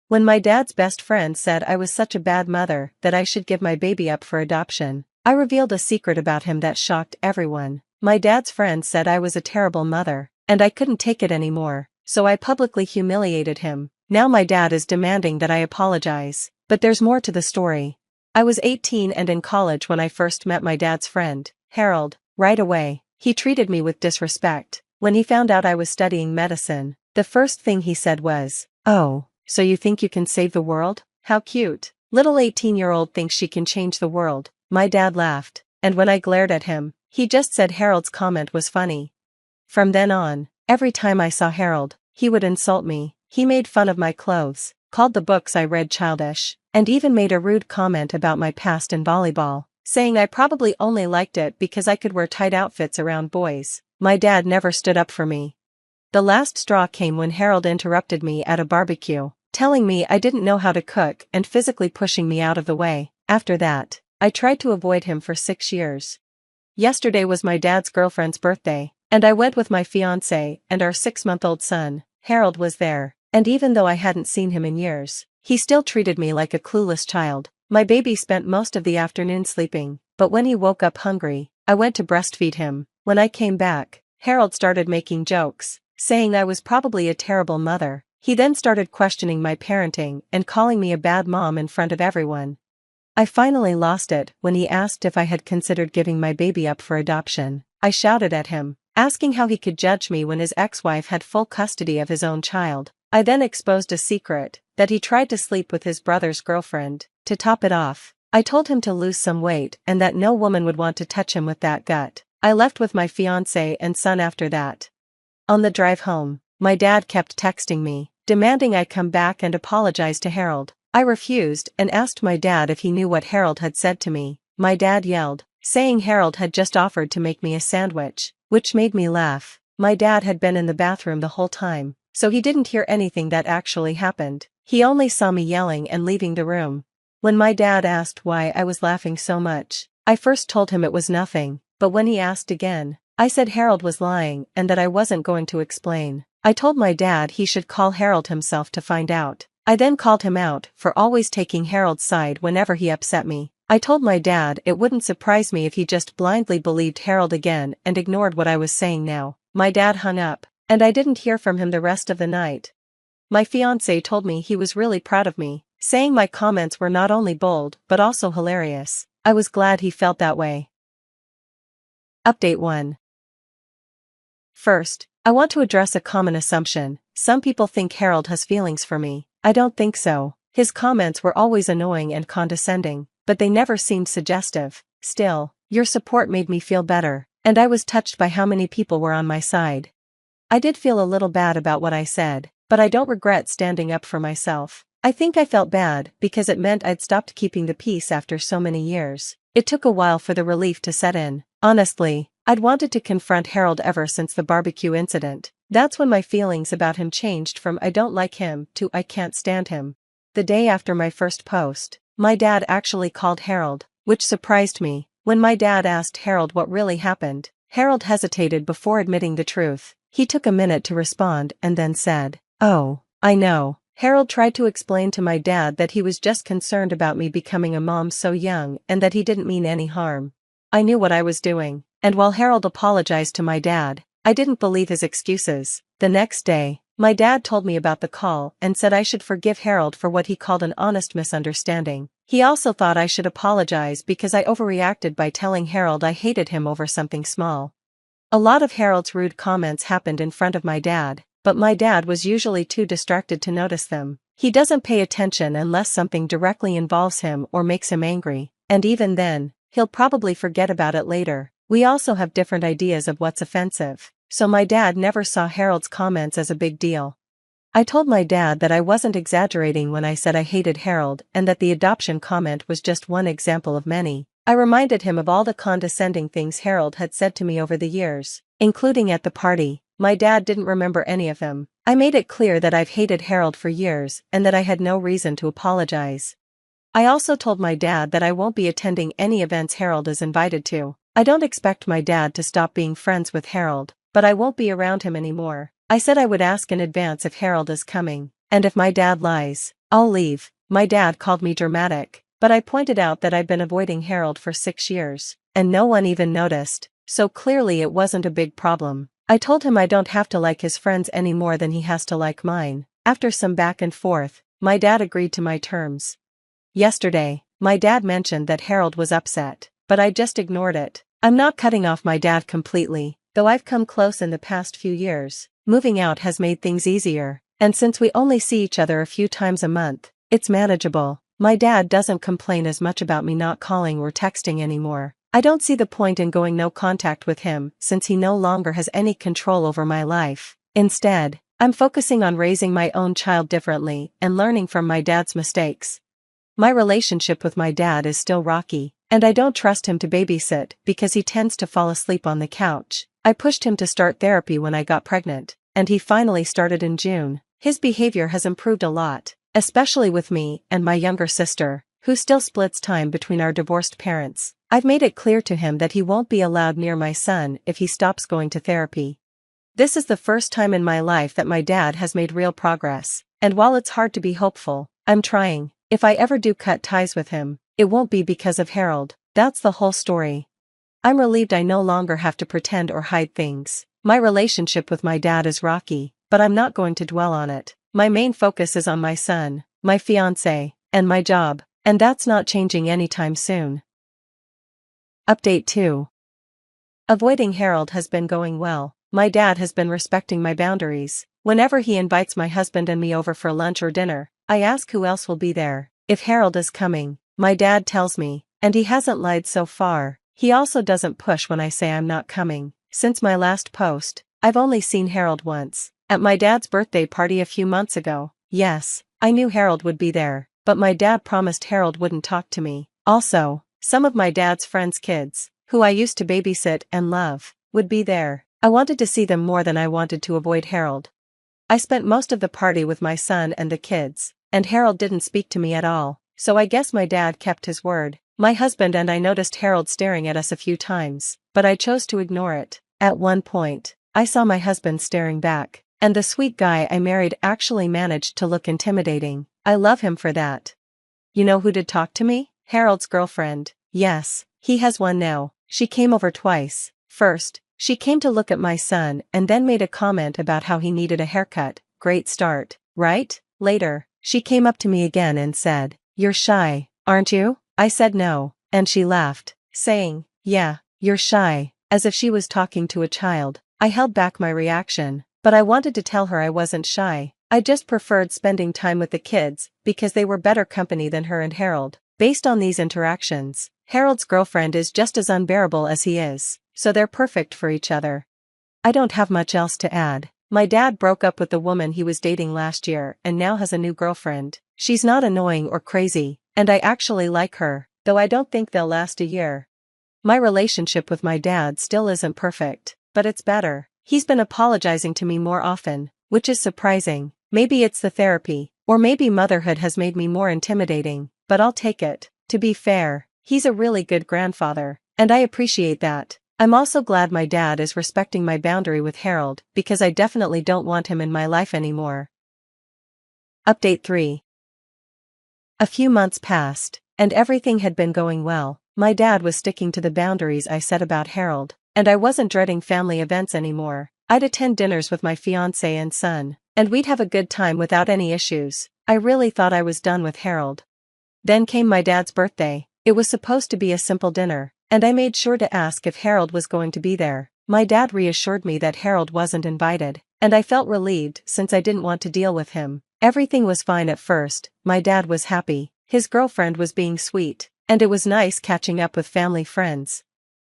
When my dad's best friend said I was such a bad mother that I should give my baby up for adoption, I revealed a secret about him that shocked everyone. My dad's friend said I was a terrible mother, and I couldn't take it anymore, so I publicly humiliated him. Now my dad is demanding that I apologize. But there's more to the story. I was 18 and in college when I first met my dad's friend, Harold. Right away, he treated me with disrespect. When he found out I was studying medicine, the first thing he said was, "Oh, so you think you can save the world? How cute. Little 18-year-old thinks she can change the world." My dad laughed, and when I glared at him, he just said Harold's comment was funny. From then on, every time I saw Harold, he would insult me. He made fun of my clothes, called the books I read childish, and even made a rude comment about my past in volleyball, saying I probably only liked it because I could wear tight outfits around boys. My dad never stood up for me. The last straw came when Harold interrupted me at a barbecue, telling me I didn't know how to cook and physically pushing me out of the way. After that, I tried to avoid him for 6 years. Yesterday was my dad's girlfriend's birthday, and I went with my fiancé and our 6-month-old son. Harold was there, and even though I hadn't seen him in years, he still treated me like a clueless child. My baby spent most of the afternoon sleeping, but when he woke up hungry, I went to breastfeed him. When I came back, Harold started making jokes, saying I was probably a terrible mother. He then started questioning my parenting and calling me a bad mom in front of everyone. I finally lost it when he asked if I had considered giving my baby up for adoption. I shouted at him, asking how he could judge me when his ex-wife had full custody of his own child. I then exposed a secret, that he tried to sleep with his brother's girlfriend. To top it off, I told him to lose some weight and that no woman would want to touch him with that gut. I left with my fiancé and son after that. On the drive home, my dad kept texting me, demanding I come back and apologize to Harold. I refused and asked my dad if he knew what Harold had said to me. My dad yelled, saying Harold had just offered to make me a sandwich, which made me laugh. My dad had been in the bathroom the whole time, so he didn't hear anything that actually happened. He only saw me yelling and leaving the room. When my dad asked why I was laughing so much, I first told him it was nothing, but when he asked again, I said Harold was lying and that I wasn't going to explain. I told my dad he should call Harold himself to find out. I then called him out for always taking Harold's side whenever he upset me. I told my dad it wouldn't surprise me if he just blindly believed Harold again and ignored what I was saying now. My dad hung up, and I didn't hear from him the rest of the night. My fiancé told me he was really proud of me, saying my comments were not only bold but also hilarious. I was glad he felt that way. Update 1. First, I want to address a common assumption. Some people think Harold has feelings for me. I don't think so. His comments were always annoying and condescending, but they never seemed suggestive. Still, your support made me feel better, and I was touched by how many people were on my side. I did feel a little bad about what I said, but I don't regret standing up for myself. I think I felt bad because it meant I'd stopped keeping the peace after so many years. It took a while for the relief to set in. Honestly, I'd wanted to confront Harold ever since the barbecue incident. That's when my feelings about him changed from I don't like him to I can't stand him. The day after my first post, my dad actually called Harold, which surprised me. When my dad asked Harold what really happened, Harold hesitated before admitting the truth. He took a minute to respond and then said, "Oh, I know." Harold tried to explain to my dad that he was just concerned about me becoming a mom so young and that he didn't mean any harm. I knew what I was doing, and while Harold apologized to my dad, I didn't believe his excuses. The next day, my dad told me about the call and said I should forgive Harold for what he called an honest misunderstanding. He also thought I should apologize because I overreacted by telling Harold I hated him over something small. A lot of Harold's rude comments happened in front of my dad, but my dad was usually too distracted to notice them. He doesn't pay attention unless something directly involves him or makes him angry, and even then, he'll probably forget about it later. We also have different ideas of what's offensive, so my dad never saw Harold's comments as a big deal. I told my dad that I wasn't exaggerating when I said I hated Harold and that the adoption comment was just one example of many. I reminded him of all the condescending things Harold had said to me over the years, including at the party. My dad didn't remember any of them. I made it clear that I've hated Harold for years and that I had no reason to apologize. I also told my dad that I won't be attending any events Harold is invited to. I don't expect my dad to stop being friends with Harold, but I won't be around him anymore. I said I would ask in advance if Harold is coming. and if my dad lies, I'll leave. My dad called me dramatic, but I pointed out that I'd been avoiding Harold for 6 years, and no one even noticed, so clearly it wasn't a big problem. I told him I don't have to like his friends any more than he has to like mine. After some back and forth, my dad agreed to my terms. Yesterday, my dad mentioned that Harold was upset, but I just ignored it. I'm not cutting off my dad completely, though I've come close in the past few years. Moving out has made things easier, and since we only see each other a few times a month, it's manageable. My dad doesn't complain as much about me not calling or texting anymore. I don't see the point in going no contact with him since he no longer has any control over my life. Instead, I'm focusing on raising my own child differently and learning from my dad's mistakes. My relationship with my dad is still rocky, and I don't trust him to babysit because he tends to fall asleep on the couch. I pushed him to start therapy when I got pregnant, and he finally started in June. His behavior has improved a lot, especially with me and my younger sister, who still splits time between our divorced parents. I've made it clear to him that he won't be allowed near my son if he stops going to therapy. This is the first time in my life that my dad has made real progress, and while it's hard to be hopeful, I'm trying. If I ever do cut ties with him, it won't be because of Harold. That's the whole story. I'm relieved I no longer have to pretend or hide things. My relationship with my dad is rocky, but I'm not going to dwell on it. My main focus is on my son, my fiancé, and my job, and that's not changing anytime soon. Update 2. Avoiding Harold has been going well. My dad has been respecting my boundaries. Whenever he invites my husband and me over for lunch or dinner, I ask who else will be there. If Harold is coming, my dad tells me, and he hasn't lied so far. He also doesn't push when I say I'm not coming. Since my last post, I've only seen Harold once. At my dad's birthday party a few months ago. Yes, I knew Harold would be there, but my dad promised Harold wouldn't talk to me. Also, some of my dad's friends' kids, who I used to babysit and love, would be there. I wanted to see them more than I wanted to avoid Harold. I spent most of the party with my son and the kids, and Harold didn't speak to me at all, so I guess my dad kept his word. My husband and I noticed Harold staring at us a few times, but I chose to ignore it. At one point, I saw my husband staring back, and the sweet guy I married actually managed to look intimidating. I love him for that. You know who did talk to me? Harold's girlfriend. Yes, he has one now. She came over twice. First, she came to look at my son and then made a comment about how he needed a haircut. Great start, right? Later, she came up to me again and said, "You're shy, aren't you?" I said no, and she laughed, saying, "Yeah, you're shy," as if she was talking to a child. I held back my reaction, but I wanted to tell her I wasn't shy. I just preferred spending time with the kids because they were better company than her and Harold. Based on these interactions, Harold's girlfriend is just as unbearable as he is, so they're perfect for each other. I don't have much else to add. My dad broke up with the woman he was dating last year and now has a new girlfriend. She's not annoying or crazy, and I actually like her, though I don't think they'll last a year. My relationship with my dad still isn't perfect, but it's better. He's been apologizing to me more often, which is surprising. Maybe it's the therapy, or maybe motherhood has made me more intimidating, but I'll take it. To be fair, he's a really good grandfather, and I appreciate that. I'm also glad my dad is respecting my boundary with Harold because I definitely don't want him in my life anymore. Update 3. A few months passed, and everything had been going well. My dad was sticking to the boundaries I set about Harold, and I wasn't dreading family events anymore. I'd attend dinners with my fiancé and son, and we'd have a good time without any issues. I really thought I was done with Harold. Then came my dad's birthday. It was supposed to be a simple dinner, and I made sure to ask if Harold was going to be there. My dad reassured me that Harold wasn't invited, and I felt relieved since I didn't want to deal with him. Everything was fine at first. My dad was happy, his girlfriend was being sweet, and it was nice catching up with family friends.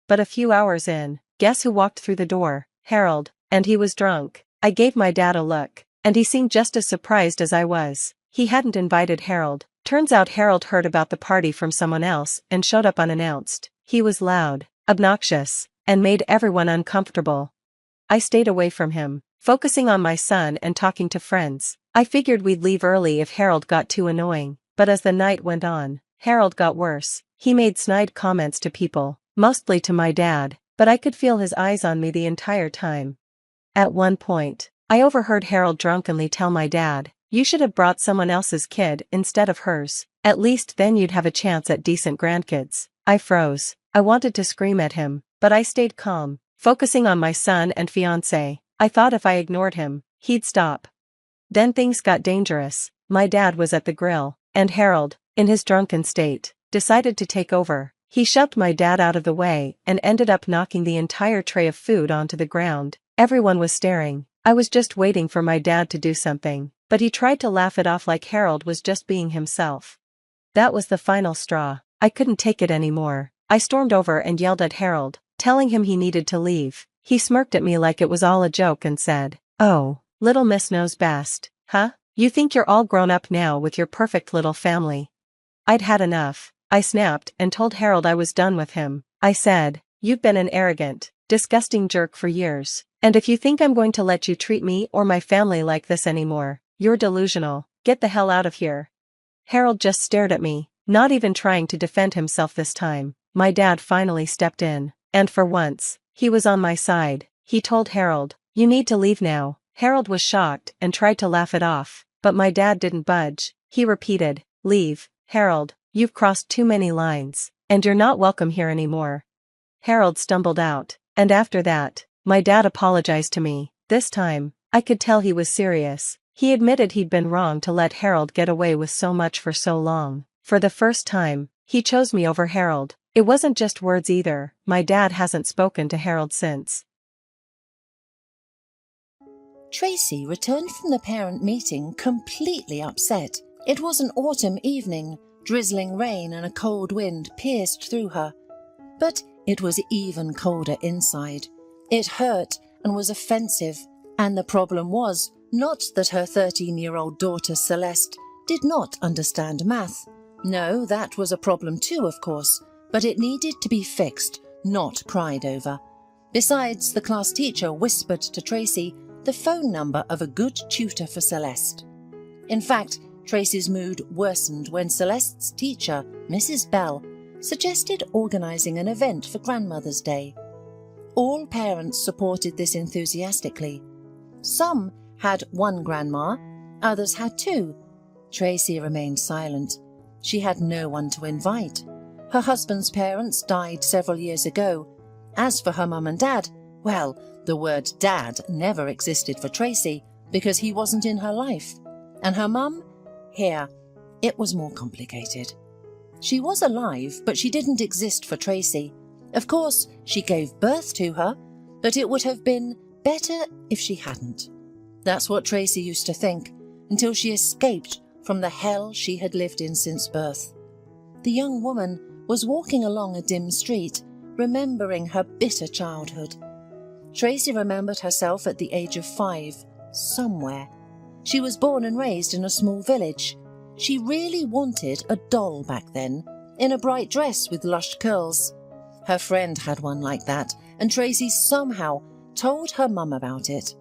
But a few hours in, guess who walked through the door? Harold, and he was drunk. I gave my dad a look, and he seemed just as surprised as I was. He hadn't invited Harold. Turns out Harold heard about the party from someone else and showed up unannounced. He was loud, obnoxious, and made everyone uncomfortable. I stayed away from him, focusing on my son and talking to friends. I figured we'd leave early if Harold got too annoying, but as the night went on, Harold got worse. He made snide comments to people, mostly to my dad, but I could feel his eyes on me the entire time. At one point, I overheard Harold drunkenly tell my dad, You should have brought someone else's kid instead of hers. At least then you'd have a chance at decent grandkids. I froze. I wanted to scream at him, but I stayed calm, focusing on my son and fiancé. I thought if I ignored him, he'd stop. Then things got dangerous. My dad was at the grill, and Harold, in his drunken state, decided to take over. He shoved my dad out of the way and ended up knocking the entire tray of food onto the ground. Everyone was staring. I was just waiting for my dad to do something, but he tried to laugh it off like Harold was just being himself. That was the final straw. I couldn't take it anymore. I stormed over and yelled at Harold, telling him he needed to leave. He smirked at me like it was all a joke and said, "Oh, little miss knows best, huh? You think you're all grown up now with your perfect little family." I'd had enough. I snapped and told Harold I was done with him. I said, "You've been an arrogant, disgusting jerk for years, and if you think I'm going to let you treat me or my family like this anymore, you're delusional. Get the hell out of here." Harold just stared at me, not even trying to defend himself this time. My dad finally stepped in, and for once, he was on my side. He told Harold, "You need to leave now." Harold was shocked and tried to laugh it off, but my dad didn't budge. He repeated, "Leave, Harold, you've crossed too many lines, and you're not welcome here anymore." Harold stumbled out, and after that, my dad apologized to me. This time, I could tell he was serious. He admitted he'd been wrong to let Harold get away with so much for so long. For the first time, he chose me over Harold. It wasn't just words either. My dad hasn't spoken to Harold since. Tracy returned from the parent meeting completely upset. It was an autumn evening. Drizzling rain and a cold wind pierced through her. But it was even colder inside. It hurt and was offensive. And the problem was not that her 13-year-old daughter Celeste did not understand math. No, that was a problem too, of course, but it needed to be fixed, not cried over. Besides, the class teacher whispered to Tracy the phone number of a good tutor for Celeste. In fact, Tracy's mood worsened when Celeste's teacher, Mrs. Bell, suggested organising an event for Grandmother's Day. All parents supported this enthusiastically. Some had one grandma, others had two. Tracy remained silent. She had no one to invite. Her husband's parents died several years ago. As for her mum and dad, well, the word dad never existed for Tracy because he wasn't in her life. And her mum? Here, it was more complicated. She was alive, but she didn't exist for Tracy. Of course, she gave birth to her, but it would have been better if she hadn't. That's what Tracy used to think, until she escaped from the hell she had lived in since birth. The young woman was walking along a dim street, remembering her bitter childhood. Tracy remembered herself at the age of 5, somewhere. She was born and raised in a small village. She really wanted a doll back then, in a bright dress with lush curls. Her friend had one like that, and Tracy somehow told her mum about it.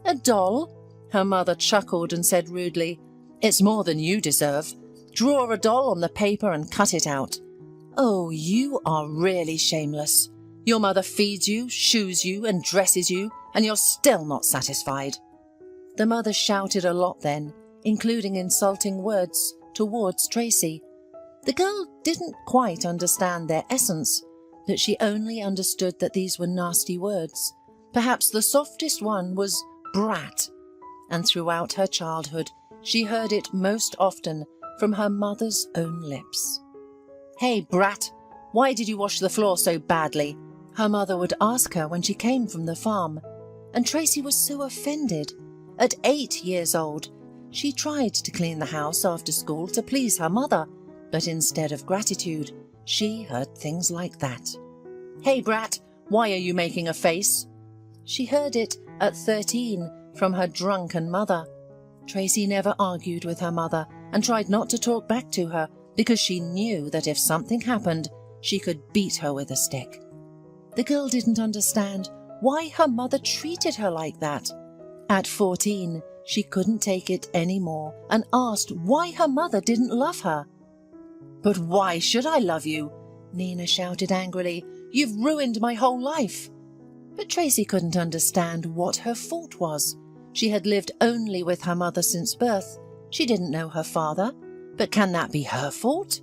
"A doll?" Her mother chuckled and said rudely, "It's more than you deserve. Draw a doll on the paper and cut it out." "Oh, you are really shameless. Your mother feeds you, shoes you, and dresses you, and you're still not satisfied." The mother shouted a lot then, including insulting words towards Tracy. The girl didn't quite understand their essence, but she only understood that these were nasty words. Perhaps the softest one was brat, and throughout her childhood she heard it most often from her mother's own lips. "Hey, brat, why did you wash the floor so badly?" her mother would ask her when she came from the farm, and Tracy was so offended. At 8 years old, she tried to clean the house after school to please her mother, but instead of gratitude, she heard things like that. "Hey, brat, why are you making a face?" She heard it at 13 from her drunken mother. Tracy never argued with her mother and tried not to talk back to her because she knew that if something happened, she could beat her with a stick. The girl didn't understand why her mother treated her like that. At 14, she couldn't take it anymore and asked why her mother didn't love her. "But why should I love you?" Nina shouted angrily. "You've ruined my whole life." But Tracy couldn't understand what her fault was. She had lived only with her mother since birth. She didn't know her father. But can that be her fault?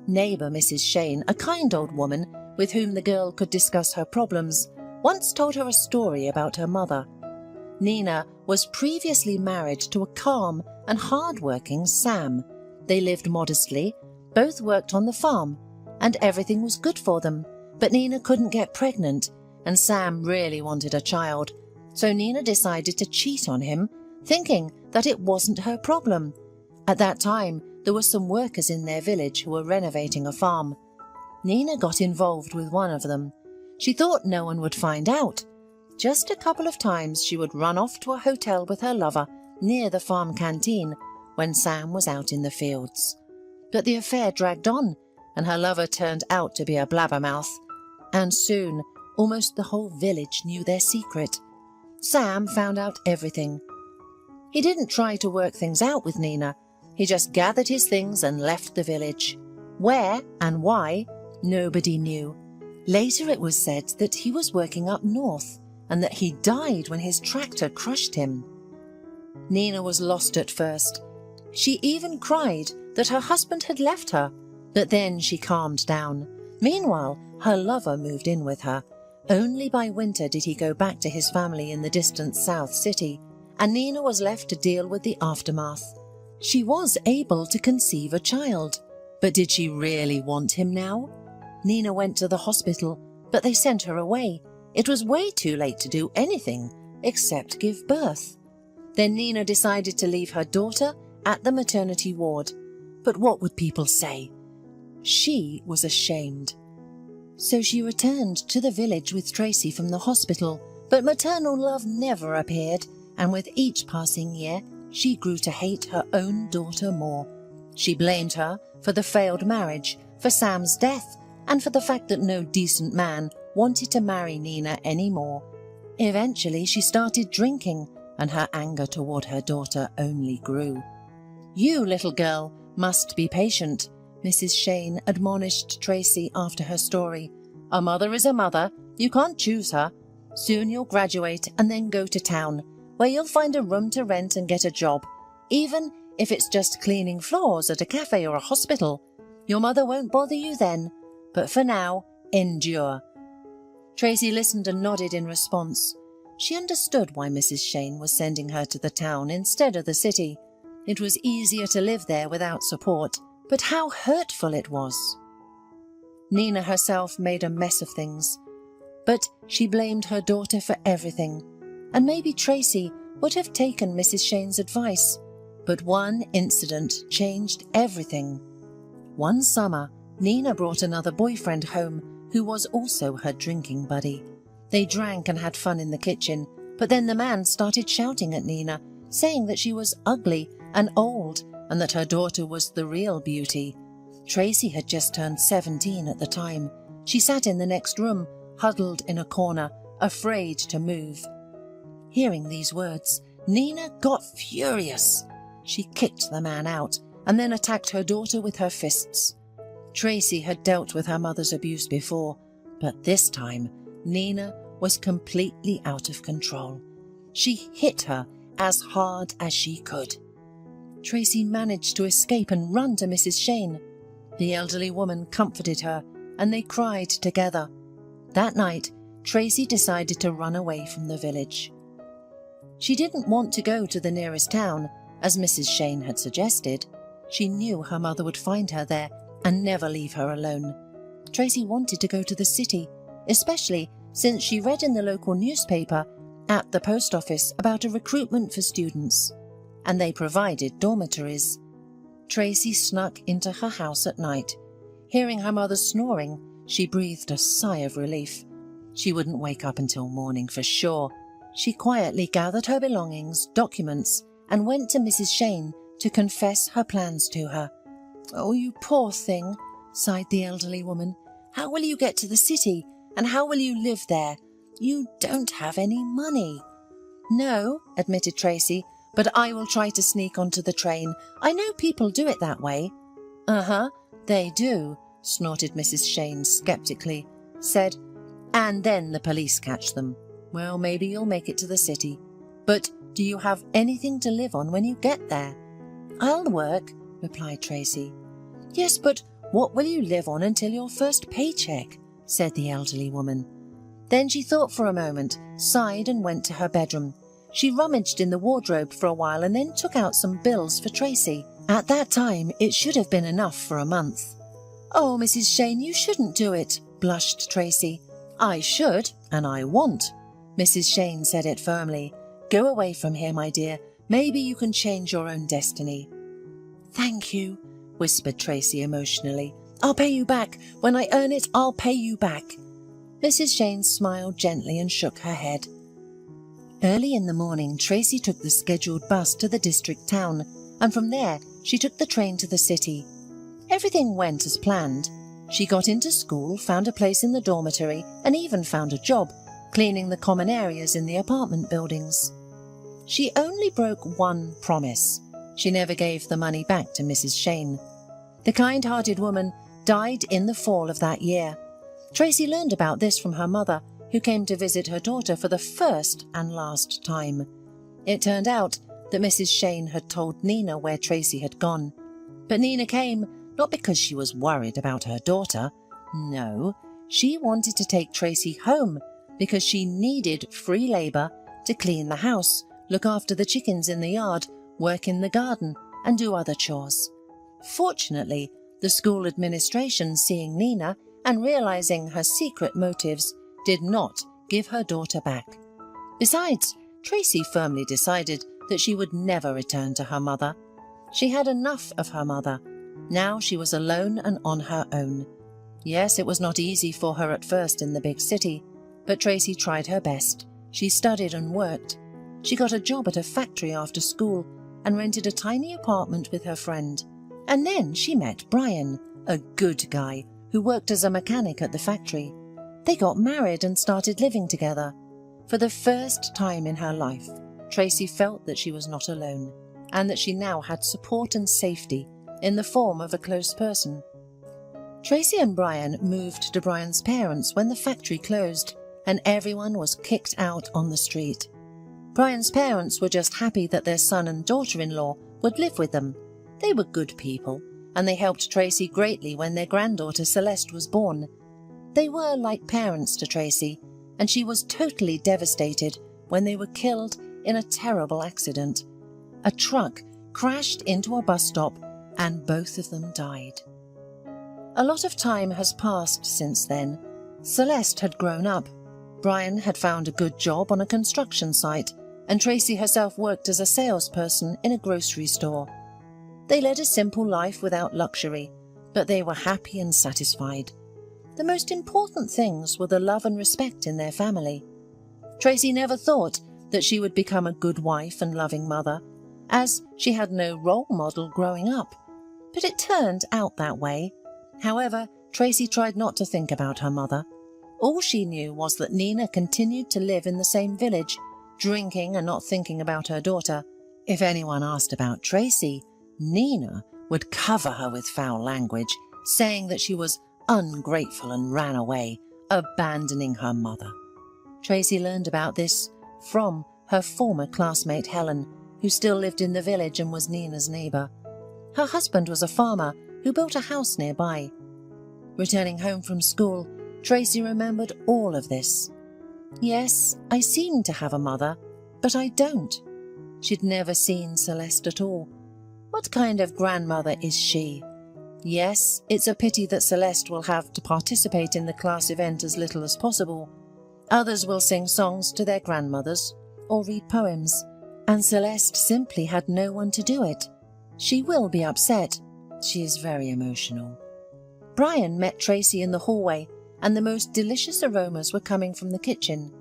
Neighbour Mrs. Shane, a kind old woman with whom the girl could discuss her problems, once told her a story about her mother. Nina was previously married to a calm and hard-working Sam. They lived modestly, both worked on the farm, and everything was good for them. But Nina couldn't get pregnant, and Sam really wanted a child. So Nina decided to cheat on him, thinking that it wasn't her problem. At that time, there were some workers in their village who were renovating a farm. Nina got involved with one of them. She thought no one would find out. Just a couple of times she would run off to a hotel with her lover near the farm canteen when Sam was out in the fields. But the affair dragged on, and her lover turned out to be a blabbermouth. And soon, almost the whole village knew their secret. Sam found out everything. He didn't try to work things out with Nina. He just gathered his things and left the village. Where and why, nobody knew. Later it was said that he was working up north and that he died when his tractor crushed him. Nina was lost at first. She even cried that her husband had left her, but then she calmed down. Meanwhile, her lover moved in with her. Only by winter did he go back to his family in the distant South City, and Nina was left to deal with the aftermath. She was able to conceive a child, but did she really want him now? Nina went to the hospital, but they sent her away. It was way too late to do anything except give birth. Then Nina decided to leave her daughter at the maternity ward. But what would people say? She was ashamed. So she returned to the village with Tracy from the hospital, but maternal love never appeared, and with each passing year, she grew to hate her own daughter more. She blamed her for the failed marriage, for Sam's death, and for the fact that no decent man wanted to marry Nina anymore. Eventually, she started drinking, and her anger toward her daughter only grew. "You, little girl, must be patient," Mrs. Shane admonished Tracy after her story. "A mother is a mother. You can't choose her. Soon you'll graduate and then go to town, where you'll find a room to rent and get a job, even if it's just cleaning floors at a cafe or a hospital. Your mother won't bother you then, but for now, endure." Tracy listened and nodded in response. She understood why Mrs. Shane was sending her to the town instead of the city. It was easier to live there without support, but how hurtful it was. Nina herself made a mess of things, but she blamed her daughter for everything. And maybe Tracy would have taken Mrs. Shane's advice, but one incident changed everything. One summer, Nina brought another boyfriend home who was also her drinking buddy. They drank and had fun in the kitchen, but then the man started shouting at Nina, saying that she was ugly and old and that her daughter was the real beauty. Tracy had just turned 17 at the time. She sat in the next room, huddled in a corner, afraid to move. Hearing these words, Nina got furious. She kicked the man out and then attacked her daughter with her fists. Tracy had dealt with her mother's abuse before, but this time Nina was completely out of control. She hit her as hard as she could. Tracy managed to escape and run to Mrs. Shane. The elderly woman comforted her, and they cried together. That night, Tracy decided to run away from the village. She didn't want to go to the nearest town, as Mrs. Shane had suggested. She knew her mother would find her there and never leave her alone. Tracy wanted to go to the city, especially since she read in the local newspaper at the post office about a recruitment for students, and they provided dormitories. Tracy snuck into her house at night. Hearing her mother snoring, she breathed a sigh of relief. She wouldn't wake up until morning for sure. She quietly gathered her belongings, documents, and went to Mrs. Shane to confess her plans to her. "Oh, you poor thing," sighed the elderly woman. "How will you get to the city, and how will you live there? You don't have any money." "No," admitted Tracy, "but I will try to sneak onto the train. I know people do it that way." "Uh-huh, they do," snorted Mrs. Shane skeptically, said, "and then the police catch them. Well, maybe you'll make it to the city." But do you have anything to live on when you get there?" "I'll work," replied Tracy. "Yes, but what will you live on until your first paycheck?" said the elderly woman. Then she thought for a moment, sighed and went to her bedroom. She rummaged in the wardrobe for a while and then took out some bills for Tracy. At that time, it should have been enough for a month. "Oh, Mrs. Shane, you shouldn't do it," blushed Tracy. "I should, and I want." Mrs. Shane said it firmly. "Go away from here, my dear. Maybe you can change your own destiny." "Thank you," whispered Tracy emotionally. "I'll pay you back. When I earn it, I'll pay you back." Mrs. Shane smiled gently and shook her head. Early in the morning, Tracy took the scheduled bus to the district town, and from there she took the train to the city. Everything went as planned. She got into school, found a place in the dormitory, and even found a job, cleaning the common areas in the apartment buildings. She only broke one promise. She never gave the money back to Mrs. Shane. The kind-hearted woman died in the fall of that year. Tracy learned about this from her mother, who came to visit her daughter for the first and last time. It turned out that Mrs. Shane had told Nina where Tracy had gone. But Nina came not because she was worried about her daughter. No, she wanted to take Tracy home because she needed free labour to clean the house, look after the chickens in the yard, work in the garden, and do other chores. Fortunately, the school administration, seeing Nina and realising her secret motives, did not give her daughter back. Besides, Tracy firmly decided that she would never return to her mother. She had enough of her mother. Now she was alone and on her own. Yes, it was not easy for her at first in the big city, but Tracy tried her best. She studied and worked. She got a job at a factory after school and rented a tiny apartment with her friend. And then she met Brian, a good guy who worked as a mechanic at the factory. They got married and started living together. For the first time in her life, Tracy felt that she was not alone, and that she now had support and safety in the form of a close person. Tracy and Brian moved to Brian's parents when the factory closed and everyone was kicked out on the street. Brian's parents were just happy that their son and daughter-in-law would live with them. They were good people, and they helped Tracy greatly when their granddaughter Celeste was born. They were like parents to Tracy, and she was totally devastated when they were killed in a terrible accident. A truck crashed into a bus stop and both of them died. A lot of time has passed since then. Celeste had grown up. Brian had found a good job on a construction site, and Tracy herself worked as a salesperson in a grocery store. They led a simple life without luxury, but they were happy and satisfied. The most important things were the love and respect in their family. Tracy never thought that she would become a good wife and loving mother, as she had no role model growing up. But it turned out that way. However, Tracy tried not to think about her mother. All she knew was that Nina continued to live in the same village, drinking and not thinking about her daughter. If anyone asked about Tracy, Nina would cover her with foul language, saying that she was ungrateful and ran away, abandoning her mother. Tracy learned about this from her former classmate Helen, who still lived in the village and was Nina's neighbour. Her husband was a farmer who built a house nearby. Returning home from school, Tracy remembered all of this. Yes, I seem to have a mother, but I don't. She'd never seen Celeste at all. What kind of grandmother is she? Yes, it's a pity that Celeste will have to participate in the class event as little as possible. Others will sing songs to their grandmothers or read poems, and Celeste simply had no one to do it. She will be upset. She is very emotional. Brian met Tracy in the hallway, and the most delicious aromas were coming from the kitchen.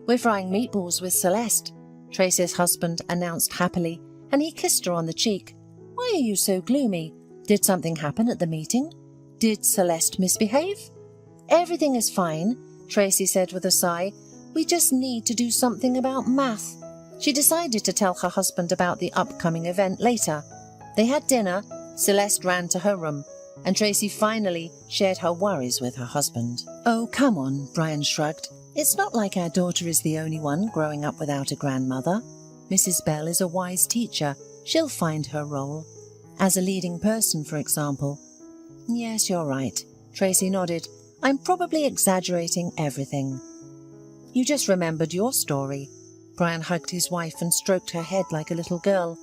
"We're frying meatballs with Celeste," Tracy's husband announced happily, and he kissed her on the cheek. "Why are you so gloomy? Did something happen at the meeting? Did Celeste misbehave?" "Everything is fine," Tracy said with a sigh. "We just need to do something about math." She decided to tell her husband about the upcoming event later. They had dinner, Celeste ran to her room, and Tracy finally shared her worries with her husband. "Oh, come on," Brian shrugged. It's not like our daughter is the only one growing up without a grandmother. Mrs. Bell is a wise teacher. She'll find her role. As a leading person, for example. Yes, you're right. Tracy nodded. I'm probably exaggerating everything. You just remembered your story. Brian hugged his wife and stroked her head like a little girl.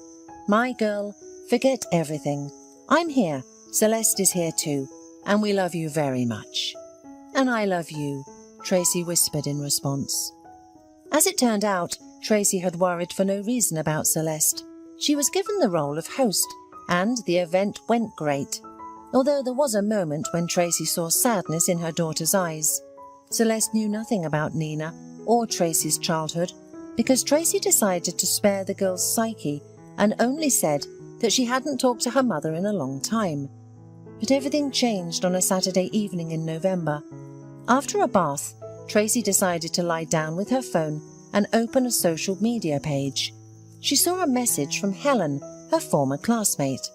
My girl, forget everything. I'm here. Celeste is here too. And we love you very much. And I love you, Tracy whispered in response. As it turned out, Tracy had worried for no reason about Celeste. She was given the role of host, and the event went great. Although there was a moment when Tracy saw sadness in her daughter's eyes. Celeste knew nothing about Nina or Tracy's childhood, because Tracy decided to spare the girl's psyche and only said that she hadn't talked to her mother in a long time. But everything changed on a Saturday evening in November. After a bath, Tracy decided to lie down with her phone and open a social media page. She saw a message from Helen, her former classmate.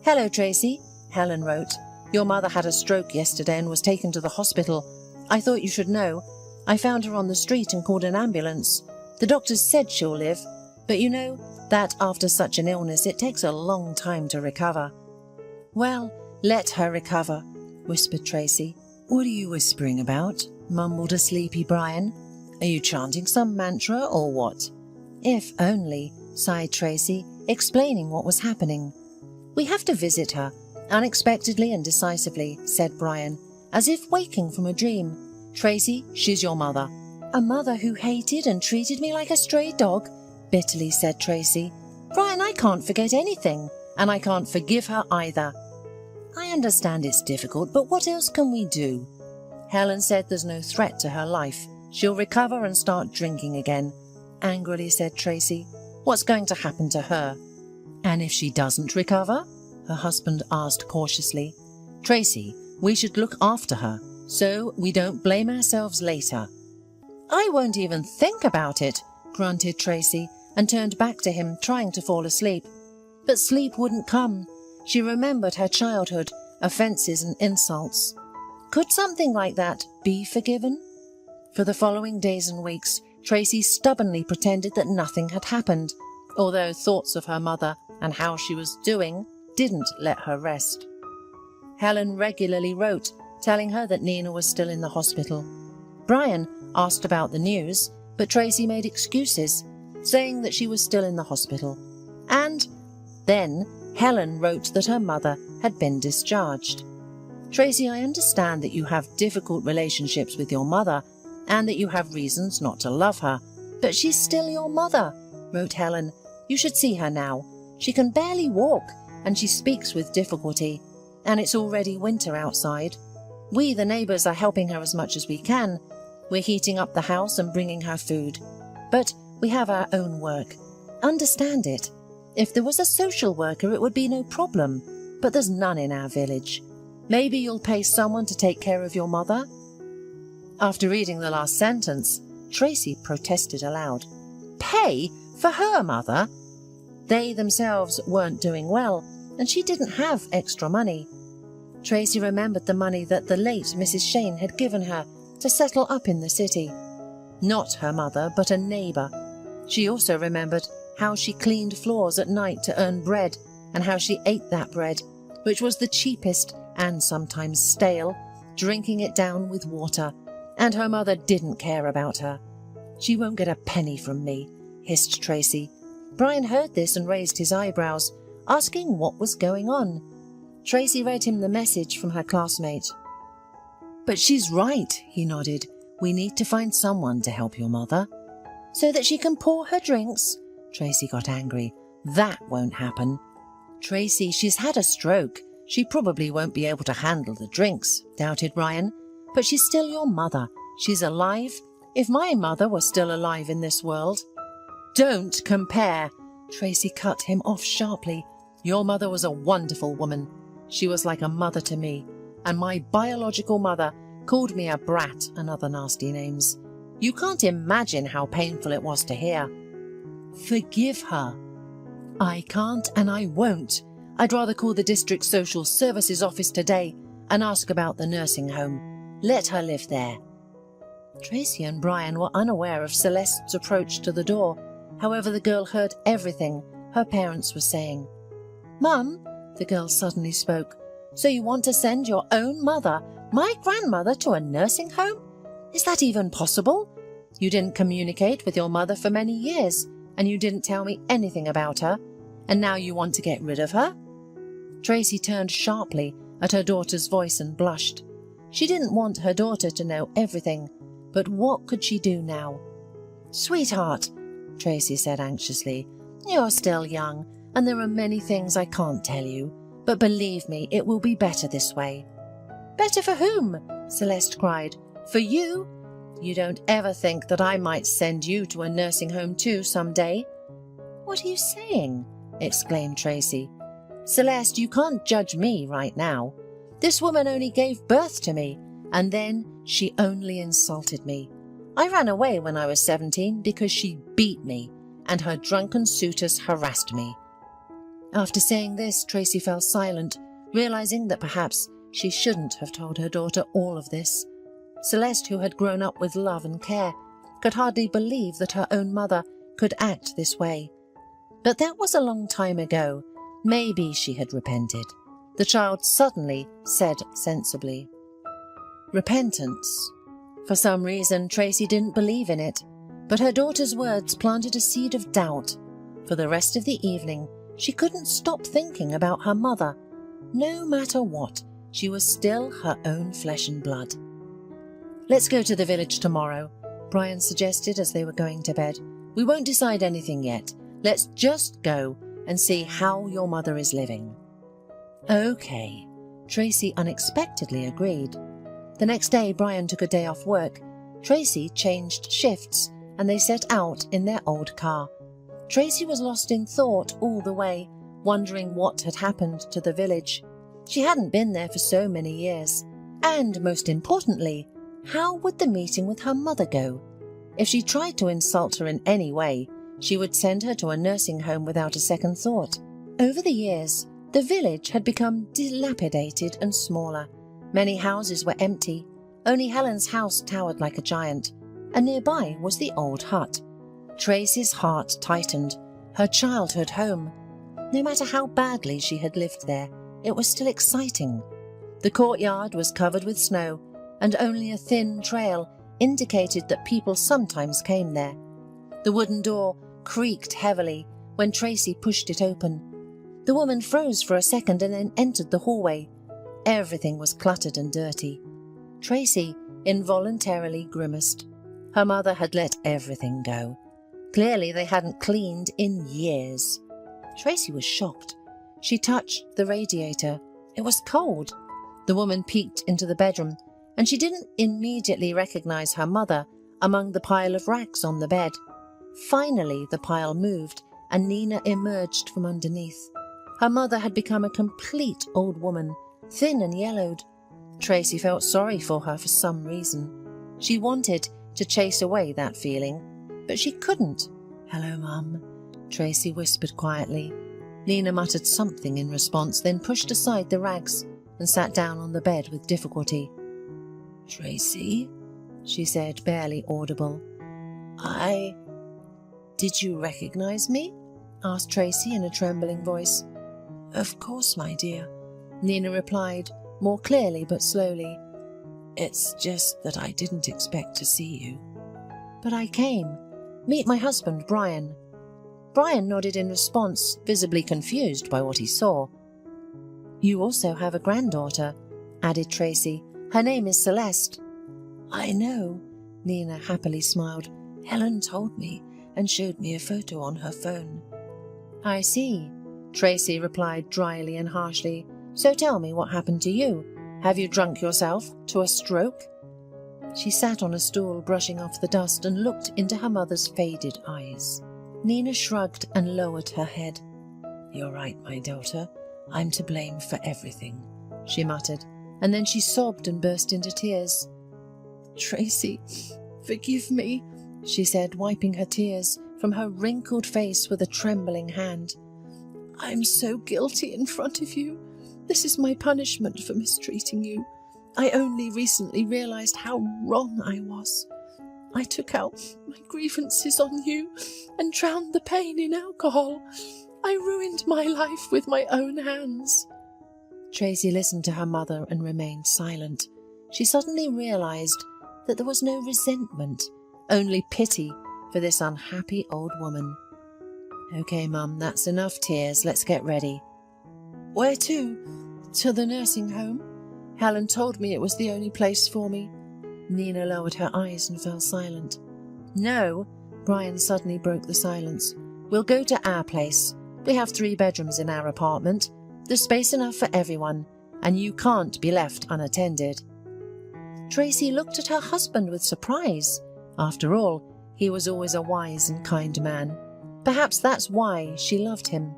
Hello, Tracy, Helen wrote. Your mother had a stroke yesterday and was taken to the hospital. I thought you should know. I found her on the street and called an ambulance. The doctors said she'll live, but you know that after such an illness it takes a long time to recover. Well, let her recover, whispered Tracy. What are you whispering about? Mumbled a sleepy Brian. Are you chanting some mantra or what? If only, sighed Tracy, explaining what was happening. We have to visit her, unexpectedly and decisively, said Brian, as if waking from a dream. Tracy, she's your mother. A mother who hated and treated me like a stray dog, bitterly said Tracy. Brian, I can't forget anything, and I can't forgive her either. I understand it's difficult, but what else can we do? Helen said there's no threat to her life. She'll recover and start drinking again, angrily said Tracy. What's going to happen to her? And if she doesn't recover? Her husband asked cautiously. Tracy, we should look after her, so we don't blame ourselves later. I won't even think about it, grunted Tracy, and turned back to him, trying to fall asleep. But sleep wouldn't come. She remembered her childhood, offences and insults. Could something like that be forgiven? For the following days and weeks, Tracy stubbornly pretended that nothing had happened, although thoughts of her mother and how she was doing didn't let her rest. Helen regularly wrote, telling her that Nina was still in the hospital. Brian asked about the news, but Tracy made excuses, saying that she was still in the hospital. And then Helen wrote that her mother had been discharged. Tracy, I understand that you have difficult relationships with your mother and that you have reasons not to love her, but she's still your mother, wrote Helen. You should see her now. She can barely walk and she speaks with difficulty, and it's already winter outside. We, the neighbours, are helping her as much as we can. We're heating up the house and bringing her food. But we have our own work. Understand it. If there was a social worker, it would be no problem, but there's none in our village. Maybe you'll pay someone to take care of your mother? After reading the last sentence, Tracy protested aloud. Pay for her mother? They themselves weren't doing well, and she didn't have extra money. Tracy remembered the money that the late Mrs. Shane had given her to settle up in the city. Not her mother, but a neighbour. She also remembered how she cleaned floors at night to earn bread, and how she ate that bread, which was the cheapest and sometimes stale, drinking it down with water, and her mother didn't care about her. She won't get a penny from me, hissed Tracy. Brian heard this and raised his eyebrows, asking what was going on. Tracy read him the message from her classmate. But she's right, he nodded. We need to find someone to help your mother. So that she can pour her drinks? Tracy got angry. That won't happen. Tracy, she's had a stroke. She probably won't be able to handle the drinks, doubted Brian. But she's still your mother. She's alive. If my mother were still alive in this world. Don't compare. Tracy cut him off sharply. Your mother was a wonderful woman. She was like a mother to me, and my biological mother called me a brat and other nasty names. You can't imagine how painful it was to hear. Forgive her. I can't and I won't. I'd rather call the district social services office today and ask about the nursing home. Let her live there. Tracy and Brian were unaware of Celeste's approach to the door. However, the girl heard everything her parents were saying. "Mum," the girl suddenly spoke, "so you want to send your own mother, my grandmother, to a nursing home? Is that even possible? You didn't communicate with your mother for many years, and you didn't tell me anything about her, and now you want to get rid of her?" Tracy turned sharply at her daughter's voice and blushed. She didn't want her daughter to know everything, but what could she do now? "Sweetheart," Tracy said anxiously, "you're still young, and there are many things I can't tell you, but believe me, it will be better this way." "Better for whom?" Celeste cried. "For you? You don't ever think that I might send you to a nursing home too someday?" "What are you saying?" exclaimed Tracy. "Celeste, you can't judge me right now. This woman only gave birth to me, and then she only insulted me. I ran away when I was 17 because she beat me, and her drunken suitors harassed me." After saying this, Tracy fell silent, realizing that perhaps she shouldn't have told her daughter all of this. Celeste, who had grown up with love and care, could hardly believe that her own mother could act this way. But that was a long time ago. Maybe she had repented. The child suddenly said sensibly. Repentance. For some reason, Tracy didn't believe in it, but her daughter's words planted a seed of doubt. For the rest of the evening, she couldn't stop thinking about her mother. No matter what, she was still her own flesh and blood. "Let's go to the village tomorrow," Brian suggested as they were going to bed. "We won't decide anything yet. Let's just go and see how your mother is living." "Okay," Tracy unexpectedly agreed. The next day, Brian took a day off work. Tracy changed shifts, and they set out in their old car. Tracy was lost in thought all the way, wondering what had happened to the village. She hadn't been there for so many years. And most importantly, how would the meeting with her mother go? If she tried to insult her in any way, she would send her to a nursing home without a second thought. Over the years, the village had become dilapidated and smaller. Many houses were empty. Only Helen's house towered like a giant, and nearby was the old hut. Tracy's heart tightened. Her childhood home. No matter how badly she had lived there, it was still exciting. The courtyard was covered with snow, and only a thin trail indicated that people sometimes came there. The wooden door creaked heavily when Tracy pushed it open. The woman froze for a second and then entered the hallway. Everything was cluttered and dirty. Tracy involuntarily grimaced. Her mother had let everything go. Clearly they hadn't cleaned in years. Tracy was shocked. She touched the radiator. It was cold. The woman peeked into the bedroom, and she didn't immediately recognize her mother among the pile of rags on the bed. Finally, the pile moved, and Nina emerged from underneath. Her mother had become a complete old woman, thin and yellowed. Tracy felt sorry for her for some reason. She wanted to chase away that feeling, but she couldn't. "Hello, Mum," Tracy whispered quietly. Nina muttered something in response, then pushed aside the rags and sat down on the bed with difficulty. "Tracy," she said, barely audible. Did you recognize me?" asked Tracy in a trembling voice. "Of course, my dear," Nina replied, more clearly but slowly. "It's just that I didn't expect to see you." "But I came. Meet my husband, Brian." Brian nodded in response, visibly confused by what he saw. "You also have a granddaughter," added Tracy. "Her name is Celeste." "I know," Nina happily smiled. "Helen told me and showed me a photo on her phone." "I see," Tracy replied dryly and harshly. "So tell me what happened to you. Have you drunk yourself to a stroke?" She sat on a stool, brushing off the dust, and looked into her mother's faded eyes. Nina shrugged and lowered her head. "You're right, my daughter. I'm to blame for everything," she muttered, and then she sobbed and burst into tears. "Tracy, forgive me," she said, wiping her tears from her wrinkled face with a trembling hand. "I'm so guilty in front of you. This is my punishment for mistreating you. I only recently realized how wrong I was. I took out my grievances on you and drowned the pain in alcohol. I ruined my life with my own hands." Tracy listened to her mother and remained silent. She suddenly realised that there was no resentment, only pity for this unhappy old woman. "Okay, Mum, that's enough tears. Let's get ready." "Where to?" "To the nursing home. Helen told me it was the only place for me." Nina lowered her eyes and fell silent. "No," Brian suddenly broke the silence. "We'll go to our place. We have 3 bedrooms in our apartment. There's space enough for everyone, and you can't be left unattended." Tracy looked at her husband with surprise. After all, he was always a wise and kind man. Perhaps that's why she loved him.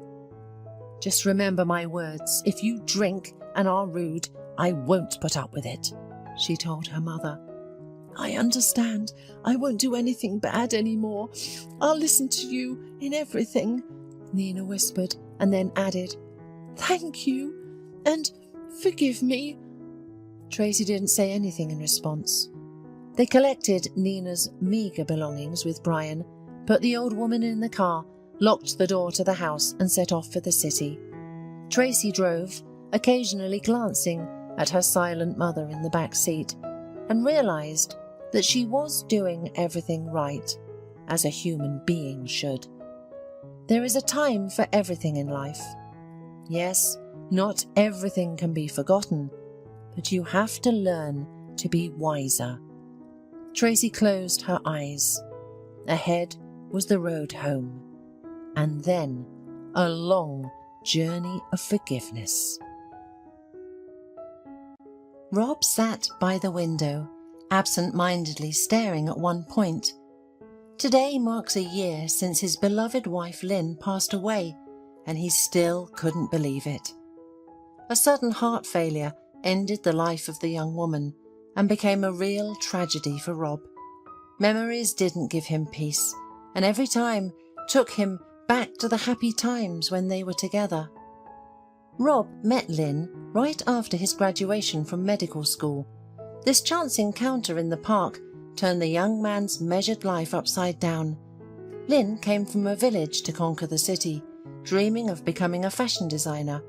"Just remember my words. If you drink and are rude, I won't put up with it," she told her mother. "I understand. I won't do anything bad anymore. I'll listen to you in everything," Nina whispered, and then added, "Thank you, and forgive me." Tracy didn't say anything in response. They collected Nina's meagre belongings with Brian, put the old woman in the car, locked the door to the house, and set off for the city. Tracy drove, occasionally glancing at her silent mother in the back seat, and realised that she was doing everything right, as a human being should. There is a time for everything in life. Yes, not everything can be forgotten, but you have to learn to be wiser. Tracy closed her eyes. Ahead was the road home, and then a long journey of forgiveness. Rob sat by the window, absent-mindedly staring at one point. Today marks a year since his beloved wife Lynn passed away, and he still couldn't believe it. A sudden heart failure ended the life of the young woman and became a real tragedy for Rob. Memories didn't give him peace, and every time took him back to the happy times when they were together. Rob met Lynn right after his graduation from medical school. This chance encounter in the park turned the young man's measured life upside down. Lynn came from a village to conquer the city, dreaming of becoming a fashion designer.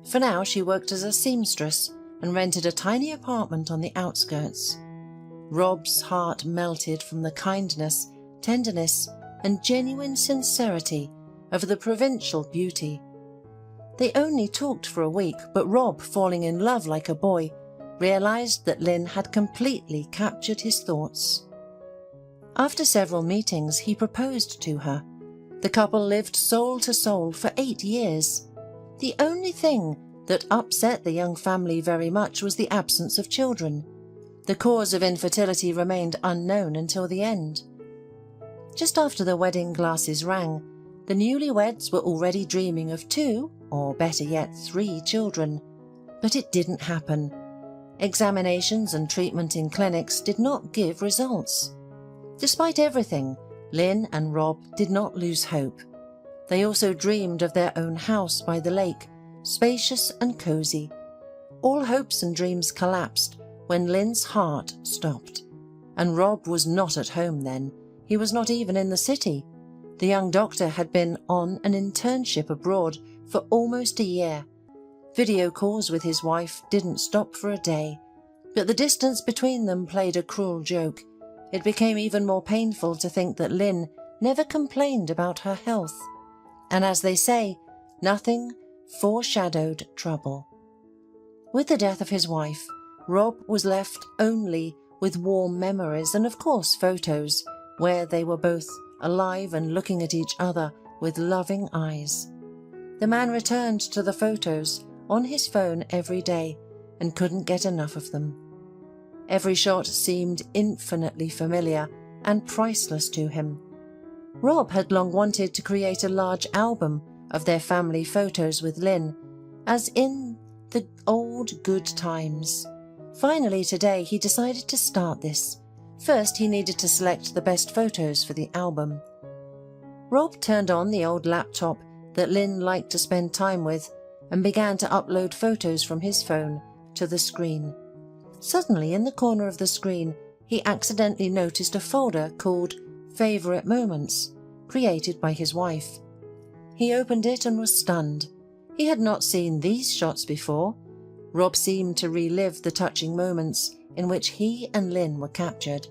For now she worked as a seamstress and rented a tiny apartment on the outskirts. Rob's heart melted from the kindness, tenderness, and genuine sincerity of the provincial beauty. They only talked for a week, but Rob, falling in love like a boy, realised that Lynn had completely captured his thoughts. After several meetings, he proposed to her. The couple lived soul to soul for 8 years. The only thing that upset the young family very much was the absence of children. The cause of infertility remained unknown until the end. Just after the wedding glasses rang, the newlyweds were already dreaming of 2, or better yet 3 children. But it didn't happen. Examinations and treatment in clinics did not give results. Despite everything, Lynn and Rob did not lose hope. They also dreamed of their own house by the lake, spacious and cosy. All hopes and dreams collapsed when Lynn's heart stopped. And Rob was not at home then. He was not even in the city. The young doctor had been on an internship abroad for almost a year. Video calls with his wife didn't stop for a day, but the distance between them played a cruel joke. It became even more painful to think that Lynn never complained about her health. And as they say, nothing foreshadowed trouble. With the death of his wife, Rob was left only with warm memories and, of course, photos where they were both alive and looking at each other with loving eyes. The man returned to the photos on his phone every day and couldn't get enough of them. Every shot seemed infinitely familiar and priceless to him. Rob had long wanted to create a large album of their family photos with Lynn, as in the old good times. Finally today he decided to start this. First he needed to select the best photos for the album. Rob turned on the old laptop that Lynn liked to spend time with and began to upload photos from his phone to the screen. Suddenly, in the corner of the screen, he accidentally noticed a folder called Favourite Moments, created by his wife. He opened it and was stunned. He had not seen these shots before. Rob seemed to relive the touching moments in which he and Lynn were captured.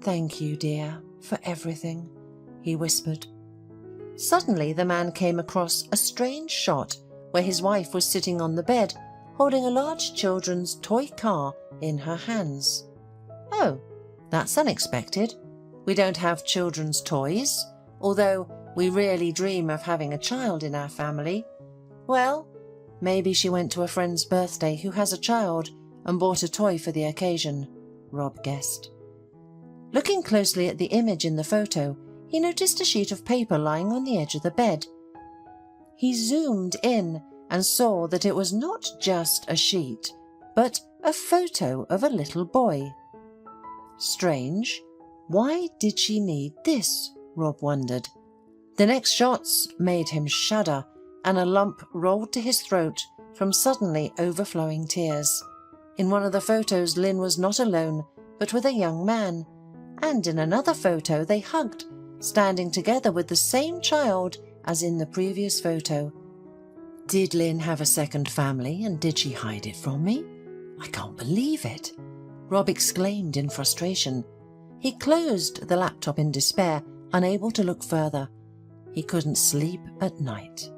"Thank you, dear, for everything," he whispered. Suddenly the man came across a strange shot where his wife was sitting on the bed, holding a large children's toy car in her hands. "Oh, that's unexpected. We don't have children's toys, although we really dream of having a child in our family. Well, maybe she went to a friend's birthday who has a child and bought a toy for the occasion," Rob guessed. Looking closely at the image in the photo, he noticed a sheet of paper lying on the edge of the bed. He zoomed in and saw that it was not just a sheet, but a photo of a little boy. Strange. Why did she need this? Rob wondered. The next shots made him shudder, and a lump rolled to his throat from suddenly overflowing tears. In one of the photos, Lynn was not alone, but with a young man, and in another photo they hugged, standing together with the same child as in the previous photo. Did Lynn have a second family, and did she hide it from me? I can't believe it, Rob exclaimed in frustration. He closed the laptop in despair, unable to look further. He couldn't sleep at night.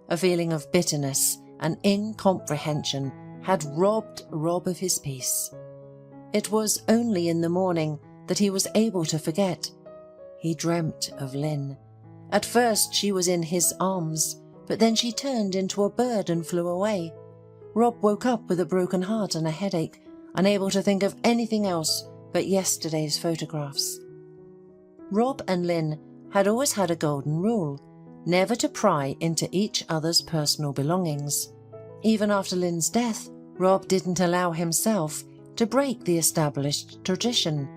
A feeling of bitterness and incomprehension had robbed Rob of his peace. It was only in the morning that he was able to forget. He dreamt of Lynn. At first she was in his arms, but then she turned into a bird and flew away. Rob woke up with a broken heart and a headache, unable to think of anything else but yesterday's photographs. Rob and Lynn had always had a golden rule, never to pry into each other's personal belongings. Even after Lynn's death, Rob didn't allow himself to break the established tradition.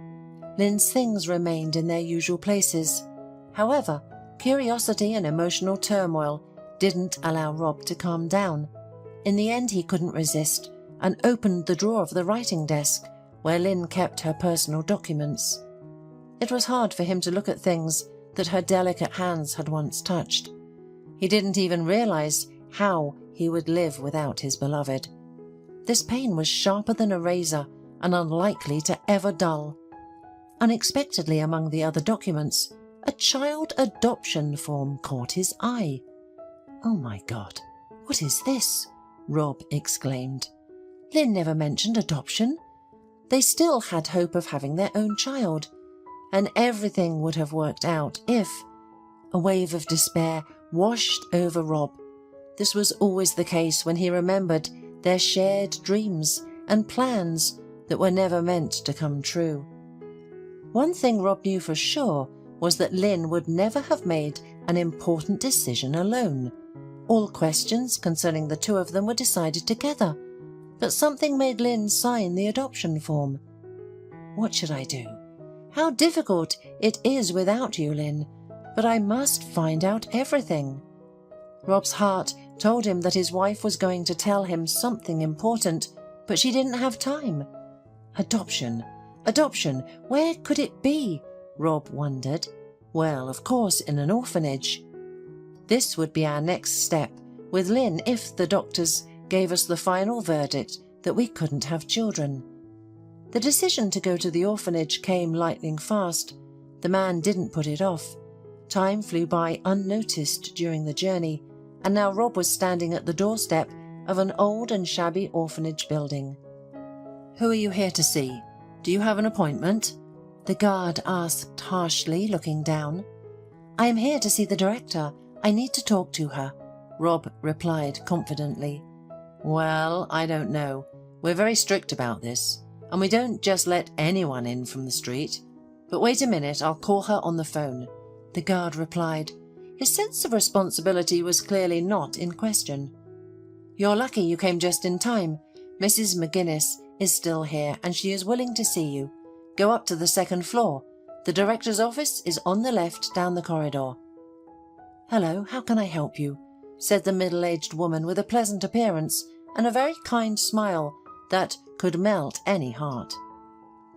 Lynn's things remained in their usual places. However, curiosity and emotional turmoil didn't allow Rob to calm down. In the end, he couldn't resist and opened the drawer of the writing desk where Lynn kept her personal documents. It was hard for him to look at things that her delicate hands had once touched. He didn't even realize how he would live without his beloved. This pain was sharper than a razor and unlikely to ever dull. Unexpectedly, among the other documents, a child adoption form caught his eye. "Oh my God, what is this?" Rob exclaimed. Lynn never mentioned adoption. They still had hope of having their own child, and everything would have worked out if... A wave of despair washed over Rob. This was always the case when he remembered their shared dreams and plans that were never meant to come true. One thing Rob knew for sure was that Lynn would never have made an important decision alone. All questions concerning the two of them were decided together, but something made Lynn sign the adoption form. "What should I do? How difficult it is without you, Lynn, but I must find out everything." Rob's heart told him that his wife was going to tell him something important, but she didn't have time. Adoption, where could it be? Rob wondered. Well, of course, in an orphanage. This would be our next step with Lynn if the doctors gave us the final verdict that we couldn't have children. The decision to go to the orphanage came lightning fast. The man didn't put it off. Time flew by unnoticed during the journey, and now Rob was standing at the doorstep of an old and shabby orphanage building. "Who are you here to see? Do you have an appointment?" the guard asked harshly, looking down. "I am here to see the director. I need to talk to her," Rob replied confidently. "Well, I don't know. We're very strict about this, and we don't just let anyone in from the street. But wait a minute, I'll call her on the phone," the guard replied. His sense of responsibility was clearly not in question. "You're lucky you came just in time. Mrs. McGuinness is still here, and she is willing to see you. Go up to the second floor. The director's office is on the left down the corridor." "Hello, how can I help you?" said the middle-aged woman with a pleasant appearance and a very kind smile that could melt any heart.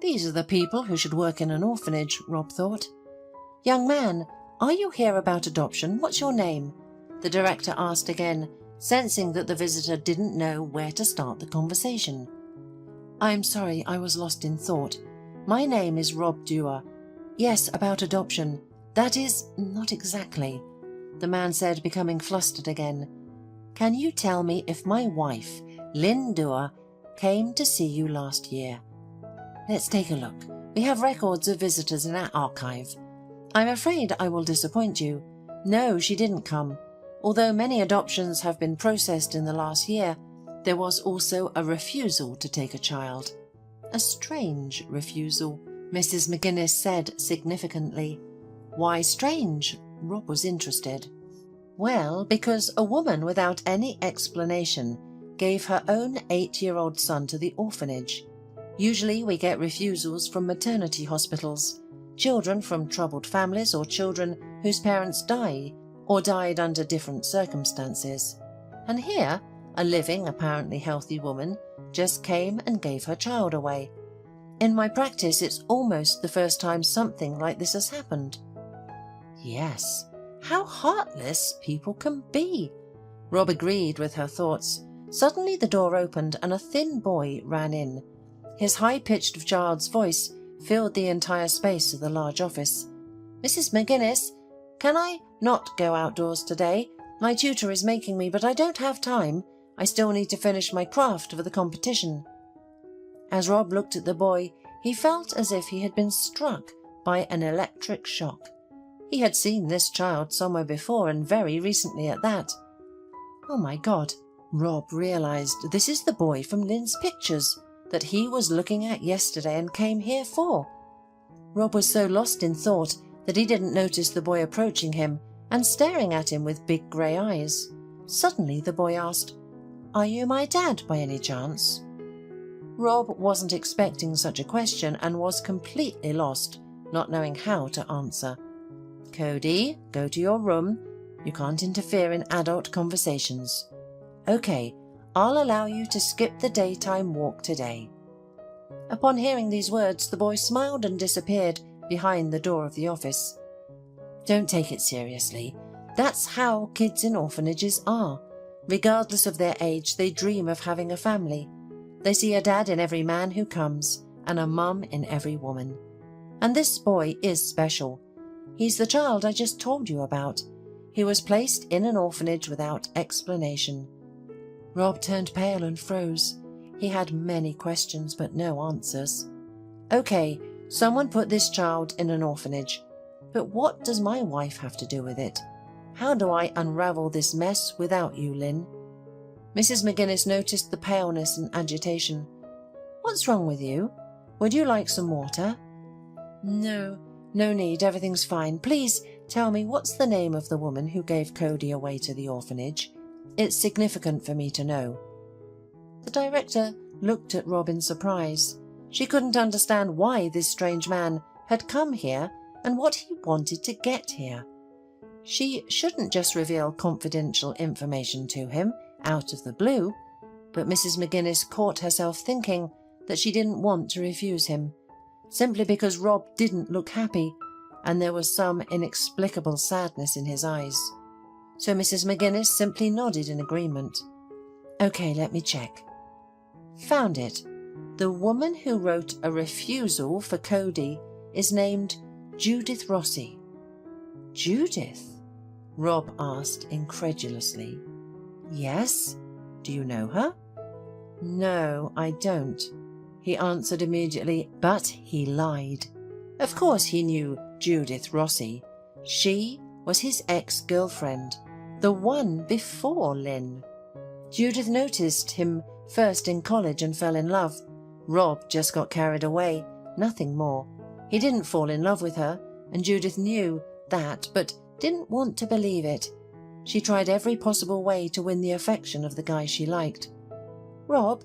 These are the people who should work in an orphanage, Rob thought. Young man, are you here about adoption? What's your name? The director asked again, sensing that the visitor didn't know where to start the conversation. I'm sorry, I was lost in thought. My name is Rob Dewar. Yes, about adoption. That is, not exactly, the man said, becoming flustered again. Can you tell me if my wife, Lynn Dewar, came to see you last year? Let's take a look. We have records of visitors in our archive. I'm afraid I will disappoint you. No, she didn't come. Although many adoptions have been processed in the last year, there was also a refusal to take a child. A strange refusal, Mrs. McGuinness said significantly. Why strange? Rob was interested. Well, because a woman without any explanation gave her own 8-year-old son to the orphanage. Usually we get refusals from maternity hospitals, children from troubled families or children whose parents die or died under different circumstances. And here, a living, apparently healthy woman just came and gave her child away. In my practice, it's almost the first time something like this has happened. Yes, how heartless people can be. Rob agreed with her thoughts. Suddenly the door opened and a thin boy ran in. His high-pitched child's voice filled the entire space of the large office. Mrs. McGuinness, can I not go outdoors today? My tutor is making me, but I don't have time. I still need to finish my craft for the competition. As Rob looked at the boy, he felt as if he had been struck by an electric shock. He had seen this child somewhere before, and very recently at that. Oh my God, Rob realized this is the boy from Lynn's pictures that he was looking at yesterday and came here for. Rob was so lost in thought that he didn't notice the boy approaching him and staring at him with big grey eyes. Suddenly the boy asked, "Are you my dad by any chance?" Rob wasn't expecting such a question and was completely lost, not knowing how to answer. Cody, go to your room. You can't interfere in adult conversations. Okay, I'll allow you to skip the daytime walk today. Upon hearing these words, the boy smiled and disappeared behind the door of the office. Don't take it seriously. That's how kids in orphanages are. Regardless of their age, they dream of having a family. They see a dad in every man who comes and a mum in every woman. And this boy is special. He's the child I just told you about. He was placed in an orphanage without explanation. Rob turned pale and froze. He had many questions but no answers. Okay, someone put this child in an orphanage. But what does my wife have to do with it? How do I unravel this mess without you, Lynn? Mrs. McGuinness noticed the paleness and agitation. What's wrong with you? Would you like some water? No need, everything's fine. Please tell me, what's the name of the woman who gave Cody away to the orphanage? It's significant for me to know. The director looked at Rob in surprise. She couldn't understand why this strange man had come here and what he wanted to get here. She shouldn't just reveal confidential information to him out of the blue, but Mrs. McGuinness caught herself thinking that she didn't want to refuse him, simply because Rob didn't look happy and there was some inexplicable sadness in his eyes. So Mrs. McGuinness simply nodded in agreement. Okay, let me check. Found it. The woman who wrote a refusal for Cody is named Judith Rossi. Judith? Rob asked incredulously. Yes? Do you know her? No, I don't, he answered immediately, but he lied. Of course he knew Judith Rossi. She was his ex-girlfriend, the one before Lynn. Judith noticed him first in college and fell in love. Rob just got carried away, nothing more. He didn't fall in love with her, and Judith knew that, but didn't want to believe it. She tried every possible way to win the affection of the guy she liked. Rob,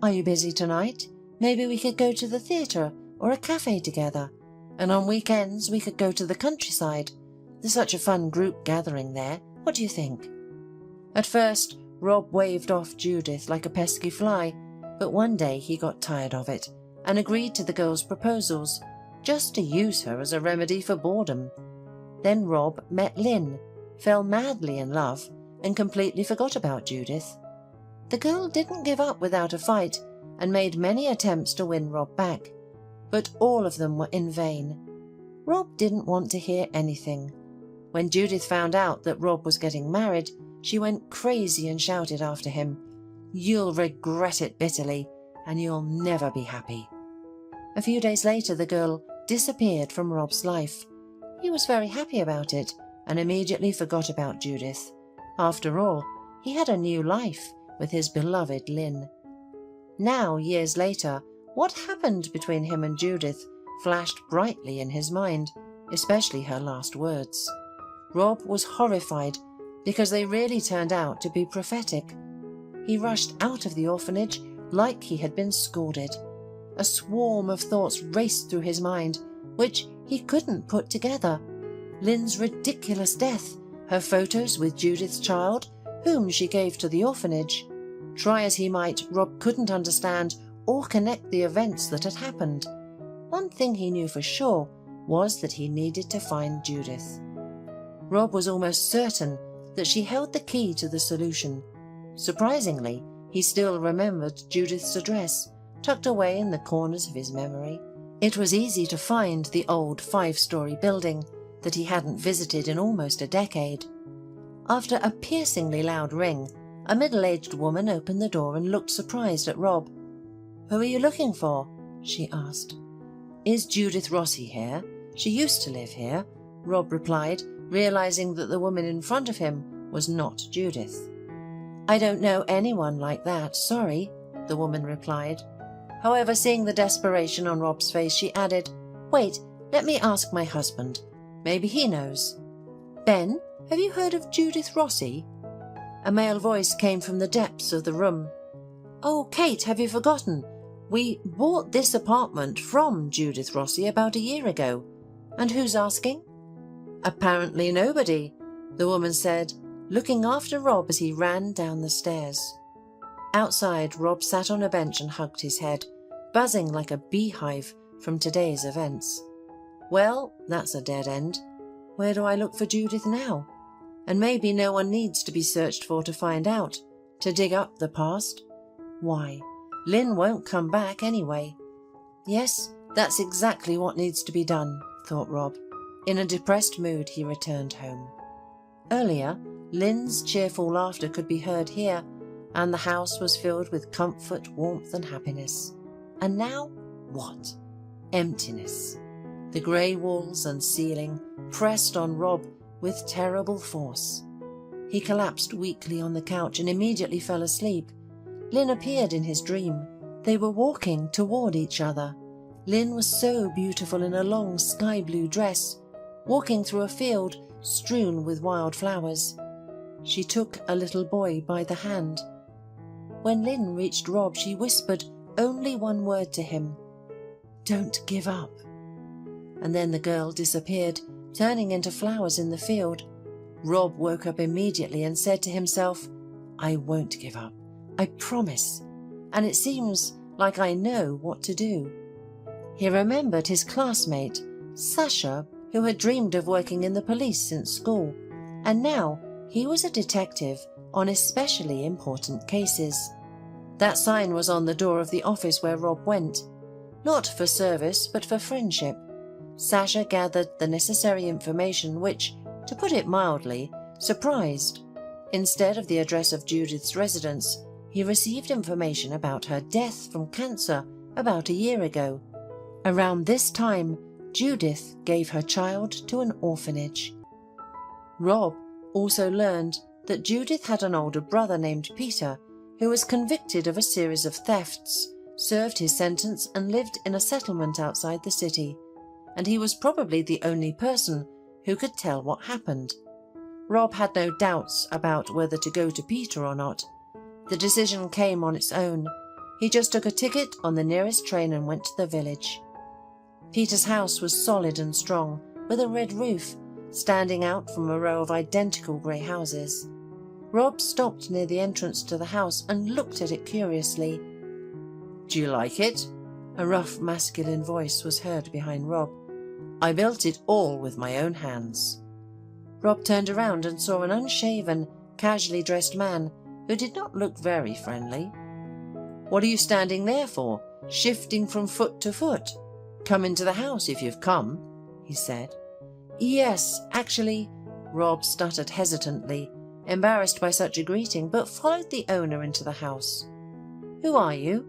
are you busy tonight? Maybe we could go to the theatre or a cafe together. And on weekends we could go to the countryside. There's such a fun group gathering there. What do you think? At first, Rob waved off Judith like a pesky fly, but one day he got tired of it and agreed to the girl's proposals, just to use her as a remedy for boredom. Then Rob met Lynn, fell madly in love, and completely forgot about Judith. The girl didn't give up without a fight and made many attempts to win Rob back, but all of them were in vain. Rob didn't want to hear anything. When Judith found out that Rob was getting married, she went crazy and shouted after him, "You'll regret it bitterly, and you'll never be happy." A few days later, the girl disappeared from Rob's life. He was very happy about it and immediately forgot about Judith. After all, he had a new life with his beloved Lynn. Now, years later, what happened between him and Judith flashed brightly in his mind, especially her last words. Rob was horrified because they really turned out to be prophetic. He rushed out of the orphanage like he had been scalded. A swarm of thoughts raced through his mind, which he couldn't put together. Lynn's ridiculous death, her photos with Judith's child, whom she gave to the orphanage. Try as he might, Rob couldn't understand or connect the events that had happened. One thing he knew for sure was that he needed to find Judith. Rob was almost certain that she held the key to the solution. Surprisingly, he still remembered Judith's address, tucked away in the corners of his memory. It was easy to find the old 5-story building that he hadn't visited in almost a decade. After a piercingly loud ring, a middle-aged woman opened the door and looked surprised at Rob. "Who are you looking for?" she asked. "Is Judith Rossi here? She used to live here," Rob replied, realizing that the woman in front of him was not Judith. "I don't know anyone like that, sorry," the woman replied. However, seeing the desperation on Rob's face, she added, "Wait, let me ask my husband. Maybe he knows." "Ben, have you heard of Judith Rossi?" A male voice came from the depths of the room. "Oh, Kate, have you forgotten? We bought this apartment from Judith Rossi about a year ago. And who's asking?" "Apparently nobody," the woman said, looking after Rob as he ran down the stairs. Outside, Rob sat on a bench and hugged his head, buzzing like a beehive from today's events. Well, that's a dead end. Where do I look for Judith now? And maybe no one needs to be searched for to find out, to dig up the past. Why, Lynn won't come back anyway. Yes, that's exactly what needs to be done, thought Rob. In a depressed mood, he returned home. Earlier, Lynn's cheerful laughter could be heard here, and the house was filled with comfort, warmth, and happiness. And now, what? Emptiness. The grey walls and ceiling pressed on Rob with terrible force. He collapsed weakly on the couch and immediately fell asleep. Lynn appeared in his dream. They were walking toward each other. Lynn was so beautiful in a long sky-blue dress, walking through a field strewn with wild flowers. She took a little boy by the hand. When Lynn reached Rob, she whispered only one word to him, "Don't give up." And then the girl disappeared, turning into flowers in the field. Rob woke up immediately and said to himself, "I won't give up, I promise, and it seems like I know what to do." He remembered his classmate, Sasha, who had dreamed of working in the police since school, and now he was a detective on especially important cases. That sign was on the door of the office where Rob went, not for service but for friendship. Sasha gathered the necessary information which, to put it mildly, surprised. Instead of the address of Judith's residence, he received information about her death from cancer about a year ago. Around this time, Judith gave her child to an orphanage. Rob also learned that Judith had an older brother named Peter, who was convicted of a series of thefts, served his sentence and lived in a settlement outside the city, and he was probably the only person who could tell what happened. Rob had no doubts about whether to go to Peter or not. The decision came on its own. He just took a ticket on the nearest train and went to the village. Peter's house was solid and strong, with a red roof, standing out from a row of identical grey houses. Rob stopped near the entrance to the house and looked at it curiously. "Do you like it?" A rough masculine voice was heard behind Rob. "I built it all with my own hands." Rob turned around and saw an unshaven, casually dressed man who did not look very friendly. "What are you standing there for, shifting from foot to foot? Come into the house if you've come," he said. "Yes, actually," Rob stuttered hesitantly, embarrassed by such a greeting, but followed the owner into the house. "Who are you?"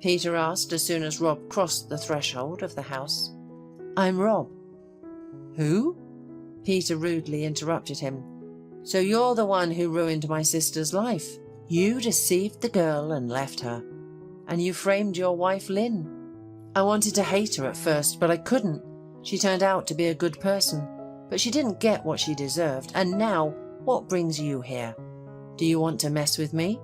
Peter asked as soon as Rob crossed the threshold of the house. "I'm Rob." "Who?" Peter rudely interrupted him. "So you're the one who ruined my sister's life. You deceived the girl and left her. And you framed your wife, Lynn. I wanted to hate her at first, but I couldn't. She turned out to be a good person, but she didn't get what she deserved. And now, what brings you here? Do you want to mess with me?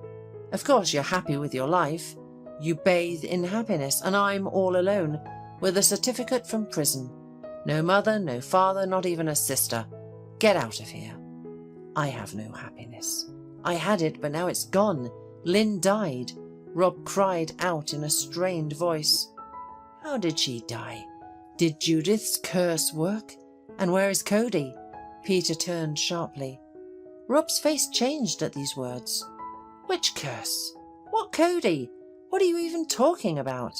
Of course you're happy with your life. You bathe in happiness, and I'm all alone, with a certificate from prison. No mother, no father, not even a sister. Get out of here." "I have no happiness. I had it, but now it's gone. Lynn died," Rob cried out in a strained voice. "How did she die? Did Judith's curse work? And where is Cody?" Peter turned sharply. Rob's face changed at these words. "Which curse? What Cody? What are you even talking about?"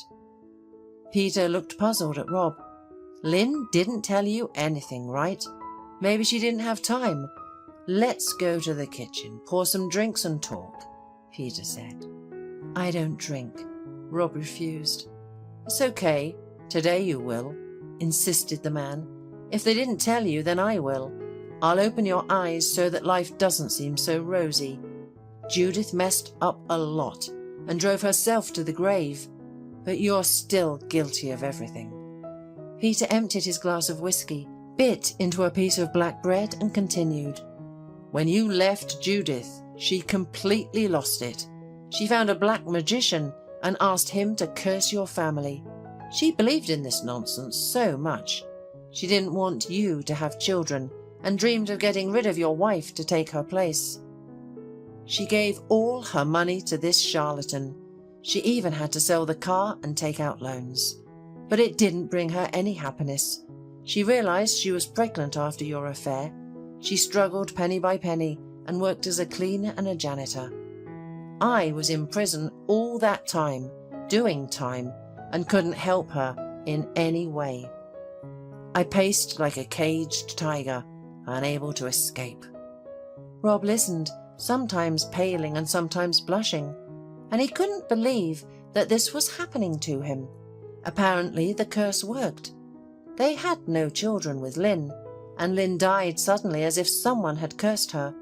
Peter looked puzzled at Rob. "Lynn didn't tell you anything, right? Maybe she didn't have time. Let's go to the kitchen, pour some drinks and talk," Peter said. "I don't drink," Rob refused. "It's okay. Today you will," insisted the man. "If they didn't tell you, then I will. I'll open your eyes so that life doesn't seem so rosy. Judith messed up a lot and drove herself to the grave, but you're still guilty of everything." Peter emptied his glass of whiskey, bit into a piece of black bread and continued. "When you left Judith, she completely lost it. She found a black magician and asked him to curse your family. She believed in this nonsense so much. She didn't want you to have children and dreamed of getting rid of your wife to take her place. She gave all her money to this charlatan. She even had to sell the car and take out loans. But it didn't bring her any happiness. She realized she was pregnant after your affair. She struggled penny by penny and worked as a cleaner and a janitor. I was in prison all that time, doing time, and couldn't help her in any way. I paced like a caged tiger, unable to escape." Rob listened, sometimes paling and sometimes blushing, and he couldn't believe that this was happening to him. Apparently the curse worked. They had no children with Lynn, and Lynn died suddenly as if someone had cursed her.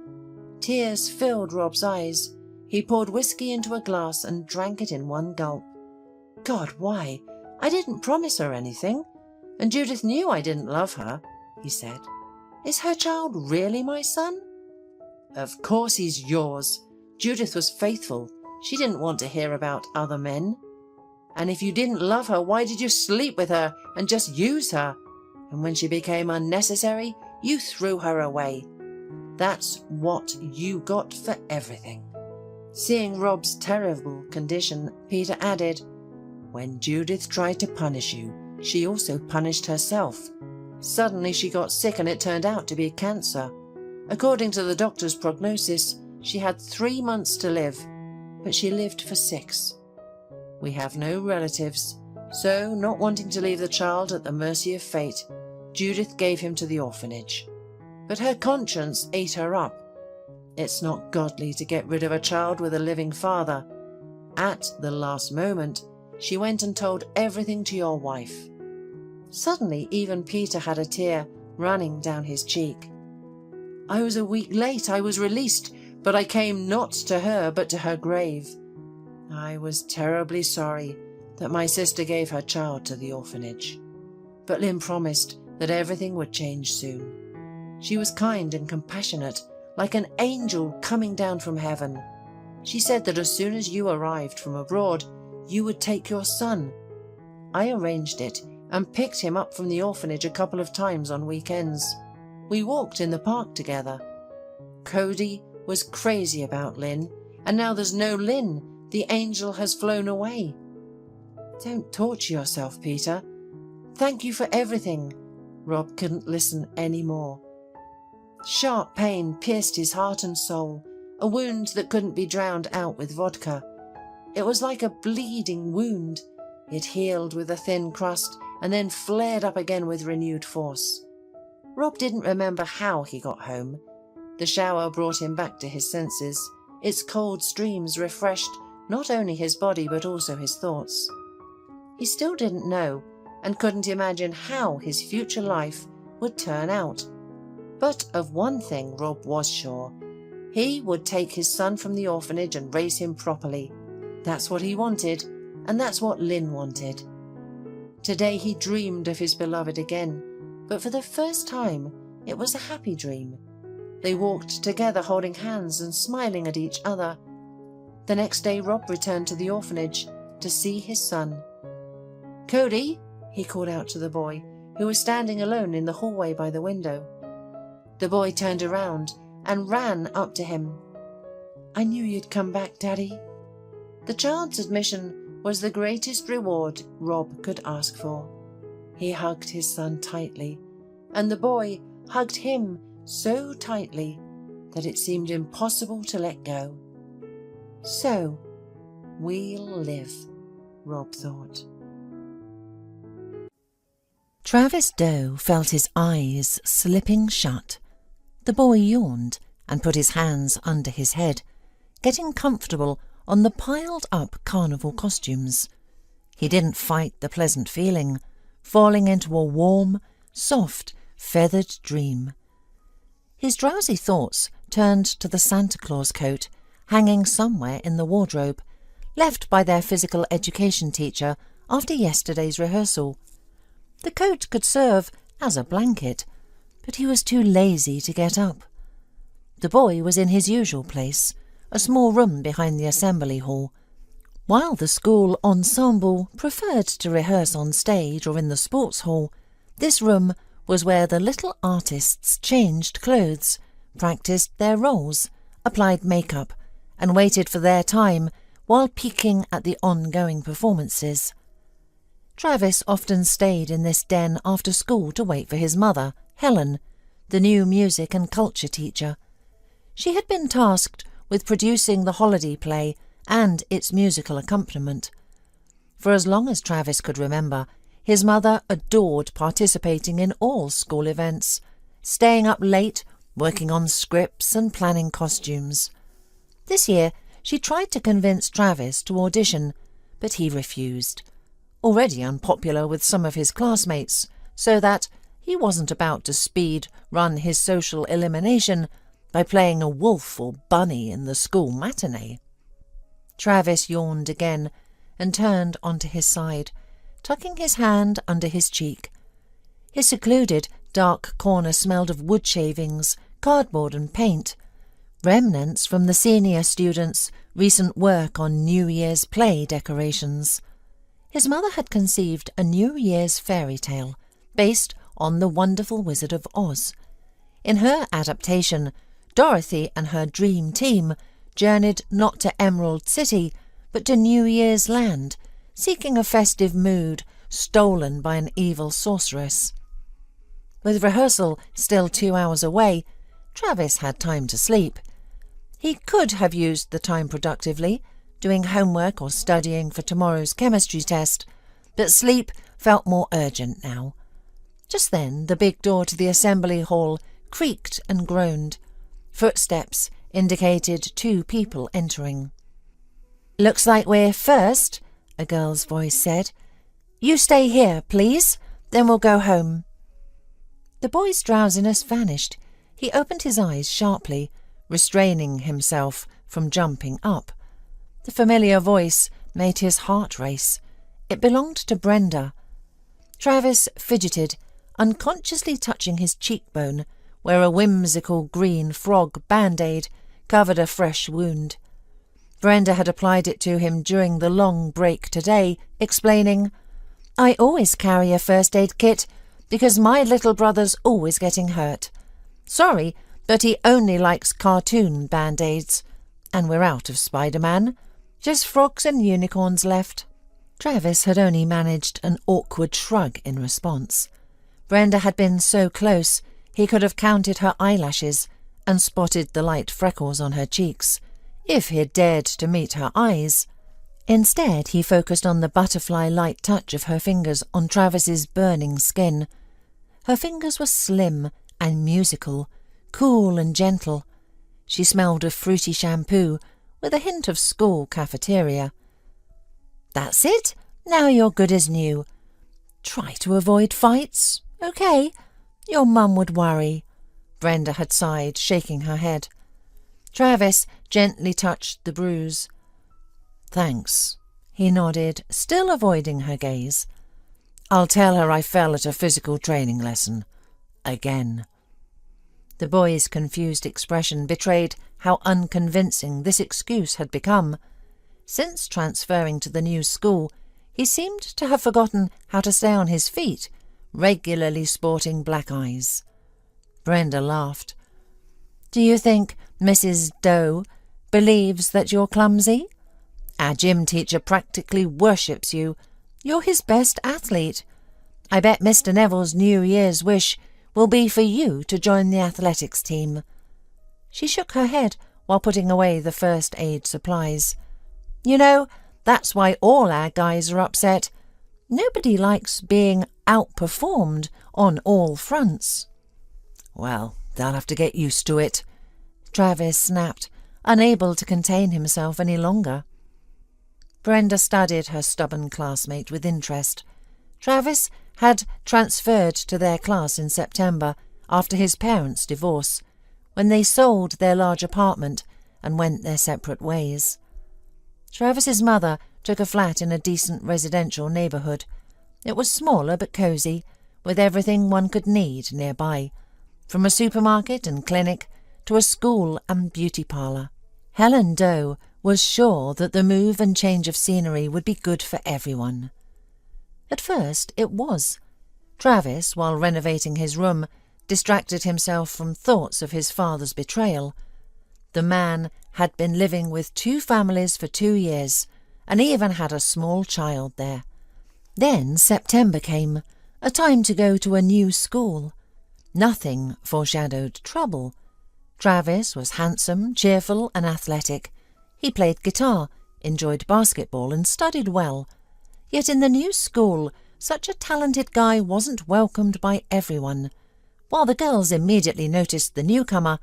Tears filled Rob's eyes. He poured whiskey into a glass and drank it in one gulp. "God, why? I didn't promise her anything. And Judith knew I didn't love her," he said. "Is her child really my son?" "Of course he's yours. Judith was faithful. She didn't want to hear about other men. And if you didn't love her, why did you sleep with her and just use her? And when she became unnecessary, you threw her away. That's what you got for everything." Seeing Rob's terrible condition, Peter added, "When Judith tried to punish you, she also punished herself. Suddenly she got sick and it turned out to be cancer. According to the doctor's prognosis, she had 3 months to live, but she lived for 6. We have no relatives, so not wanting to leave the child at the mercy of fate, Judith gave him to the orphanage. But her conscience ate her up. It's not godly to get rid of a child with a living father. At the last moment, she went and told everything to your wife." Suddenly, even Peter had a tear running down his cheek. "I was a week late. I was released, but I came not to her, but to her grave. I was terribly sorry that my sister gave her child to the orphanage. But Lynn promised that everything would change soon. She was kind and compassionate, like an angel coming down from heaven. She said that as soon as you arrived from abroad, you would take your son. I arranged it and picked him up from the orphanage a couple of times on weekends. We walked in the park together. Cody was crazy about Lynn, and now there's no Lynn. The angel has flown away." Don't torture yourself, Peter. Thank you for everything. Rob couldn't listen any more. Sharp pain pierced his heart and soul, a wound that couldn't be drowned out with vodka. It was like a bleeding wound. It healed with a thin crust and then flared up again with renewed force. Rob didn't remember how he got home. The shower brought him back to his senses. Its cold streams refreshed not only his body but also his thoughts. He still didn't know and couldn't imagine how his future life would turn out. But of one thing Rob was sure. He would take his son from the orphanage and raise him properly. That's what he wanted, and that's what Lynn wanted. Today he dreamed of his beloved again, but for the first time it was a happy dream. They walked together holding hands and smiling at each other. The next day Rob returned to the orphanage to see his son. "Cody," he called out to the boy, who was standing alone in the hallway by the window. The boy turned around and ran up to him. "I knew you'd come back, Daddy." The child's admission was the greatest reward Rob could ask for. He hugged his son tightly, and the boy hugged him so tightly that it seemed impossible to let go. So, we'll live, Rob thought. Travis Doe felt his eyes slipping shut. The boy yawned and put his hands under his head, getting comfortable on the piled-up carnival costumes. He didn't fight the pleasant feeling, falling into a warm, soft, feathered dream. His drowsy thoughts turned to the Santa Claus coat hanging somewhere in the wardrobe, left by their physical education teacher after yesterday's rehearsal. The coat could serve as a blanket, but he was too lazy to get up. The boy was in his usual place, a small room behind the assembly hall. While the school ensemble preferred to rehearse on stage or in the sports hall, this room was where the little artists changed clothes, practiced their roles, applied makeup, and waited for their time while peeking at the ongoing performances. Travis often stayed in this den after school to wait for his mother, Helen, the new music and culture teacher. She had been tasked with producing the holiday play and its musical accompaniment. For as long as Travis could remember, his mother adored participating in all school events, staying up late, working on scripts and planning costumes. This year she tried to convince Travis to audition, but he refused, already unpopular with some of his classmates, so that he wasn't about to speed run his social elimination by playing a wolf or bunny in the school matinee. Travis yawned again and turned onto his side, tucking his hand under his cheek. His secluded, dark corner smelled of wood shavings, cardboard and paint, remnants from the senior students' recent work on New Year's play decorations. His mother had conceived a New Year's fairy tale based on The Wonderful Wizard of Oz. In her adaptation, Dorothy and her dream team journeyed not to Emerald City, but to New Year's Land, seeking a festive mood stolen by an evil sorceress. With rehearsal still 2 hours away, Travis had time to sleep. He could have used the time productively, doing homework or studying for tomorrow's chemistry test, but sleep felt more urgent now. Just then the big door to the assembly hall creaked and groaned. Footsteps indicated 2 people entering. "Looks like we're first," a girl's voice said. "You stay here, please, then we'll go home." The boy's drowsiness vanished. He opened his eyes sharply, restraining himself from jumping up. The familiar voice made his heart race. It belonged to Brenda. Travis fidgeted, unconsciously touching his cheekbone, where a whimsical green frog band-aid covered a fresh wound. Brenda had applied it to him during the long break today, explaining, "I always carry a first aid kit because my little brother's always getting hurt. Sorry, but he only likes cartoon band-aids. And we're out of Spider-Man. Just frogs and unicorns left." Travis had only managed an awkward shrug in response. Brenda had been so close he could have counted her eyelashes and spotted the light freckles on her cheeks, if he had dared to meet her eyes. Instead, he focused on the butterfly-light touch of her fingers on Travis's burning skin. Her fingers were slim and musical, cool and gentle. She smelled of fruity shampoo with a hint of school cafeteria. "That's it. Now you're good as new. Try to avoid fights, okay? Your mum would worry." Brenda had sighed, shaking her head. Travis gently touched the bruise. "Thanks," he nodded, still avoiding her gaze. "I'll tell her I fell at a physical training lesson. Again." The boy's confused expression betrayed how unconvincing this excuse had become. Since transferring to the new school, he seemed to have forgotten how to stay on his feet, regularly sporting black eyes. Brenda laughed. "Do you think Mrs. Doe believes that you're clumsy? Our gym teacher practically worships you. You're his best athlete. I bet Mr. Neville's New Year's wish will be for you to join the athletics team." She shook her head while putting away the first aid supplies. "You know, that's why all our guys are upset. Nobody likes being outperformed on all fronts." "Well, they'll have to get used to it," Travis snapped, unable to contain himself any longer. Brenda studied her stubborn classmate with interest. Travis had transferred to their class in September after his parents' divorce, when they sold their large apartment and went their separate ways. Travis's mother took a flat in a decent residential neighbourhood. It was smaller but cosy, with everything one could need nearby, from a supermarket and clinic to a school and beauty parlour. Helen Doe was sure that the move and change of scenery would be good for everyone. At first it was. Travis, while renovating his room, distracted himself from thoughts of his father's betrayal. The man had been living with 2 families for 2 years, and even had a small child there. Then September came, a time to go to a new school. Nothing foreshadowed trouble. Travis was handsome, cheerful and athletic. He played guitar, enjoyed basketball and studied well. Yet in the new school, such a talented guy wasn't welcomed by everyone. While the girls immediately noticed the newcomer,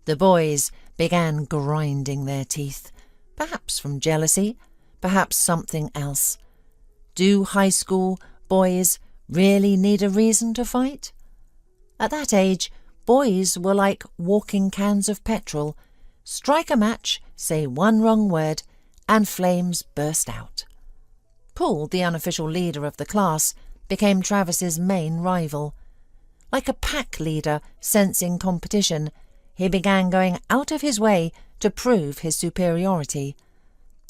the boys began grinding their teeth, perhaps from jealousy, perhaps something else. Do high school boys really need a reason to fight? At that age, boys were like walking cans of petrol. Strike a match, say one wrong word, and flames burst out. Paul, the unofficial leader of the class, became Travis's main rival. Like a pack leader sensing competition, he began going out of his way to prove his superiority.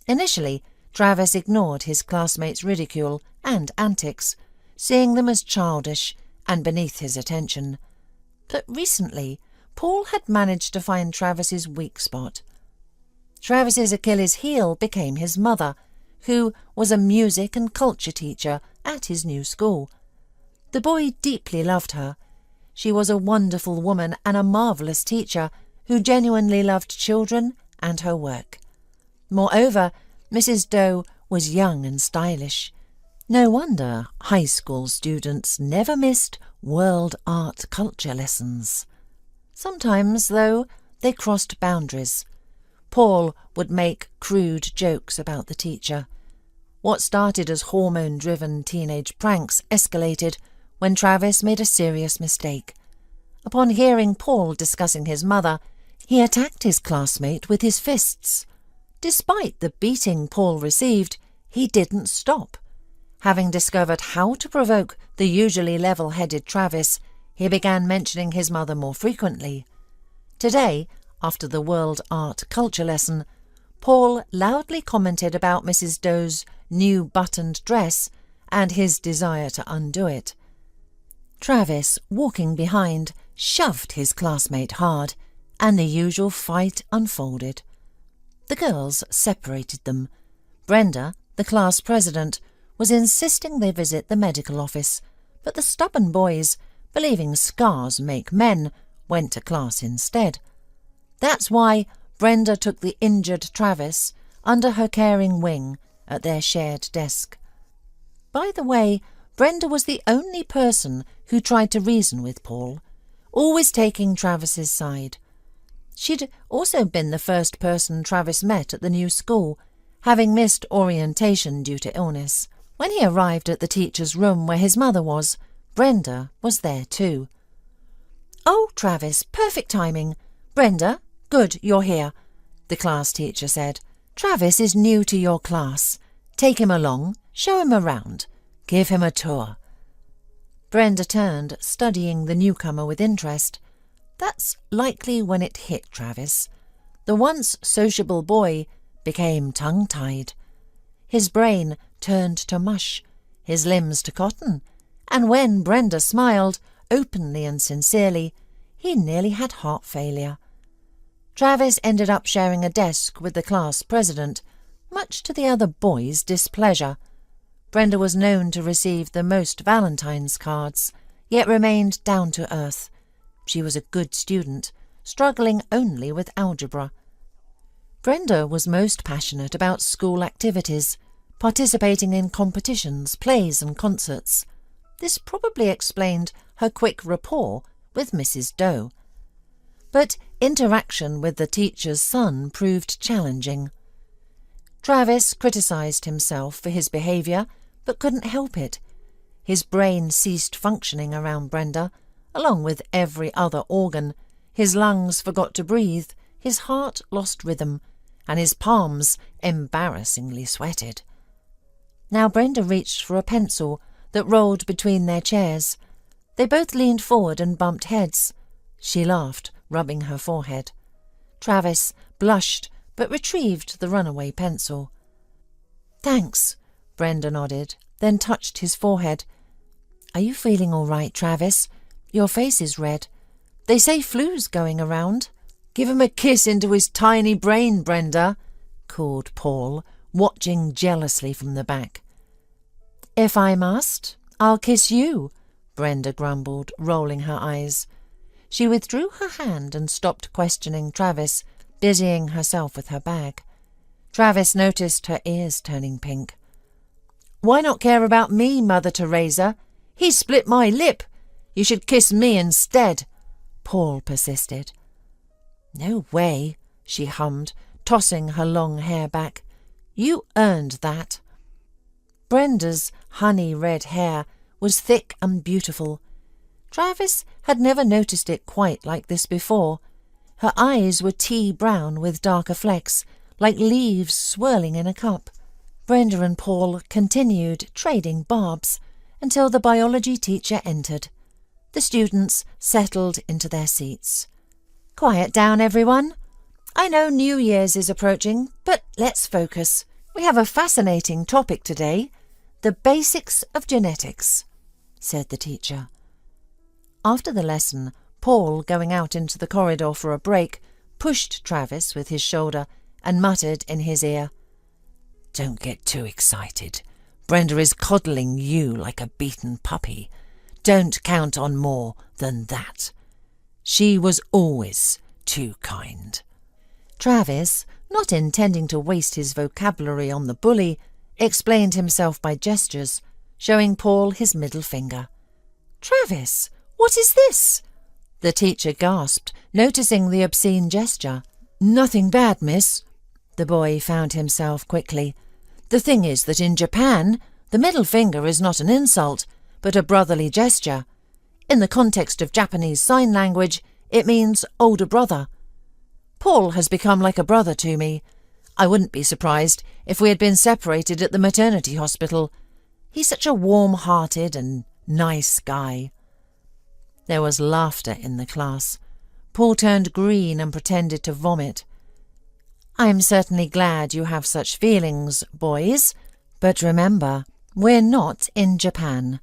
Initially, Travis ignored his classmates' ridicule and antics, seeing them as childish and beneath his attention. But recently, Paul had managed to find Travis's weak spot. Travis's Achilles' heel became his mother, who was a music and culture teacher at his new school. The boy deeply loved her. She was a wonderful woman and a marvellous teacher who genuinely loved children and her work. Moreover, Mrs. Doe was young and stylish. No wonder high school students never missed world art culture lessons. Sometimes, though, they crossed boundaries. Paul would make crude jokes about the teacher. What started as hormone-driven teenage pranks escalated when Travis made a serious mistake. Upon hearing Paul discussing his mother, he attacked his classmate with his fists. Despite the beating Paul received, he didn't stop. Having discovered how to provoke the usually level-headed Travis, he began mentioning his mother more frequently. Today, after the world art culture lesson, Paul loudly commented about Mrs. Doe's new buttoned dress and his desire to undo it. Travis, walking behind, shoved his classmate hard, and the usual fight unfolded. The girls separated them. Brenda, the class president, was insisting they visit the medical office, but the stubborn boys, believing scars make men, went to class instead. That's why Brenda took the injured Travis under her caring wing at their shared desk. By the way, Brenda was the only person who tried to reason with Paul, always taking Travis's side. She'd also been the first person Travis met at the new school, having missed orientation due to illness. When he arrived at the teacher's room where his mother was, Brenda was there too. "Oh, Travis, perfect timing. Brenda, good, you're here," the class teacher said. "Travis is new to your class. Take him along, show him around, give him a tour." Brenda turned, studying the newcomer with interest. That's likely when it hit Travis. The once sociable boy became tongue-tied. His brain turned to mush, his limbs to cotton, and when Brenda smiled, openly and sincerely, he nearly had heart failure. Travis ended up sharing a desk with the class president, much to the other boys' displeasure. Brenda was known to receive the most Valentine's cards, yet remained down to earth. She was a good student, struggling only with algebra. Brenda was most passionate about school activities, participating in competitions, plays and concerts. This probably explained her quick rapport with Mrs. Doe. But interaction with the teacher's son proved challenging. Travis criticised himself for his behaviour, but couldn't help it. His brain ceased functioning around Brenda, along with every other organ. His lungs forgot to breathe, his heart lost rhythm, and his palms embarrassingly sweated. Now Brenda reached for a pencil that rolled between their chairs. They both leaned forward and bumped heads. She laughed, rubbing her forehead. Travis blushed, but retrieved the runaway pencil. "Thanks," Brenda nodded, then touched his forehead. "Are you feeling all right, Travis? Your face is red. They say flu's going around." "Give him a kiss into his tiny brain, Brenda," called Paul, watching jealously from the back. "If I must, I'll kiss you," Brenda grumbled, rolling her eyes. She withdrew her hand and stopped questioning Travis, busying herself with her bag. Travis noticed her ears turning pink. "Why not care about me, Mother Teresa? He split my lip. You should kiss me instead," Paul persisted. "No way," she hummed, tossing her long hair back. "You earned that." Brenda's honey-red hair was thick and beautiful. Travis had never noticed it quite like this before. Her eyes were tea-brown with darker flecks, like leaves swirling in a cup. Brenda and Paul continued trading barbs until the biology teacher entered. The students settled into their seats. "Quiet down, everyone. I know New Year's is approaching, but let's focus. We have a fascinating topic today, the basics of genetics," said the teacher. After the lesson, Paul, going out into the corridor for a break, pushed Travis with his shoulder and muttered in his ear, "Don't get too excited. Brenda is coddling you like a beaten puppy. Don't count on more than that. She was always too kind." Travis, not intending to waste his vocabulary on the bully, explained himself by gestures, showing Paul his middle finger. "Travis, what is this?" the teacher gasped, noticing the obscene gesture. "Nothing bad, miss," the boy found himself quickly. "The thing is that in Japan, the middle finger is not an insult, but a brotherly gesture. In the context of Japanese sign language, it means older brother. Paul has become like a brother to me. I wouldn't be surprised if we had been separated at the maternity hospital. He's such a warm-hearted and nice guy." There was laughter in the class. Paul turned green and pretended to vomit. "I'm certainly glad you have such feelings, boys, but remember, we're not in Japan."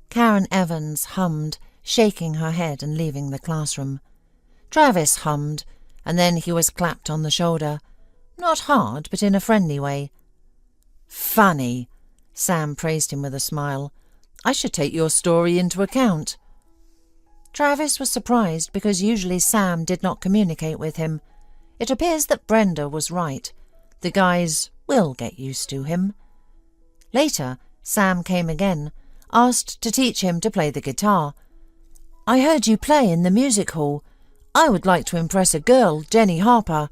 Karen Evans hummed, shaking her head and leaving the classroom. Travis hummed, and then he was clapped on the shoulder. Not hard, but in a friendly way. "Funny," Sam praised him with a smile. "I should take your story into account." Travis was surprised because usually Sam did not communicate with him. It appears that Brenda was right. The guys will get used to him. Later, Sam came again, asked to teach him to play the guitar. "I heard you play in the music hall. I would like to impress a girl, Jenny Harper."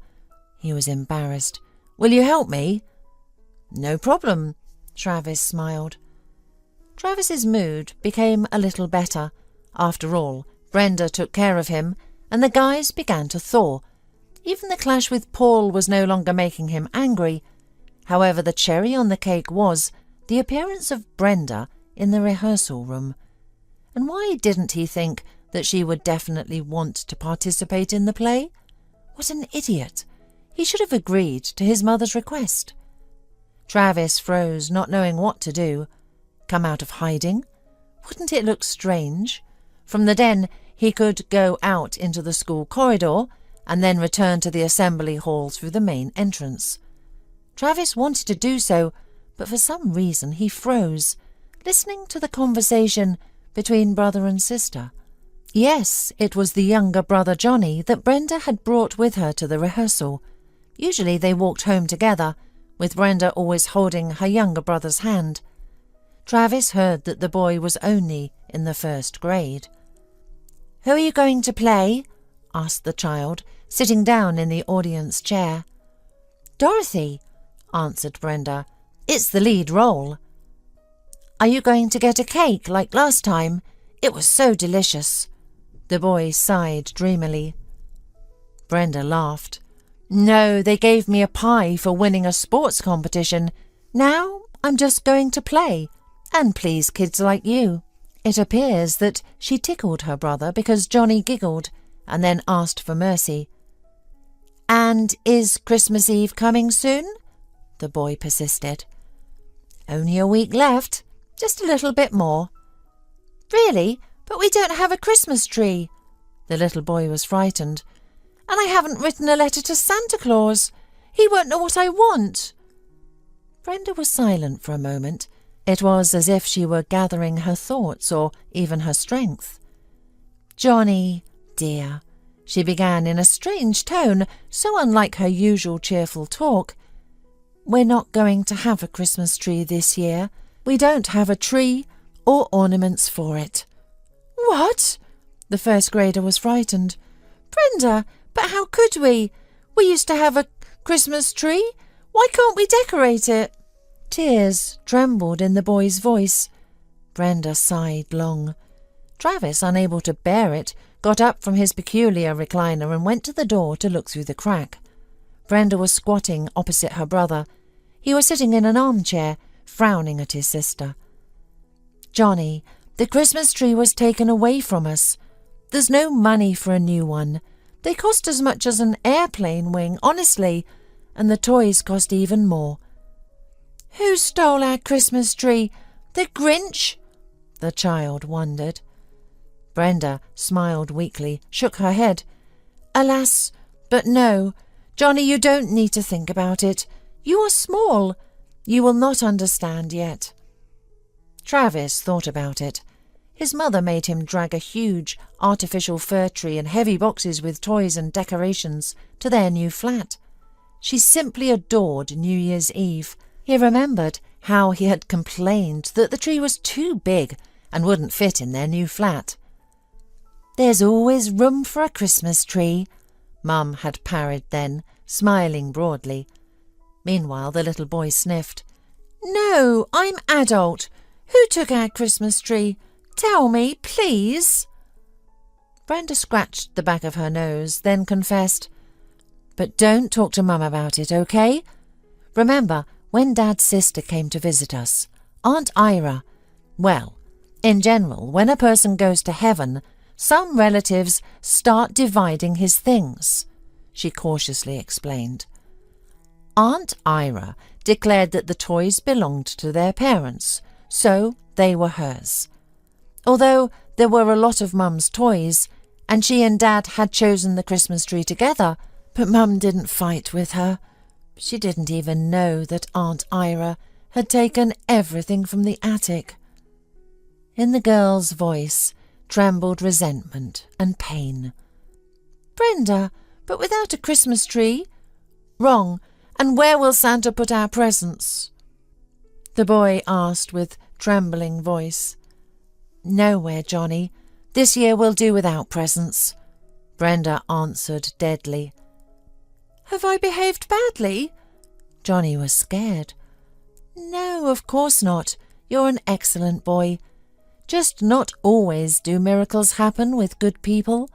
He was embarrassed. "Will you help me?" "No problem," Travis smiled. Travis's mood became a little better. After all, Brenda took care of him, and the guys began to thaw. Even the clash with Paul was no longer making him angry. However, the cherry on the cake was the appearance of Brenda in the rehearsal room. And why didn't he think that she would definitely want to participate in the play? What an idiot! He should have agreed to his mother's request. Travis froze, not knowing what to do. Come out of hiding? Wouldn't it look strange? From the den, he could go out into the school corridor and then return to the assembly hall through the main entrance. Travis wanted to do so, but for some reason he froze, listening to the conversation between brother and sister. Yes, it was the younger brother Johnny that Brenda had brought with her to the rehearsal. Usually they walked home together, with Brenda always holding her younger brother's hand. Travis heard that the boy was only in the 1st grade. "Who are you going to play?" asked the child, sitting down in the audience chair. "Dorothy," answered Brenda. "It's the lead role." "Are you going to get a cake like last time? It was so delicious." The boy sighed dreamily. Brenda laughed. "No, they gave me a pie for winning a sports competition. Now I'm just going to play and please kids like you." It appears that she tickled her brother because Johnny giggled and then asked for mercy. "And is Christmas Eve coming soon?" the boy persisted. "Only a week left, just a little bit more." "Really? But we don't have a Christmas tree." The little boy was frightened. "And I haven't written a letter to Santa Claus. He won't know what I want." Brenda was silent for a moment. It was as if she were gathering her thoughts or even her strength. "Johnny, dear," she began in a strange tone, so unlike her usual cheerful talk. "We're not going to have a Christmas tree this year. We don't have a tree or ornaments for it." "What?" The 1st grader was frightened. "Brenda, but how could we? We used to have a Christmas tree. Why can't we decorate it?" Tears trembled in the boy's voice. Brenda sighed long. Travis, unable to bear it, got up from his peculiar recliner and went to the door to look through the crack. Brenda was squatting opposite her brother. He was sitting in an armchair, frowning at his sister. "Johnny, the Christmas tree was taken away from us. There's no money for a new one. They cost as much as an airplane wing, honestly, and the toys cost even more." "Who stole our Christmas tree? The Grinch?" the child wondered. Brenda smiled weakly, shook her head. "Alas, but no. Johnny, you don't need to think about it. You are small. You will not understand yet." Travis thought about it. His mother made him drag a huge artificial fir tree and heavy boxes with toys and decorations to their new flat. She simply adored New Year's Eve. He remembered how he had complained that the tree was too big and wouldn't fit in their new flat. "There's always room for a Christmas tree," Mum had parried then, smiling broadly. Meanwhile, the little boy sniffed. "No, I'm adult. Who took our Christmas tree? Tell me, please." Brenda scratched the back of her nose, then confessed, "But don't talk to Mum about it, okay? Remember, when Dad's sister came to visit us, Aunt Ira, well, in general, when a person goes to heaven, some relatives start dividing his things," she cautiously explained. Aunt Ira declared that the toys belonged to their parents, so they were hers. Although there were a lot of Mum's toys, and she and Dad had chosen the Christmas tree together, but Mum didn't fight with her. She didn't even know that Aunt Ira had taken everything from the attic. In the girl's voice trembled resentment and pain. "Brenda, but without a Christmas tree?" "Wrong. And where will Santa put our presents?" the boy asked with trembling voice. "Nowhere, Johnny. This year we'll do without presents," Brenda answered deadly. "Have I behaved badly?" Johnny was scared. "No, of course not. You're an excellent boy. Just not always do miracles happen with good people.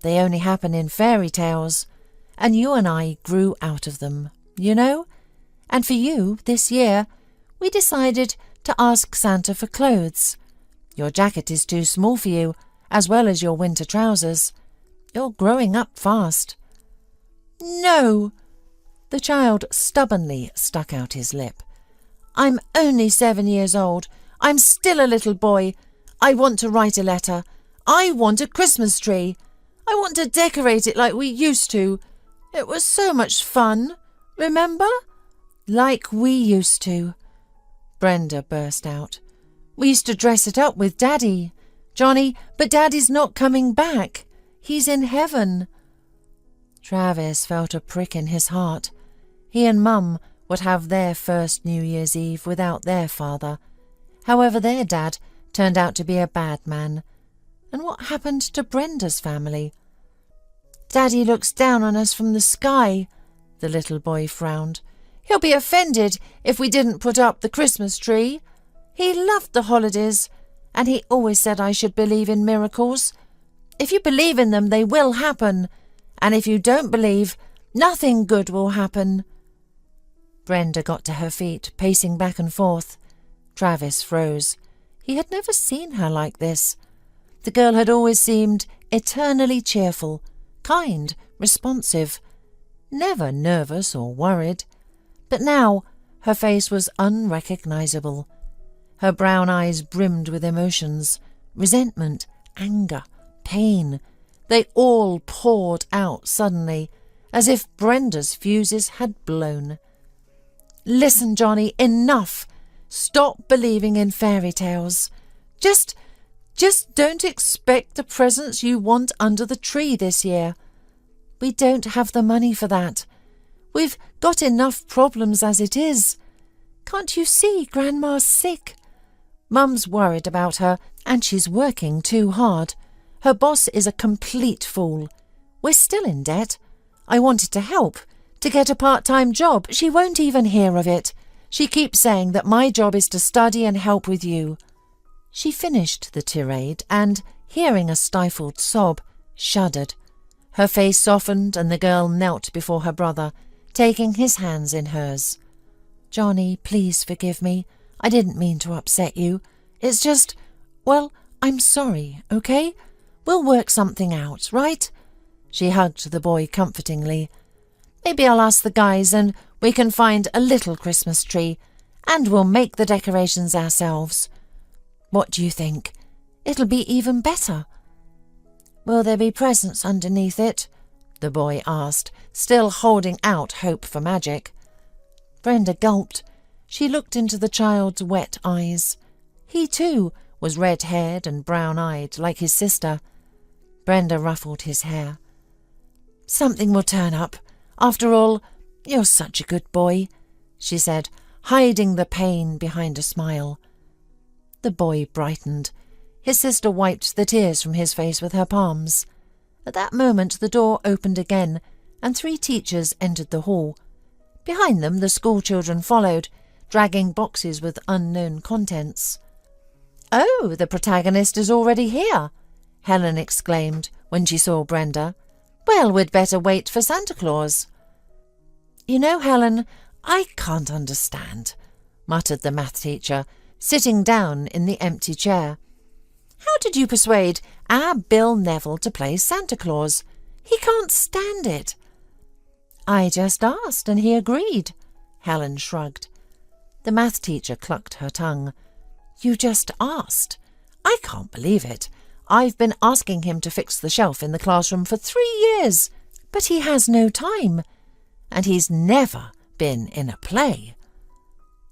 They only happen in fairy tales, and you and I grew out of them, you know? And for you, this year, we decided to ask Santa for clothes. Your jacket is too small for you, as well as your winter trousers. You're growing up fast." "No!" The child stubbornly stuck out his lip. "I'm only 7 years old. I'm still a little boy. I want to write a letter. I want a Christmas tree. I want to decorate it like we used to. It was so much fun. Remember? Like we used to," Brenda burst out. "We used to dress it up with Daddy. Johnny, but Daddy's not coming back. He's in heaven." Travis felt a prick in his heart. He and Mum would have their first New Year's Eve without their father. However, their dad turned out to be a bad man. And what happened to Brenda's family? "Daddy looks down on us from the sky," the little boy frowned. "He'll be offended if we didn't put up the Christmas tree. He loved the holidays, and he always said I should believe in miracles. If you believe in them, they will happen. And if you don't believe, nothing good will happen." Brenda got to her feet, pacing back and forth. Travis froze. He had never seen her like this. The girl had always seemed eternally cheerful, kind, responsive, never nervous or worried. But now her face was unrecognizable. Her brown eyes brimmed with emotions, resentment, anger, pain. They all poured out suddenly, as if Brenda's fuses had blown. "Listen, Johnny, enough! Stop believing in fairy tales. Just don't expect the presents you want under the tree this year. We don't have the money for that. We've got enough problems as it is. Can't you see Grandma's sick? Mum's worried about her, and she's working too hard. Her boss is a complete fool. We're still in debt. I wanted to help, to get a part-time job. She won't even hear of it. She keeps saying that my job is to study and help with you." She finished the tirade and, hearing a stifled sob, shuddered. Her face softened and the girl knelt before her brother, taking his hands in hers. "Johnny, please forgive me. I didn't mean to upset you. It's just, well, I'm sorry, okay? We'll work something out, right?" She hugged the boy comfortingly. "Maybe I'll ask the guys and we can find a little Christmas tree, and we'll make the decorations ourselves. What do you think? It'll be even better." "Will there be presents underneath it?" the boy asked, still holding out hope for magic. Brenda gulped. She looked into the child's wet eyes. He, too, was red-haired and brown-eyed like his sister. Brenda ruffled his hair. "Something will turn up. After all, you're such a good boy," she said, hiding the pain behind a smile. The boy brightened. His sister wiped the tears from his face with her palms. At that moment the door opened again, and 3 teachers entered the hall. Behind them the schoolchildren followed, dragging boxes with unknown contents. "Oh, the protagonist is already here," Helen exclaimed when she saw Brenda. "Well, we'd better wait for Santa Claus." "You know, Helen, I can't understand," muttered the math teacher, sitting down in the empty chair. "How did you persuade our Bill Neville to play Santa Claus? He can't stand it." "I just asked and he agreed," Helen shrugged. The math teacher clucked her tongue. "You just asked? I can't believe it. I've been asking him to fix the shelf in the classroom for 3 years, but he has no time, and he's never been in a play."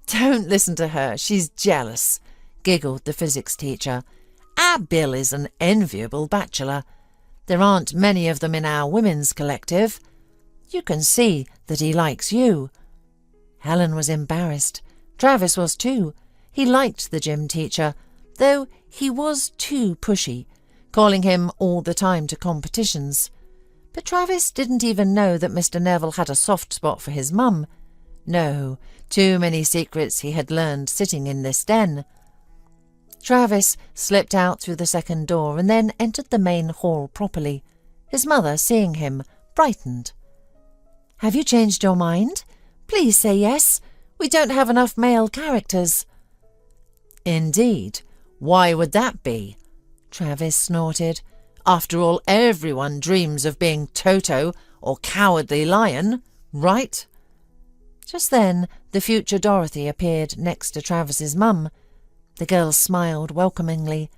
"Don't listen to her, she's jealous," giggled the physics teacher. "Our Bill is an enviable bachelor. There aren't many of them in our women's collective. You can see that he likes you." Helen was embarrassed. Travis was too. He liked the gym teacher, though he was too pushy, calling him all the time to competitions. But Travis didn't even know that Mr. Neville had a soft spot for his mum. No, too many secrets he had learned sitting in this den. Travis slipped out through the second door and then entered the main hall properly. His mother, seeing him, brightened. "Have you changed your mind? Please say yes. We don't have enough male characters." "Indeed. Why would that be?" Travis snorted. "After all, everyone dreams of being Toto or Cowardly Lion, right?" Just then the future Dorothy appeared next to Travis's mum. The girl smiled welcomingly.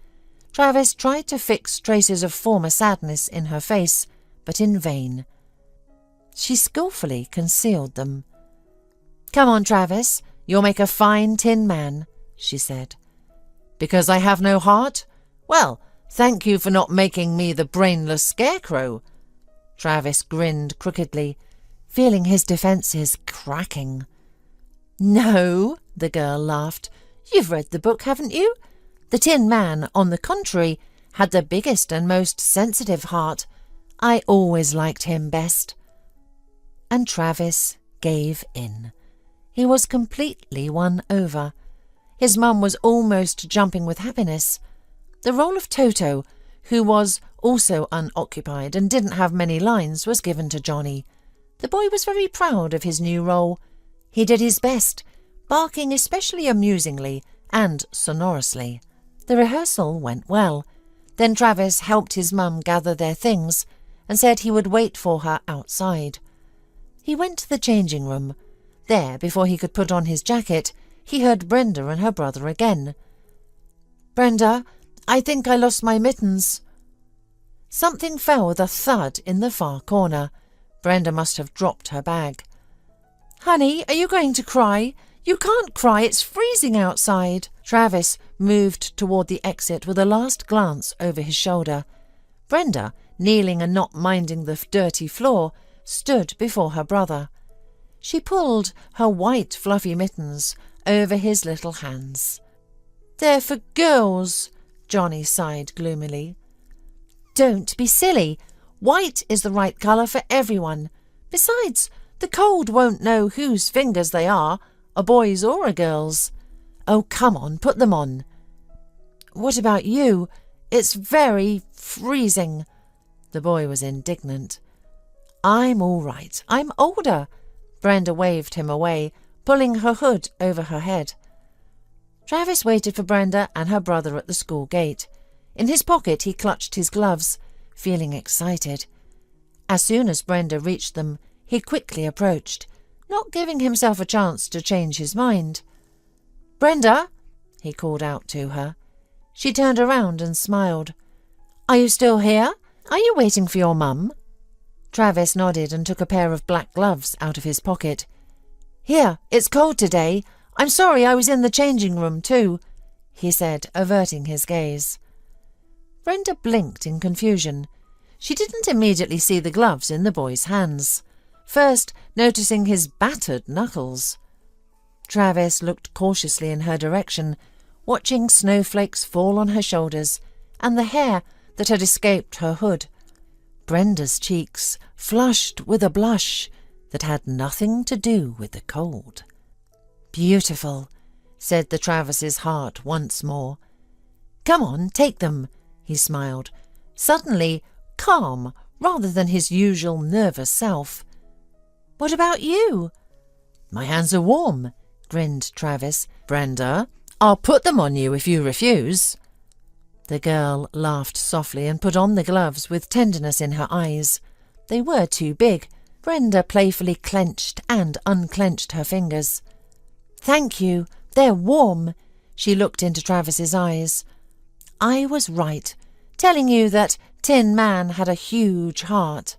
Travis tried to fix traces of former sadness in her face, but in vain. She skillfully concealed them. "Come on, Travis, you'll make a fine tin man," she said. "Because I have no heart? Well, thank you for not making me the brainless scarecrow." Travis grinned crookedly, feeling his defences cracking. "No," the girl laughed. "You've read the book, haven't you? The Tin Man, on the contrary, had the biggest and most sensitive heart. I always liked him best." And Travis gave in. He was completely won over. His mum was almost jumping with happiness. The role of Toto, who was also unoccupied and didn't have many lines, was given to Johnny. The boy was very proud of his new role. He did his best, barking especially amusingly and sonorously. The rehearsal went well. Then Travis helped his mum gather their things and said he would wait for her outside. He went to the changing room. There, before he could put on his jacket, he heard Brenda and her brother again. "Brenda, I think I lost my mittens." Something fell with a thud in the far corner. Brenda must have dropped her bag. "Honey, are you going to cry? You can't cry, it's freezing outside." Travis moved toward the exit with a last glance over his shoulder. Brenda, kneeling and not minding the dirty floor, stood before her brother. She pulled her white fluffy mittens over his little hands. "They're for girls," Johnny sighed gloomily. "Don't be silly. White is the right colour for everyone. Besides, the cold won't know whose fingers they are, a boy's or a girl's. Oh, come on, put them on." "What about you? It's very freezing." The boy was indignant. "I'm all right. I'm older." Brenda waved him away, pulling her hood over her head. Travis waited for Brenda and her brother at the school gate. In his pocket he clutched his gloves, feeling excited. As soon as Brenda reached them, he quickly approached, not giving himself a chance to change his mind. "Brenda," he called out to her. She turned around and smiled. "Are you still here? Are you waiting for your mum?" Travis nodded and took a pair of black gloves out of his pocket. "Here, it's cold today. I'm sorry I was in the changing room too," he said, averting his gaze. Brenda blinked in confusion. She didn't immediately see the gloves in the boy's hands, first noticing his battered knuckles. Travis looked cautiously in her direction, watching snowflakes fall on her shoulders and the hair that had escaped her hood. Brenda's cheeks flushed with a blush that had nothing to do with the cold. "Beautiful," said the Travis's heart once more. "Come on, take them," he smiled, suddenly calm rather than his usual nervous self. "What about you?" "My hands are warm," grinned Travis. "Brenda, I'll put them on you if you refuse." The girl laughed softly and put on the gloves with tenderness in her eyes. They were too big. Brenda playfully clenched and unclenched her fingers. "Thank you, they're warm." She looked into Travis's eyes. "I was right, telling you that Tin Man had a huge heart."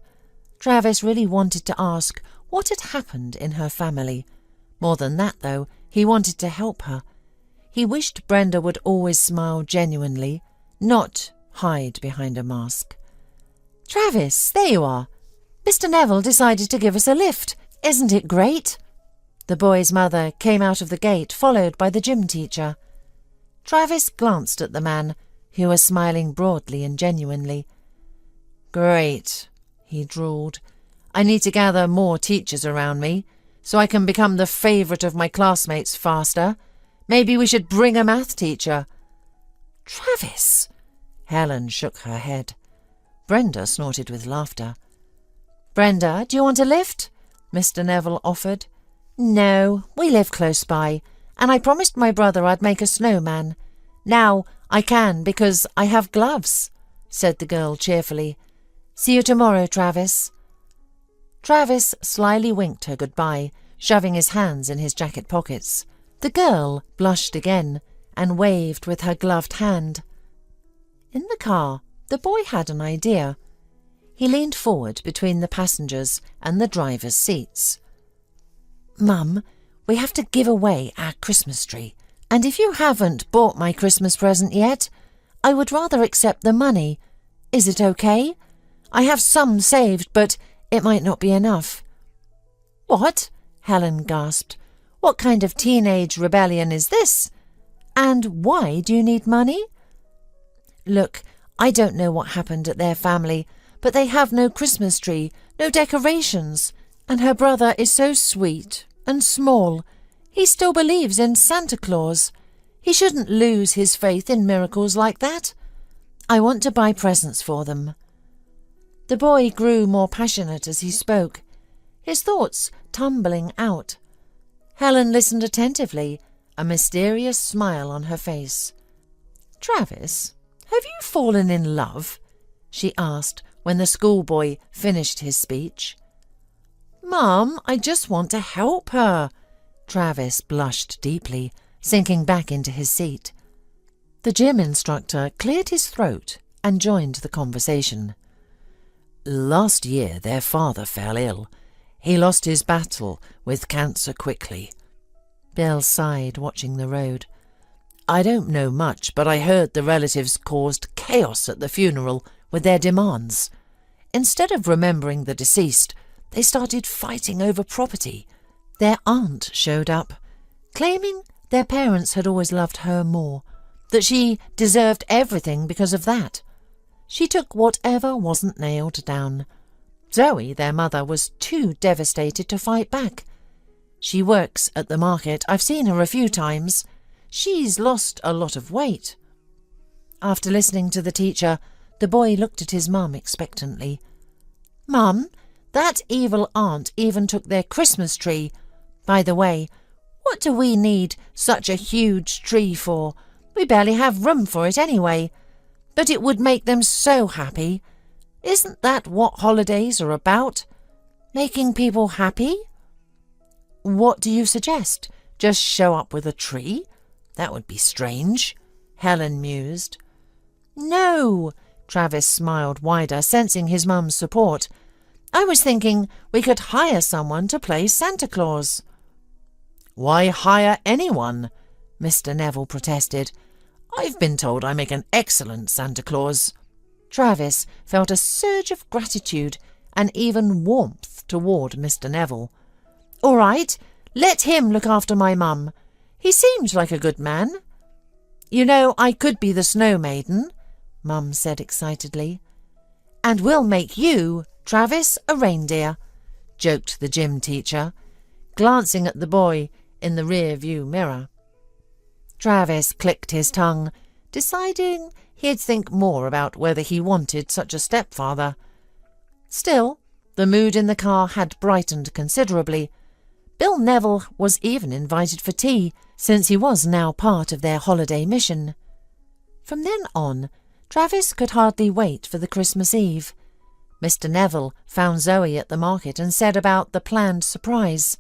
Travis really wanted to ask what had happened in her family. More than that, though, He wanted to help her. He wished Brenda would always smile genuinely, not hide behind a mask. "Travis, there you are. Mr. Neville decided to give us a lift. Isn't it great?" The boy's mother came out of the gate, followed by the gym teacher. Travis glanced at the man, who was smiling broadly and genuinely. "Great," he drawled. "I need to gather more teachers around me, so I can become the favourite of my classmates faster. Maybe we should bring a math teacher." "Travis!" Helen shook her head. Brenda snorted with laughter. "Brenda, do you want a lift?" Mr. Neville offered. "No, we live close by, and I promised my brother I'd make a snowman. Now I can because I have gloves," said the girl cheerfully. "See you tomorrow, Travis." Travis slyly winked her goodbye, shoving his hands in his jacket pockets. The girl blushed again and waved with her gloved hand. In the car, the boy had an idea. He leaned forward between the passengers and the driver's seats. "Mum, we have to give away our Christmas tree, and if you haven't bought my Christmas present yet, I would rather accept the money. Is it okay? I have some saved, but it might not be enough." "What?" Helen gasped. "What kind of teenage rebellion is this? And why do you need money?" "Look, I don't know what happened at their family, but they have no Christmas tree, no decorations, and her brother is so sweet and small. He still believes in Santa Claus. He shouldn't lose his faith in miracles like that. I want to buy presents for them." The boy grew more passionate as he spoke, his thoughts tumbling out. Helen listened attentively, a mysterious smile on her face. "Travis, have you fallen in love?" she asked when the schoolboy finished his speech. "Mum, I just want to help her." Travis blushed deeply, sinking back into his seat. The gym instructor cleared his throat and joined the conversation. "Last year their father fell ill. He lost his battle with cancer quickly." Bill sighed, watching the road. "I don't know much, but I heard the relatives caused chaos at the funeral with their demands. Instead of remembering the deceased, they started fighting over property. Their aunt showed up, claiming their parents had always loved her more, that she deserved everything because of that. She took whatever wasn't nailed down. Zoe, their mother, was too devastated to fight back. She works at the market. I've seen her a few times. She's lost a lot of weight." After listening to the teacher, the boy looked at his mum expectantly. "Mum, that evil aunt even took their Christmas tree. By the way, what do we need such a huge tree for? We barely have room for it anyway. But it would make them so happy. Isn't that what holidays are about? Making people happy?" "What do you suggest? Just show up with a tree? That would be strange," Helen mused. "No," Travis smiled wider, sensing his mum's support. "I was thinking we could hire someone to play Santa Claus." "Why hire anyone?" Mr. Neville protested. "I've been told I make an excellent Santa Claus." Travis felt a surge of gratitude and even warmth toward Mr. Neville. "All right, let him look after my mum. He seems like a good man." "You know, I could be the snow maiden," Mum said excitedly. "And we'll make you, Travis, a reindeer," joked the gym teacher, glancing at the boy in the rear-view mirror. Travis clicked his tongue, deciding he'd think more about whether he wanted such a stepfather. Still, the mood in the car had brightened considerably. Bill Neville was even invited for tea, since he was now part of their holiday mission. From then on, Travis could hardly wait for the Christmas Eve. Mr. Neville found Zoe at the market and said about the planned surprise.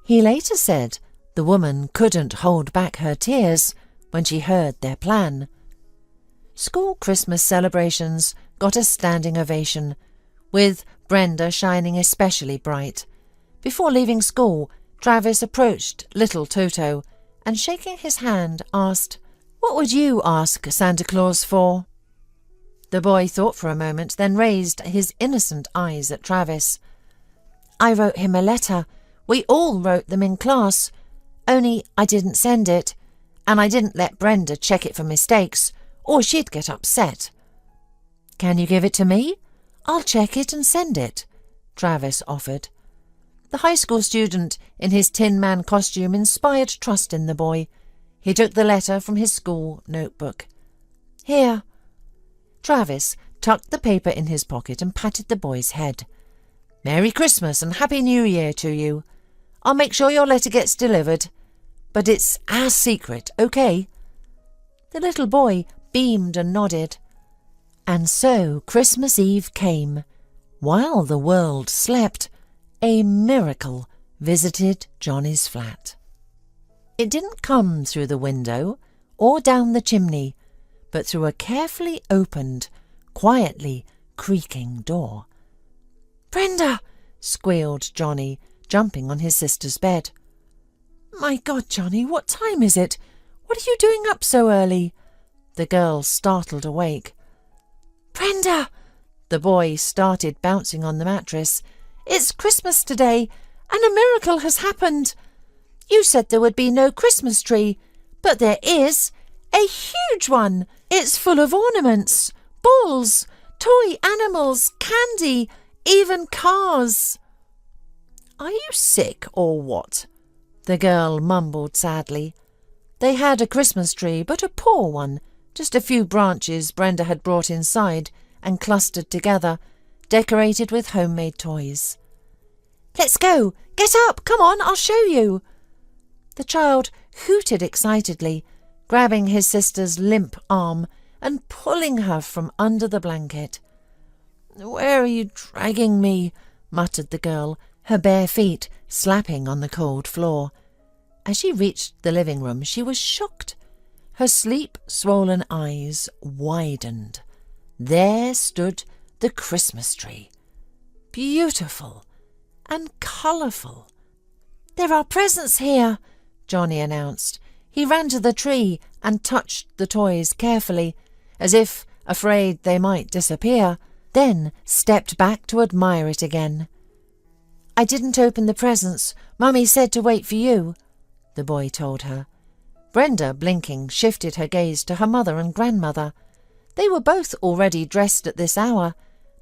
He later said the woman couldn't hold back her tears when she heard their plan. School Christmas celebrations got a standing ovation, with Brenda shining especially bright. Before leaving school, Travis approached little Toto and shaking his hand asked, "What would you ask Santa Claus for?" The boy thought for a moment, then raised his innocent eyes at Travis. "I wrote him a letter. We all wrote them in class. Only I didn't send it, and I didn't let Brenda check it for mistakes, or she'd get upset." "Can you give it to me? I'll check it and send it," Travis offered. The high school student in his Tin Man costume inspired trust in the boy. He took the letter from his school notebook. "Here." Travis tucked the paper in his pocket and patted the boy's head. "Merry Christmas and Happy New Year to you. I'll make sure your letter gets delivered. But it's our secret, okay?" The little boy beamed and nodded. And so Christmas Eve came. While the world slept, a miracle visited Johnny's flat. It didn't come through the window or down the chimney, but through a carefully opened, quietly creaking door. "Brenda!" squealed Johnny, jumping on his sister's bed. "My God, Johnny, what time is it? What are you doing up so early?" The girl startled awake. "Brenda!" The boy started bouncing on the mattress. "It's Christmas today, and a miracle has happened. You said there would be no Christmas tree, but there is. A huge one. It's full of ornaments, balls, toy animals, candy, even cars." "Are you sick or what?" the girl mumbled sadly. They had a Christmas tree, but a poor one, just a few branches Brenda had brought inside and clustered together, decorated with homemade toys. "Let's go! Get up! Come on, I'll show you!" The child hooted excitedly, grabbing his sister's limp arm and pulling her from under the blanket. "Where are you dragging me?" muttered the girl, her bare feet slapping on the cold floor. As she reached the living room, she was shocked. Her sleep-swollen eyes widened. There stood the Christmas tree, beautiful and colourful. "There are presents here," Johnny announced. He ran to the tree and touched the toys carefully, as if afraid they might disappear, then stepped back to admire it again. "I didn't open the presents. Mummy said to wait for you," the boy told her. Brenda, blinking, shifted her gaze to her mother and grandmother. They were both already dressed at this hour,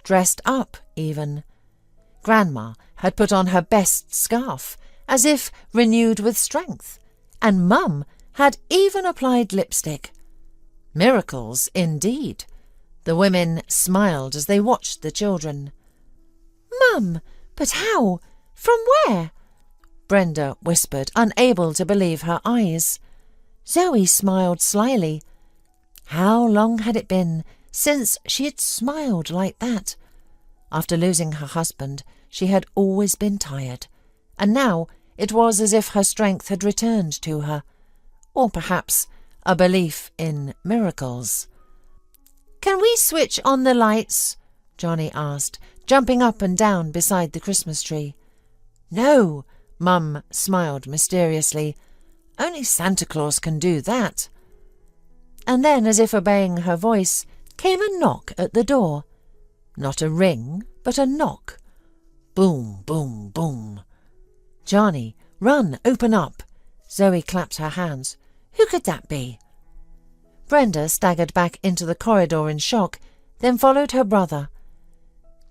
dressed up even. Grandma had put on her best scarf, as if renewed with strength, and Mum had even applied lipstick. Miracles indeed. The women smiled as they watched the children. "Mum, but how? From where?" Brenda whispered, unable to believe her eyes. Zoe smiled slyly. How long had it been since she had smiled like that? After losing her husband, she had always been tired, and now it was as if her strength had returned to her, or perhaps a belief in miracles. "Can we switch on the lights?" Johnny asked, jumping up and down beside the Christmas tree. "No," Mum smiled mysteriously. "Only Santa Claus can do that." And then, as if obeying her voice, came a knock at the door. Not a ring, but a knock. Boom, boom, boom. "Johnny, run, open up." Zoe clapped her hands. "Who could that be?" Brenda staggered back into the corridor in shock, then followed her brother.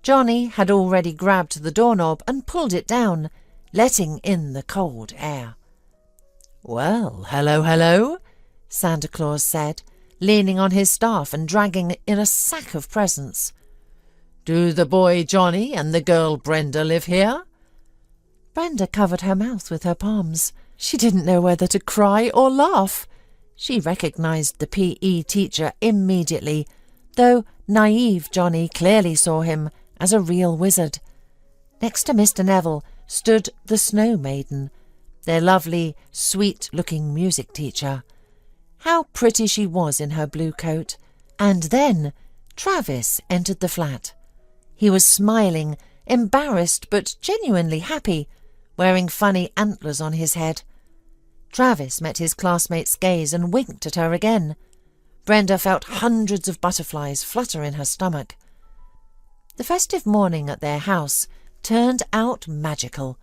Johnny had already grabbed the doorknob and pulled it down, letting in the cold air. "Well, hello, hello," Santa Claus said, leaning on his staff and dragging in a sack of presents. "Do the boy Johnny and the girl Brenda live here?" Brenda covered her mouth with her palms. She didn't know whether to cry or laugh. She recognized the PE teacher immediately, though naive Johnny clearly saw him as a real wizard. Next to Mr. Neville stood the Snow Maiden, their lovely, sweet-looking music teacher. How pretty she was in her blue coat. And then Travis entered the flat. He was smiling, embarrassed but genuinely happy, wearing funny antlers on his head. Travis met his classmate's gaze and winked at her again. Brenda felt hundreds of butterflies flutter in her stomach. The festive morning at their house turned out magical.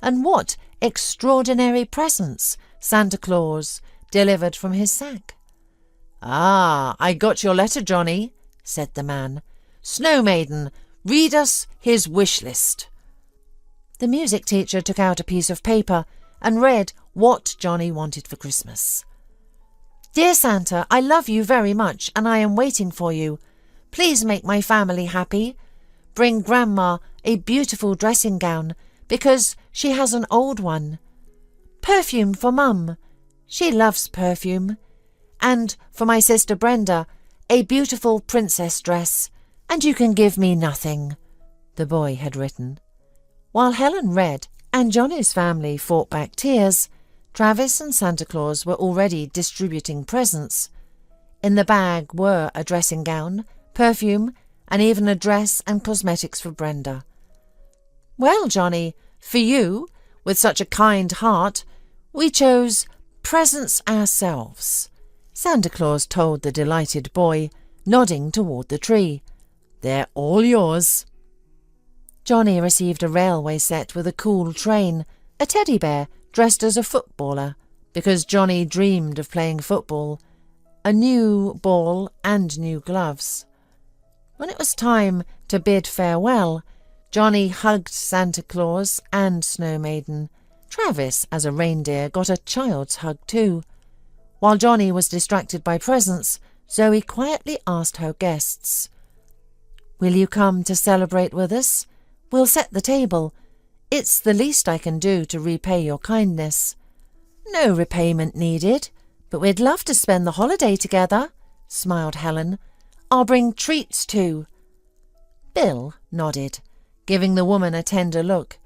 And what extraordinary presents Santa Claus delivered from his sack. "Ah, I got your letter, Johnny," said the man. "Snow Maiden, read us his wish list." The music teacher took out a piece of paper and read what Johnny wanted for Christmas. "Dear Santa, I love you very much and I am waiting for you. Please make my family happy. Bring Grandma a beautiful dressing gown because she has an old one. Perfume for Mum. She loves perfume. And for my sister Brenda, a beautiful princess dress. And you can give me nothing," the boy had written. While Helen read and Johnny's family fought back tears, Travis and Santa Claus were already distributing presents. In the bag were a dressing gown, perfume, and even a dress and cosmetics for Brenda. "Well, Johnny, for you, with such a kind heart, we chose presents ourselves," Santa Claus told the delighted boy, nodding toward the tree. "They're all yours." Johnny received a railway set with a cool train, a teddy bear dressed as a footballer, because Johnny dreamed of playing football, a new ball and new gloves. When it was time to bid farewell, Johnny hugged Santa Claus and Snow Maiden. Travis, as a reindeer, got a child's hug too. While Johnny was distracted by presents, Zoe quietly asked her guests, "Will you come to celebrate with us? We'll set the table. It's the least I can do to repay your kindness." "No repayment needed, but we'd love to spend the holiday together," smiled Helen. "I'll bring treats too." Bill nodded, giving the woman a tender look.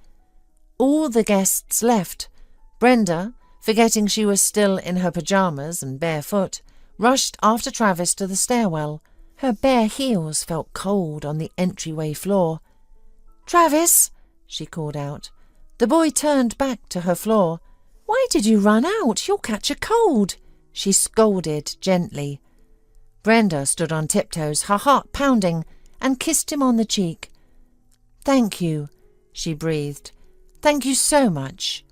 All the guests left. Brenda, forgetting she was still in her pyjamas and barefoot, rushed after Travis to the stairwell. Her bare heels felt cold on the entryway floor. "Travis!" she called out. The boy turned back to her floor. "Why did you run out? You'll catch a cold," she scolded gently. Brenda stood on tiptoes, her heart pounding, and kissed him on the cheek. "Thank you," she breathed. "Thank you so much."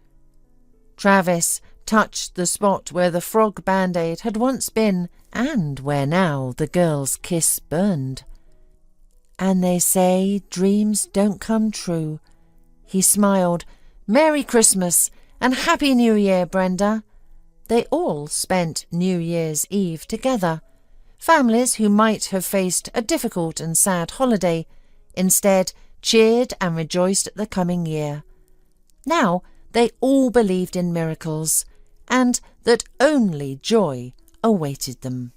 Travis touched the spot where the frog band-aid had once been and where now the girl's kiss burned. "And they say dreams don't come true." He smiled. "Merry Christmas and Happy New Year, Brenda." They all spent New Year's Eve together. Families who might have faced a difficult and sad holiday instead cheered and rejoiced at the coming year. Now they all believed in miracles and that only joy awaited them.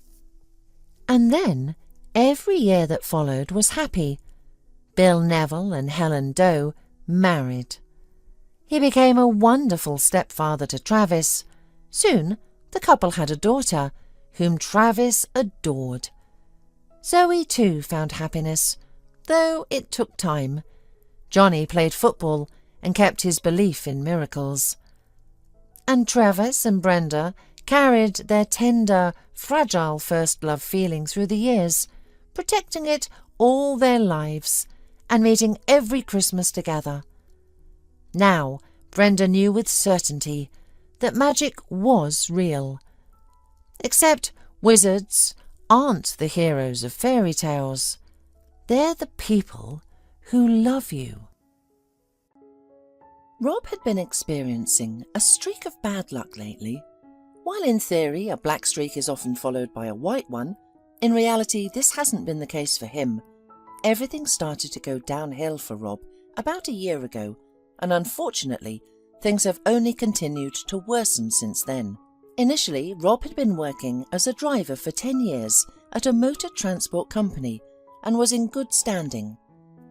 And then every year that followed was happy. Bill Neville and Helen Doe married. He became a wonderful stepfather to Travis. Soon the couple had a daughter, whom Travis adored. Zoe too found happiness, though it took time. Johnny played football and kept his belief in miracles. And Travis and Brenda carried their tender, fragile first love feeling through the years, protecting it all their lives and meeting every Christmas together. Now Brenda knew with certainty that magic was real. Except wizards aren't the heroes of fairy tales. They're the people who love you. Rob had been experiencing a streak of bad luck lately. While in theory a black streak is often followed by a white one, in reality this hasn't been the case for him. Everything started to go downhill for Rob about a year ago, and unfortunately things have only continued to worsen since then. Initially, Rob had been working as a driver for 10 years at a motor transport company and was in good standing.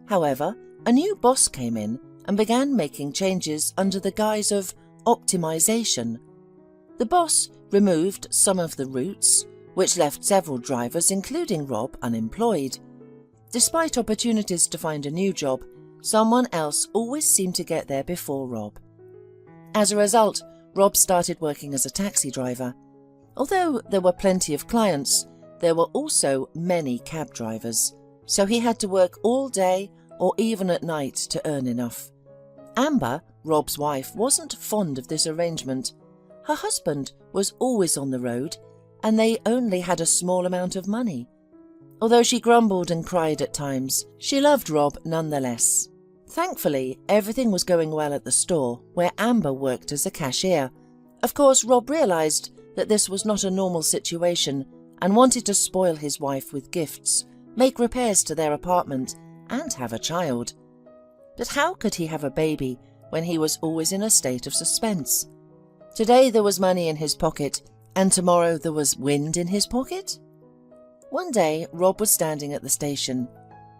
However, a new boss came in and began making changes under the guise of optimization. The boss removed some of the routes, which left several drivers, including Rob, unemployed. Despite opportunities to find a new job, someone else always seemed to get there before Rob. As a result, Rob started working as a taxi driver. Although there were plenty of clients, there were also many cab drivers, so he had to work all day or even at night to earn enough. Amber, Rob's wife, wasn't fond of this arrangement. Her husband was always on the road, and they only had a small amount of money. Although she grumbled and cried at times, she loved Rob nonetheless. Thankfully, everything was going well at the store, where Amber worked as a cashier. Of course, Rob realized that this was not a normal situation and wanted to spoil his wife with gifts, make repairs to their apartment, and have a child. But how could he have a baby when he was always in a state of suspense? Today there was money in his pocket, and tomorrow there was wind in his pocket? One day, Rob was standing at the station.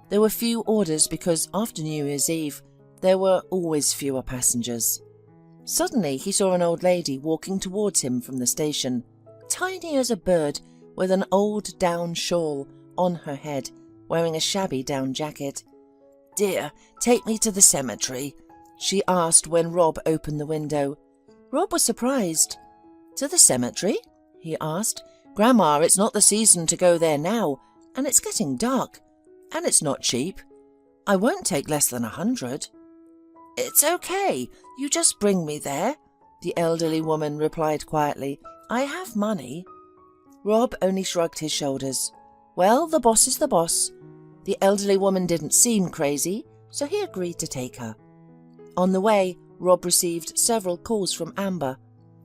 There were few orders because after New Year's Eve, there were always fewer passengers. Suddenly, he saw an old lady walking towards him from the station, tiny as a bird, with an old down shawl on her head, wearing a shabby down jacket. "Dear, take me to the cemetery," she asked when Rob opened the window. Rob was surprised. "To the cemetery?" he asked. "Grandma, it's not the season to go there now, and it's getting dark, and it's not cheap. I won't take less than 100. "It's okay, you just bring me there," the elderly woman replied quietly. "I have money." Rob only shrugged his shoulders. Well, the boss is the boss. The elderly woman didn't seem crazy, so he agreed to take her. On the way, Rob received several calls from Amber.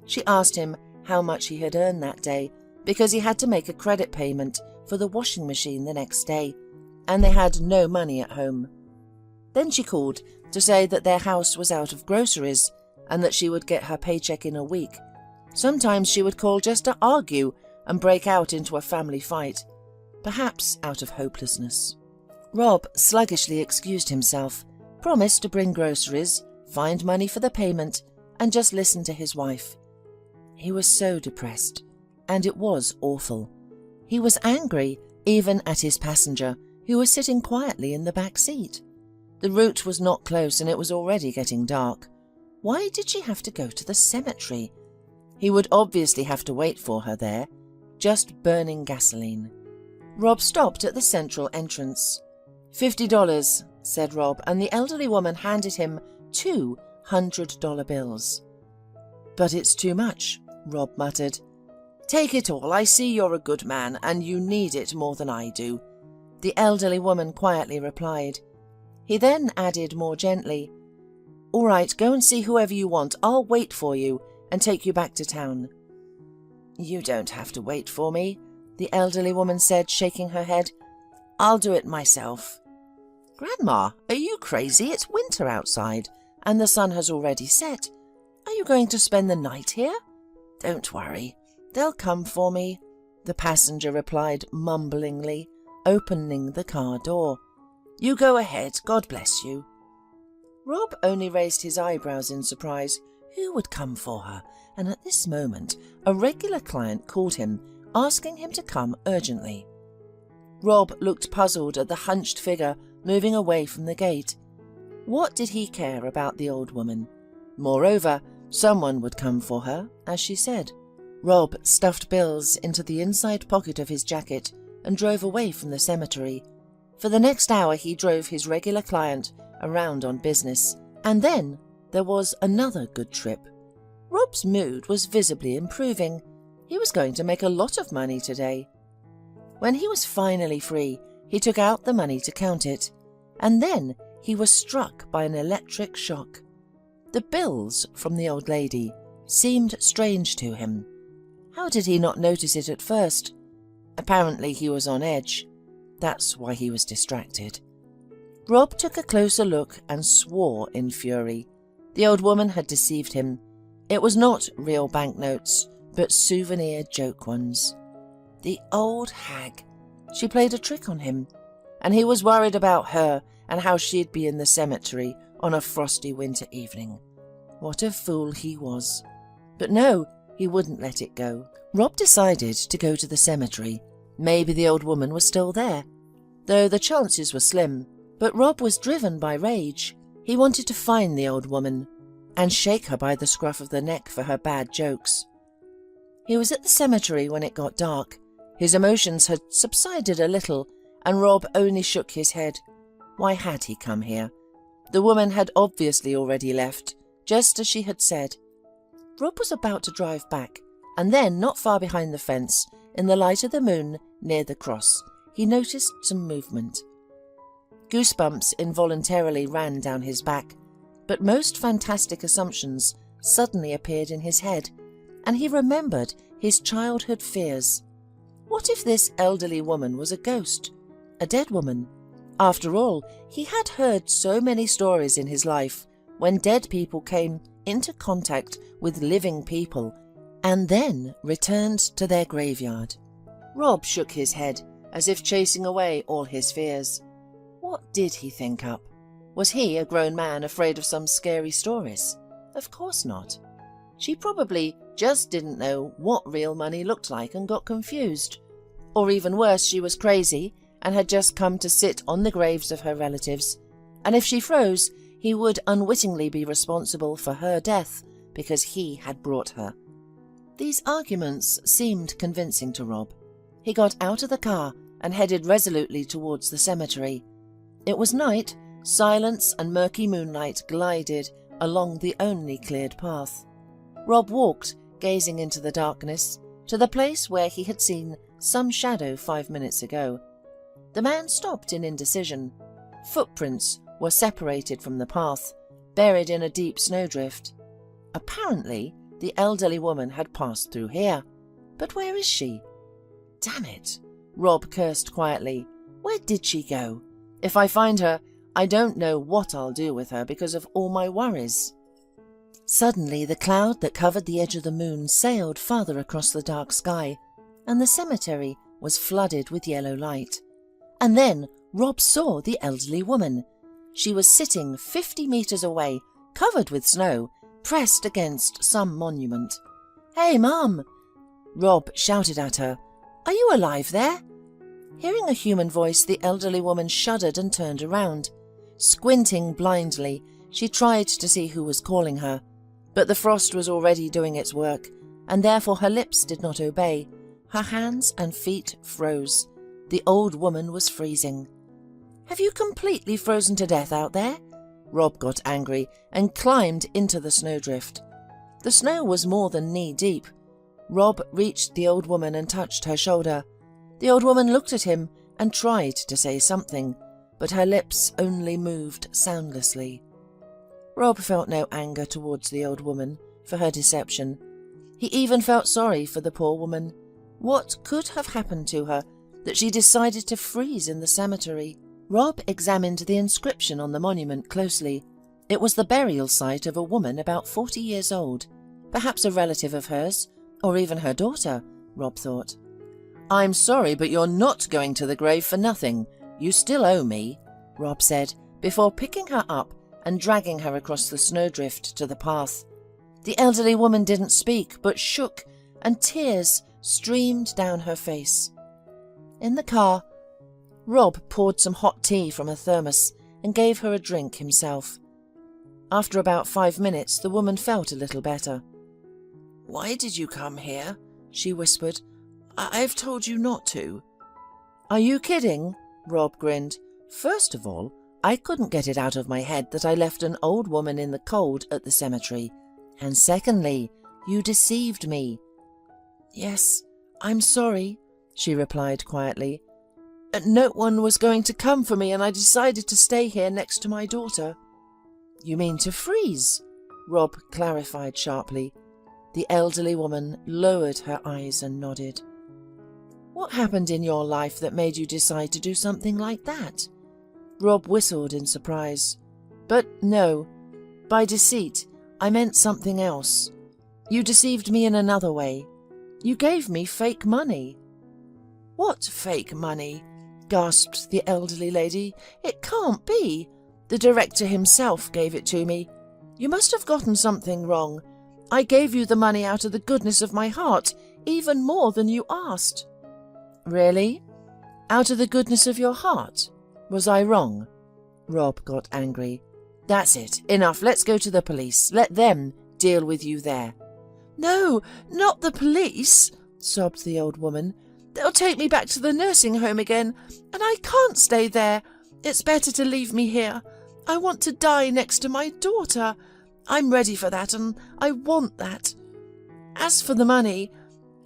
She asked him how much he had earned that day, because he had to make a credit payment for the washing machine the next day, and they had no money at home. Then she called to say that their house was out of groceries and that she would get her paycheck in a week. Sometimes she would call just to argue and break out into a family fight, perhaps out of hopelessness. Rob sluggishly excused himself, promised to bring groceries, find money for the payment, and just listen to his wife. He was so depressed, and it was awful. He was angry even at his passenger, who was sitting quietly in the back seat. The route was not close and it was already getting dark. Why did she have to go to the cemetery? He would obviously have to wait for her there, just burning gasoline. Rob stopped at the central entrance. $50, said Rob, and the elderly woman handed him two $100 bills. But it's too much, Rob muttered. Take it all. I see you're a good man and you need it more than I do, the elderly woman quietly replied. He then added more gently, All right, go and see whoever you want. I'll wait for you and take you back to town. You don't have to wait for me, the elderly woman said, shaking her head. I'll do it myself. Grandma, are you crazy? It's winter outside and the sun has already set. Are you going to spend the night here? Don't worry, they'll come for me, the passenger replied mumblingly, opening the car door. You go ahead, God bless you. Rob only raised his eyebrows in surprise. Who would come for her? And at this moment, a regular client called him, asking him to come urgently. Rob looked puzzled at the hunched figure moving away from the gate. What did he care about the old woman? Moreover, someone would come for her, as she said. Rob stuffed bills into the inside pocket of his jacket and drove away from the cemetery. For the next hour he drove his regular client around on business, and then there was another good trip. Rob's mood was visibly improving. He was going to make a lot of money today. When he was finally free, he took out the money to count it, and then he was struck by an electric shock. The bills from the old lady seemed strange to him. How did he not notice it at first? Apparently he was on edge. That's why he was distracted. Rob took a closer look and swore in fury. The old woman had deceived him. It was not real banknotes, but souvenir joke ones. The old hag. She played a trick on him, and he was worried about her and how she'd be in the cemetery on a frosty winter evening. What a fool he was. But no, he wouldn't let it go. Rob decided to go to the cemetery. Maybe the old woman was still there, though the chances were slim. But Rob was driven by rage. He wanted to find the old woman. and shake her by the scruff of the neck for her bad jokes. He was at the cemetery when it got dark. His emotions had subsided a little, and Rob only shook his head. Why had he come here? The woman had obviously already left, just as she had said. Rob was about to drive back, and then, not far behind the fence, in the light of the moon near the cross, he noticed some movement. Goosebumps involuntarily ran down his back, but most fantastic assumptions suddenly appeared in his head, and he remembered his childhood fears. What if this elderly woman was a ghost, a dead woman? After all, he had heard so many stories in his life when dead people came into contact with living people and then returned to their graveyard. Rob shook his head, as if chasing away all his fears. What did he think up? Was he, a grown man, afraid of some scary stories? Of course not. She probably just didn't know what real money looked like and got confused. Or even worse, she was crazy and had just come to sit on the graves of her relatives, and if she froze, he would unwittingly be responsible for her death because he had brought her. These arguments seemed convincing to Rob. He got out of the car and headed resolutely towards the cemetery. It was night. Silence and murky moonlight glided along the only cleared path. Rob walked, gazing into the darkness, to the place where he had seen some shadow 5 minutes ago. The man stopped in indecision. Footprints were separated from the path, buried in a deep snowdrift. Apparently, the elderly woman had passed through here. But where is she? Damn it, Rob cursed quietly. Where did she go? If I find her, I don't know what I'll do with her because of all my worries. Suddenly, the cloud that covered the edge of the moon sailed farther across the dark sky, and the cemetery was flooded with yellow light. And then Rob saw the elderly woman. She was sitting 50 meters away, covered with snow, pressed against some monument. "Hey, Mum!" Rob shouted at her. "Are you alive there?" Hearing a human voice, the elderly woman shuddered and turned around. Squinting blindly, she tried to see who was calling her, but the frost was already doing its work, and therefore her lips did not obey. Her hands and feet froze. The old woman was freezing. "Have you completely frozen to death out there?" Rob got angry and climbed into the snowdrift. The snow was more than knee-deep. Rob reached the old woman and touched her shoulder. The old woman looked at him and tried to say something, but her lips only moved soundlessly. Rob felt no anger towards the old woman for her deception. He even felt sorry for the poor woman. What could have happened to her that she decided to freeze in the cemetery? Rob examined the inscription on the monument closely. It was the burial site of a woman about 40 years old, perhaps a relative of hers, or even her daughter, Rob thought. "I'm sorry, but you're not going to the grave for nothing. You still owe me," Rob said, before picking her up and dragging her across the snowdrift to the path. The elderly woman didn't speak, but shook, and tears streamed down her face. In the car, Rob poured some hot tea from a thermos and gave her a drink himself. After about 5 minutes, the woman felt a little better. "Why did you come here?" she whispered. "I've told you not to." "Are you kidding?" Rob grinned. "First of all, I couldn't get it out of my head that I left an old woman in the cold at the cemetery. And secondly, you deceived me." "Yes, I'm sorry," she replied quietly. "No one was going to come for me, and I decided to stay here next to my daughter." "You mean to freeze?" Rob clarified sharply. The elderly woman lowered her eyes and nodded. "What happened in your life that made you decide to do something like that?" Rob whistled in surprise. "But no, by deceit, I meant something else. You deceived me in another way. You gave me fake money." "What fake money?" gasped the elderly lady. "It can't be. The director himself gave it to me. You must have gotten something wrong. I gave you the money out of the goodness of my heart, even more than you asked." "Really? Out of the goodness of your heart? Was I wrong?" Rob got angry. That's it. Enough. Let's go to the police. Let them deal with you there." "No, not the police," sobbed the old woman. "They'll take me back to the nursing home again, and I can't stay there. It's better to leave me here. I want to die next to my daughter. I'm ready for that, and I want that. As for the money,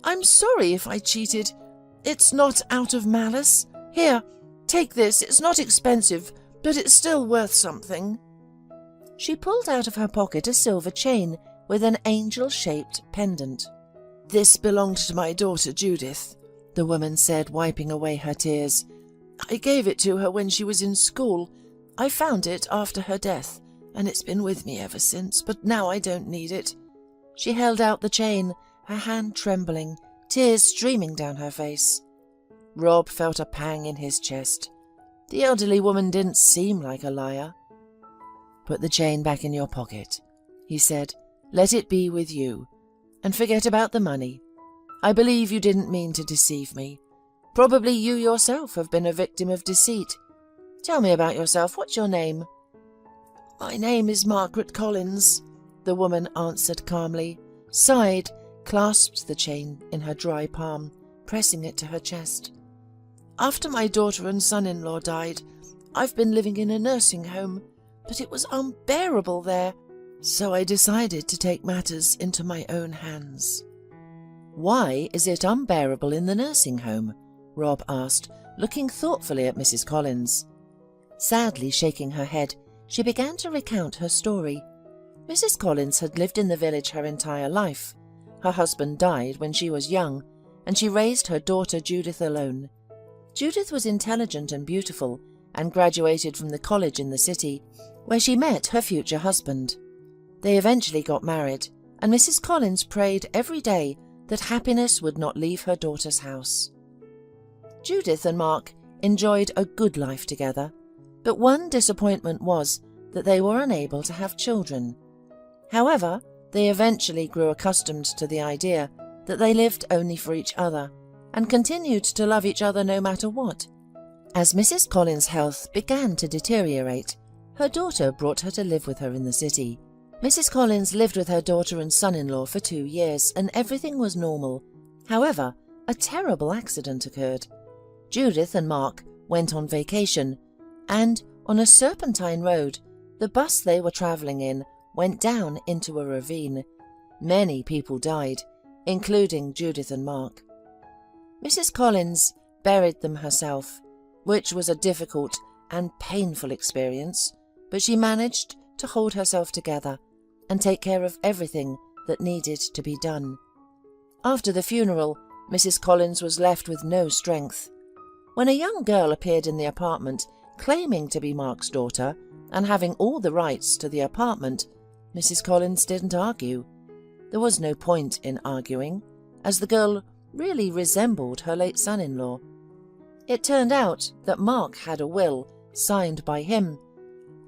I'm sorry if I cheated. It's not out of malice. Here, take this. It's not expensive, but it's still worth something." She pulled out of her pocket a silver chain with an angel-shaped pendant. "This belonged to my daughter Judith," the woman said, wiping away her tears. "I gave it to her when she was in school. I found it after her death, and it's been with me ever since, but now I don't need it." She held out the chain, her hand trembling, tears streaming down her face. Rob felt a pang in his chest. The elderly woman didn't seem like a liar. "Put the chain back in your pocket," he said. "Let it be with you, and forget about the money. I believe you didn't mean to deceive me. Probably you yourself have been a victim of deceit. Tell me about yourself. What's your name?" "My name is Margaret Collins," the woman answered calmly, sighed, clasped the chain in her dry palm, pressing it to her chest. "After my daughter and son-in-law died, I've been living in a nursing home, but it was unbearable there, so I decided to take matters into my own hands." "Why is it unbearable in the nursing home?" Rob asked, looking thoughtfully at Mrs. Collins. Sadly shaking her head, she began to recount her story. Mrs. Collins had lived in the village her entire life. Her husband died when she was young, and she raised her daughter Judith alone. Judith was intelligent and beautiful, and graduated from the college in the city, where she met her future husband. They eventually got married, and Mrs. Collins prayed every day that happiness would not leave her daughter's house. Judith and Mark enjoyed a good life together, but one disappointment was that they were unable to have children. However, they eventually grew accustomed to the idea that they lived only for each other, and continued to love each other no matter what. As Mrs. Collins' health began to deteriorate, her daughter brought her to live with her in the city. Mrs. Collins lived with her daughter and son-in-law for 2 years, and everything was normal. However, a terrible accident occurred. Judith and Mark went on vacation, and on a serpentine road, the bus they were travelling in went down into a ravine. Many people died, including Judith and Mark. Mrs. Collins buried them herself, which was a difficult and painful experience, but she managed to hold herself together and take care of everything that needed to be done. After the funeral, Mrs. Collins was left with no strength. When a young girl appeared in the apartment, claiming to be Mark's daughter and having all the rights to the apartment, Mrs. Collins didn't argue. There was no point in arguing, as the girl really resembled her late son-in-law. It turned out that Mark had a will signed by him,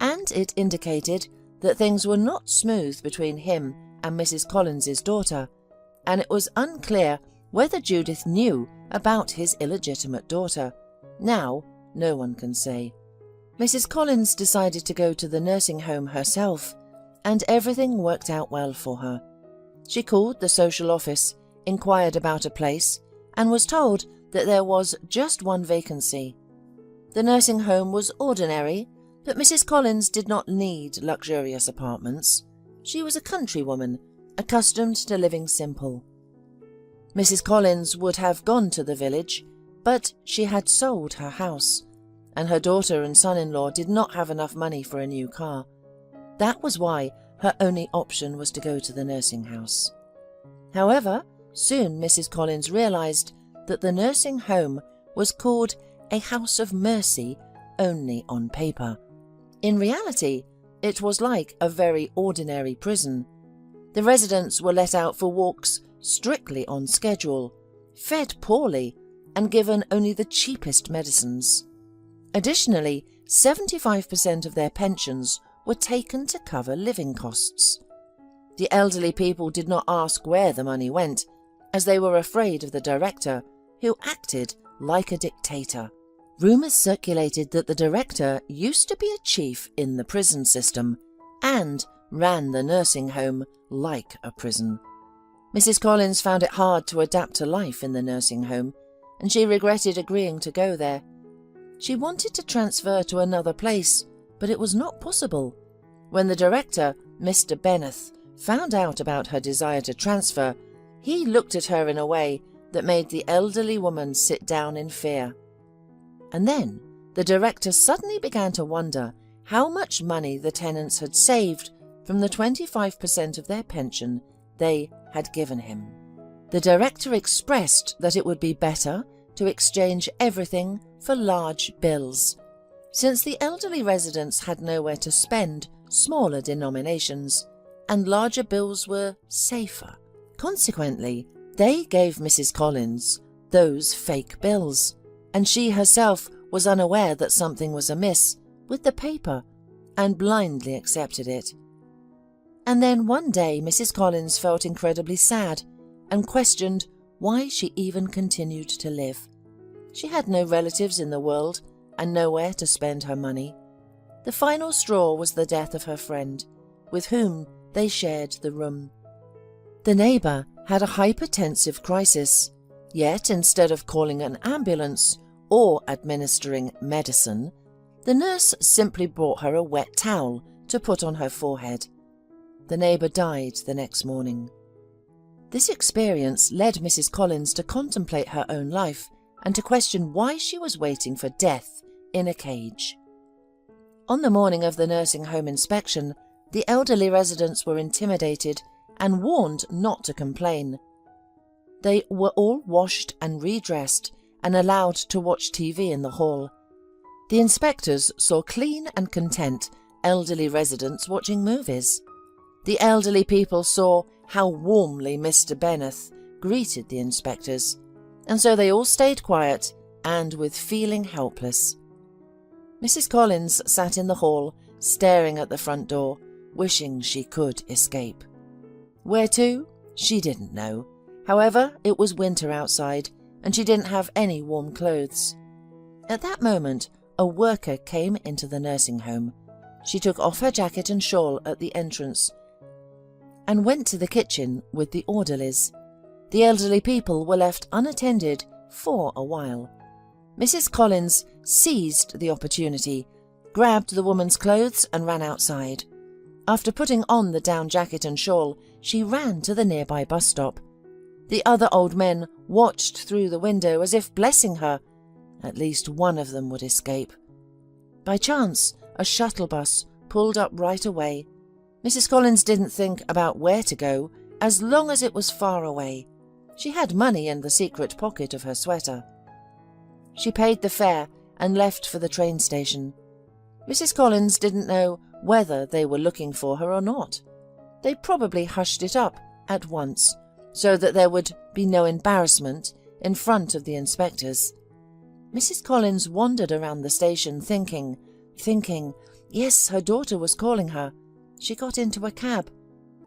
and it indicated that things were not smooth between him and Mrs. Collins's daughter, and it was unclear whether Judith knew about his illegitimate daughter. Now, no one can say. Mrs. Collins decided to go to the nursing home herself, and everything worked out well for her. She called the social office, inquired about a place, and was told that there was just one vacancy. The nursing home was ordinary, but Mrs. Collins did not need luxurious apartments. She was a country woman, accustomed to living simple. Mrs. Collins would have gone to the village, but she had sold her house, and her daughter and son-in-law did not have enough money for a new car. That was why her only option was to go to the nursing house. However, soon Mrs. Collins realized that the nursing home was called a house of mercy only on paper. In reality, it was like a very ordinary prison. The residents were let out for walks strictly on schedule, fed poorly, and given only the cheapest medicines. Additionally, 75% of their pensions were taken to cover living costs. The elderly people did not ask where the money went, as they were afraid of the director, who acted like a dictator. Rumours circulated that the director used to be a chief in the prison system, and ran the nursing home like a prison. Mrs. Collins found it hard to adapt to life in the nursing home, and she regretted agreeing to go there. She wanted to transfer to another place, but it was not possible. When the director, Mr. Benneth, found out about her desire to transfer, he looked at her in a way that made the elderly woman sit down in fear. And then the director suddenly began to wonder how much money the tenants had saved from the 25% of their pension they had given him. The director expressed that it would be better to exchange everything for large bills. Since the elderly residents had nowhere to spend smaller denominations, and larger bills were safer. Consequently, they gave Mrs. Collins those fake bills, and she herself was unaware that something was amiss with the paper and blindly accepted it. And then one day Mrs. Collins felt incredibly sad and questioned why she even continued to live. She had no relatives in the world and nowhere to spend her money. The final straw was the death of her friend, with whom they shared the room. The neighbour had a hypertensive crisis, yet instead of calling an ambulance or administering medicine, the nurse simply brought her a wet towel to put on her forehead. The neighbour died the next morning. This experience led Mrs. Collins to contemplate her own life and to question why she was waiting for death in a cage. On the morning of the nursing home inspection, the elderly residents were intimidated and warned not to complain. They were all washed and redressed and allowed to watch TV in the hall. The inspectors saw clean and content elderly residents watching movies. The elderly people saw how warmly Mr. Benneth greeted the inspectors, and so they all stayed quiet and with feeling helpless. Mrs. Collins sat in the hall, staring at the front door, wishing she could escape. Where to? She didn't know. However, it was winter outside, and she didn't have any warm clothes. At that moment, a worker came into the nursing home. She took off her jacket and shawl at the entrance and went to the kitchen with the orderlies. The elderly people were left unattended for a while. Mrs. Collins seized the opportunity, grabbed the woman's clothes and ran outside. After putting on the down jacket and shawl, she ran to the nearby bus stop. The other old men watched through the window as if blessing her. At least one of them would escape. By chance, a shuttle bus pulled up right away. Mrs. Collins didn't think about where to go as long as it was far away. She had money in the secret pocket of her sweater. She paid the fare and left for the train station. Mrs. Collins didn't know whether they were looking for her or not. They probably hushed it up at once so that there would be no embarrassment in front of the inspectors. Mrs. Collins wandered around the station thinking, yes, her daughter was calling her. She got into a cab.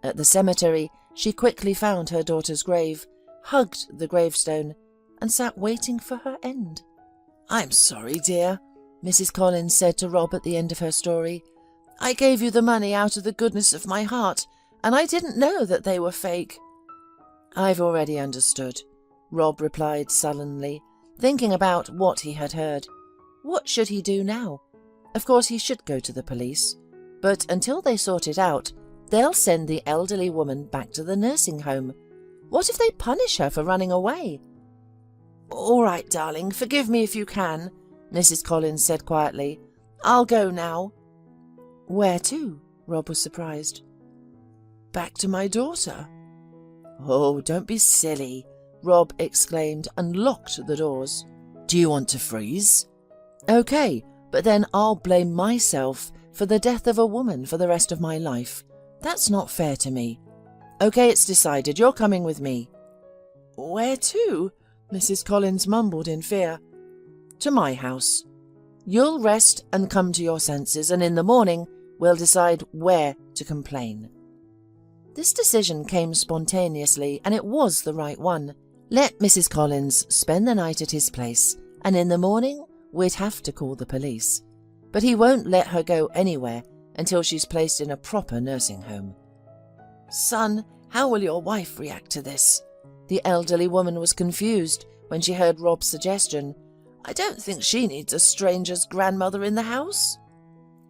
At the cemetery, she quickly found her daughter's grave, hugged the gravestone, and sat waiting for her end. "I'm sorry, dear," Mrs. Collins said to Rob at the end of her story. "I gave you the money out of the goodness of my heart, and I didn't know that they were fake." "I've already understood," Rob replied sullenly, thinking about what he had heard. What should he do now? Of course he should go to the police, but until they sort it out, they'll send the elderly woman back to the nursing home. What if they punish her for running away? "All right, darling, forgive me if you can," Mrs. Collins said quietly. "I'll go now." "Where to?" Rob was surprised. "Back to my daughter." "Oh, don't be silly," Rob exclaimed and locked the doors. "Do you want to freeze?" "Okay, but then I'll blame myself for the death of a woman for the rest of my life. That's not fair to me. Okay, it's decided. You're coming with me." "Where to?" Mrs. Collins mumbled in fear. "To my house. You'll rest and come to your senses, and in the morning we'll decide where to complain." This decision came spontaneously, and it was the right one. Let Mrs. Collins spend the night at his place, and in the morning we'd have to call the police. But he won't let her go anywhere until she's placed in a proper nursing home. Son, how will your wife react to this? The elderly woman was confused when she heard Rob's suggestion. I don't think she needs a stranger's grandmother in the house.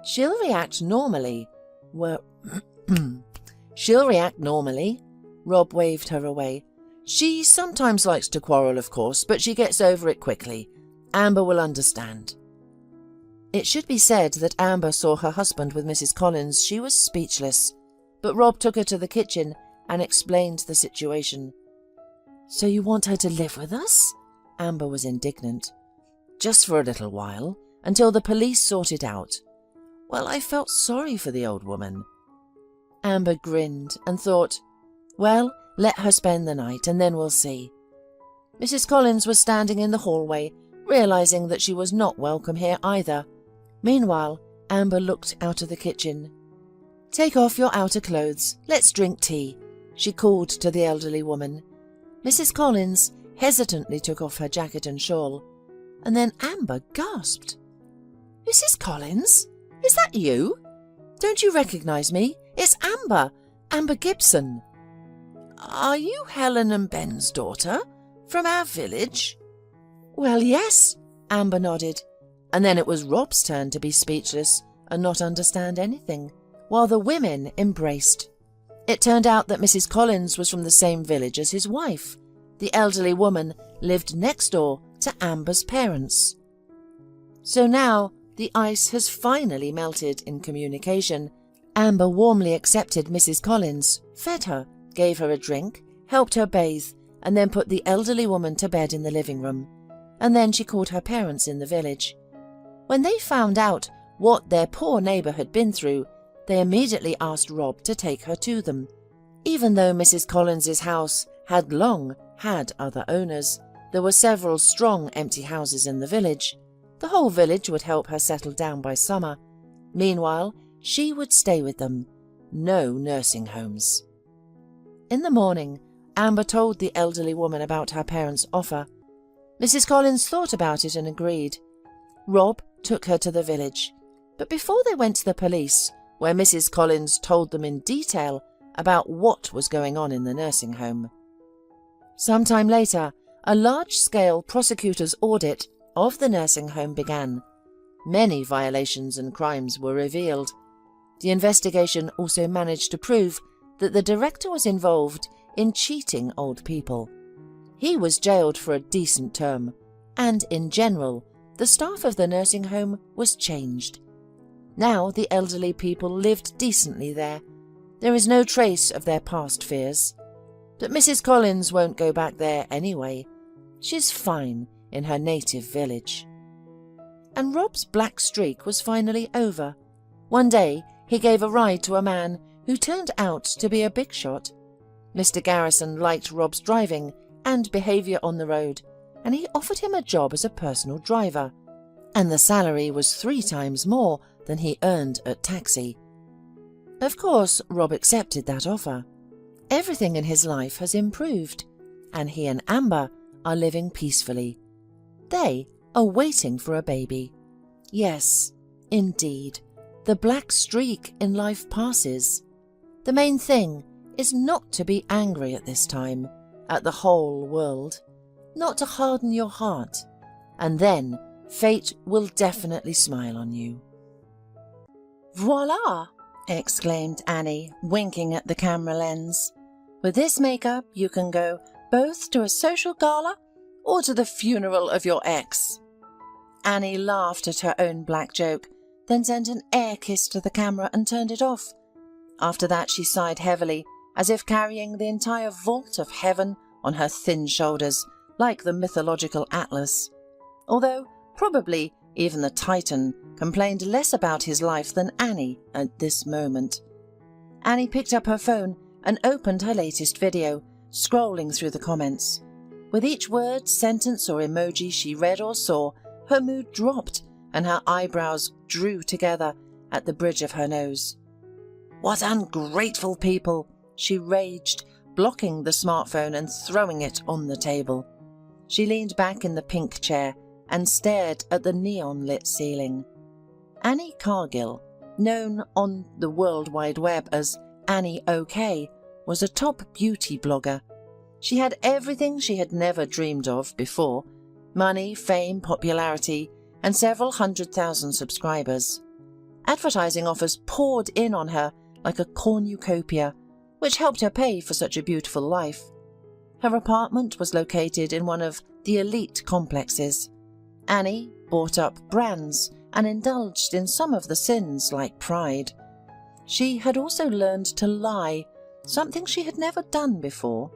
She'll react normally. She'll react normally. Rob waved her away. She sometimes likes to quarrel, of course, but she gets over it quickly. Amber will understand. It should be said that Amber saw her husband with Mrs. Collins. She was speechless, but Rob took her to the kitchen and explained the situation. So you want her to live with us? Amber was indignant. Just for a little while, until the police sort it out. Well, I felt sorry for the old woman. Amber grinned and thought, well, let her spend the night and then we'll see. Mrs. Collins was standing in the hallway, realizing that she was not welcome here either. Meanwhile, Amber looked out of the kitchen. Take off your outer clothes. Let's drink tea, she called to the elderly woman. Mrs. Collins hesitantly took off her jacket and shawl, and then Amber gasped. Mrs. Collins? Is that you? Don't you recognize me? It's Amber, Amber Gibson. Are you Helen and Ben's daughter? From our village? Well, yes, Amber nodded, and then it was Rob's turn to be speechless and not understand anything, while the women embraced. It turned out that Mrs. Collins was from the same village as his wife. The elderly woman lived next door to Amber's parents. So now the ice has finally melted in communication. Amber warmly accepted Mrs. Collins, fed her, gave her a drink, helped her bathe, and then put the elderly woman to bed in the living room. And then she called her parents in the village. When they found out what their poor neighbour had been through, they immediately asked Rob to take her to them. Even though Mrs. Collins's house had long had other owners, there were several strong empty houses in the village. The whole village would help her settle down by summer. Meanwhile, she would stay with them. No nursing homes. In the morning, Amber told the elderly woman about her parents' offer. Mrs. Collins thought about it and agreed. Rob took her to the village. But before they went to the police, where Mrs. Collins told them in detail about what was going on in the nursing home. Sometime later, a large-scale prosecutor's audit of the nursing home began. Many violations and crimes were revealed. The investigation also managed to prove that the director was involved in cheating old people. He was jailed for a decent term, and in general, the staff of the nursing home was changed. Now the elderly people lived decently there. There is no trace of their past fears. But Mrs. Collins won't go back there anyway. She's fine in her native village. And Rob's black streak was finally over. One day, he gave a ride to a man who turned out to be a big shot. Mr. Garrison liked Rob's driving and behaviour on the road, and he offered him a job as a personal driver. And the salary was 3 times more than he earned at taxi. Of course, Rob accepted that offer. Everything in his life has improved, and he and Amber are living peacefully. They are waiting for a baby. Yes, indeed, the black streak in life passes. The main thing is not to be angry at this time, at the whole world, not to harden your heart, and then fate will definitely smile on you. Voila! Exclaimed Annie, winking at the camera lens. With this makeup, you can go both to a social gala or to the funeral of your ex. Annie laughed at her own black joke, then sent an air kiss to the camera and turned it off. After that, she sighed heavily, as if carrying the entire vault of heaven on her thin shoulders, like the mythological Atlas. Although, probably, even the Titan complained less about his life than Annie at this moment. Annie picked up her phone and opened her latest video, scrolling through the comments. With each word, sentence or emoji she read or saw, her mood dropped and her eyebrows drew together at the bridge of her nose. What ungrateful people! She raged, blocking the smartphone and throwing it on the table. She leaned back in the pink chair and stared at the neon-lit ceiling. Annie Cargill, known on the World Wide Web as Annie OK, was a top beauty blogger. She had everything she had never dreamed of before: money, fame, popularity, and several 100,000 subscribers. Advertising offers poured in on her like a cornucopia, which helped her pay for such a beautiful life. Her apartment was located in one of the elite complexes. Annie bought up brands and indulged in some of the sins like pride. She had also learned to lie, something she had never done before.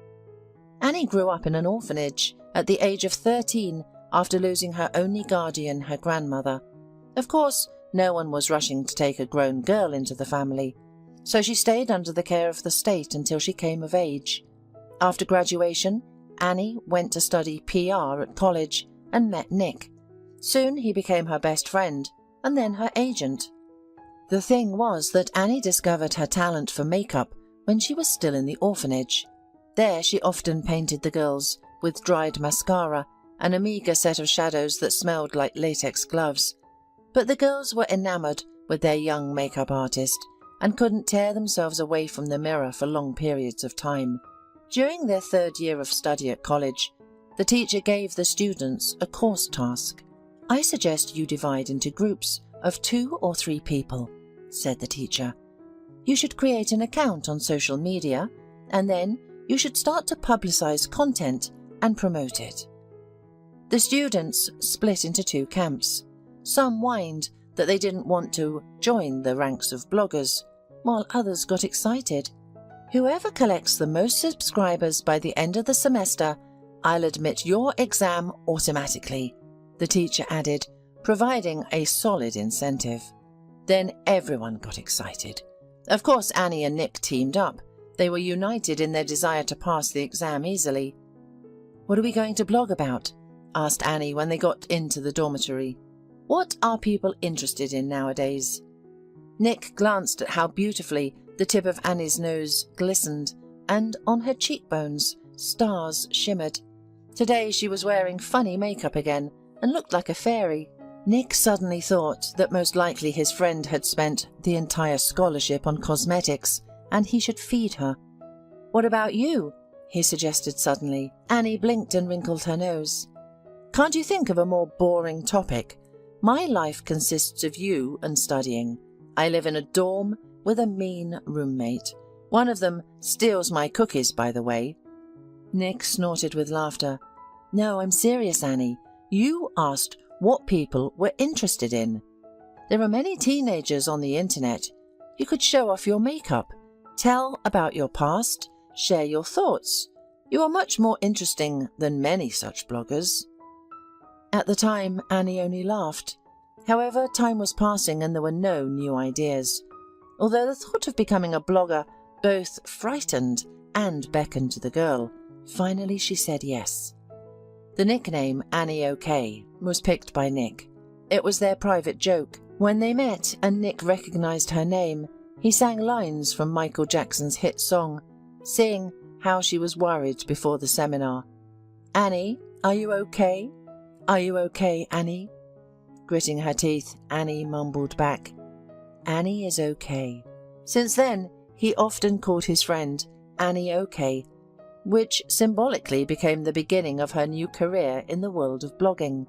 Annie grew up in an orphanage at the age of 13 after losing her only guardian, her grandmother. Of course, no one was rushing to take a grown girl into the family, so she stayed under the care of the state until she came of age. After graduation, Annie went to study PR at college and met Nick. Soon he became her best friend and then her agent. The thing was that Annie discovered her talent for makeup when she was still in the orphanage. There she often painted the girls with dried mascara and a meagre set of shadows that smelled like latex gloves. But the girls were enamored with their young makeup artist and couldn't tear themselves away from the mirror for long periods of time. During their third year of study at college, the teacher gave the students a course task. "I suggest you divide into groups of 2 or 3 people," said the teacher. "You should create an account on social media, and then you should start to publicize content and promote it." The students split into 2 camps. Some whined that they didn't want to join the ranks of bloggers, while others got excited. "Whoever collects the most subscribers by the end of the semester, I'll admit your exam automatically," the teacher added, providing a solid incentive. Then everyone got excited. Of course, Annie and Nick teamed up. They were united in their desire to pass the exam easily. "What are we going to blog about?" asked Annie when they got into the dormitory. "What are people interested in nowadays?" Nick glanced at how beautifully the tip of Annie's nose glistened, and on her cheekbones stars shimmered. Today she was wearing funny makeup again and looked like a fairy. Nick suddenly thought that most likely his friend had spent the entire scholarship on cosmetics and he should feed her. "What about you?" he suggested suddenly. Annie blinked and wrinkled her nose. "Can't you think of a more boring topic? My life consists of you and studying. I live in a dorm with a mean roommate. One of them steals my cookies, by the way." Nick snorted with laughter. "No, I'm serious, Annie. You asked what people were interested in. There are many teenagers on the internet. You could show off your makeup, tell about your past, share your thoughts. You are much more interesting than many such bloggers." At the time, Annie only laughed. However, time was passing and there were no new ideas. Although the thought of becoming a blogger both frightened and beckoned to the girl, finally she said yes. The nickname Annie OK was picked by Nick. It was their private joke. When they met and Nick recognized her name, he sang lines from Michael Jackson's hit song, seeing how she was worried before the seminar. "Annie, are you okay? Are you okay, Annie?" Gritting her teeth, Annie mumbled back, "Annie is okay." Since then, he often called his friend Annie OK, which symbolically became the beginning of her new career in the world of blogging.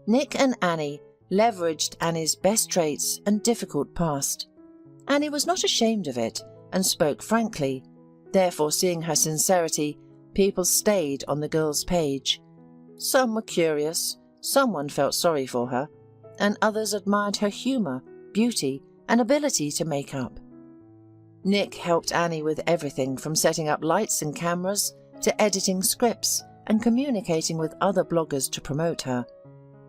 Nick and Annie leveraged Annie's best traits and difficult past. Annie was not ashamed of it and spoke frankly. Therefore, seeing her sincerity, people stayed on the girl's page. Some were curious, someone felt sorry for her, and others admired her humour, beauty, and ability to make up. Nick helped Annie with everything from setting up lights and cameras to editing scripts and communicating with other bloggers to promote her.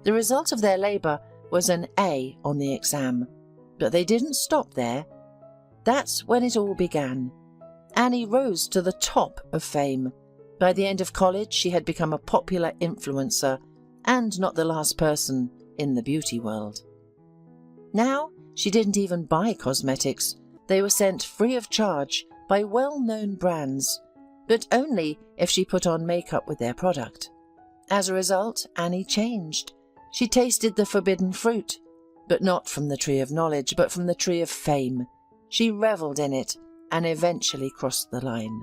The result of their labour was an A on the exam, but they didn't stop there. That's when it all began. Annie rose to the top of fame. By the end of college, she had become a popular influencer and not the last person in the beauty world. Now, she didn't even buy cosmetics. They were sent free of charge by well-known brands, but only if she put on makeup with their product. As a result, Annie changed. She tasted the forbidden fruit. But not from the tree of knowledge, but from the tree of fame. She revelled in it and eventually crossed the line.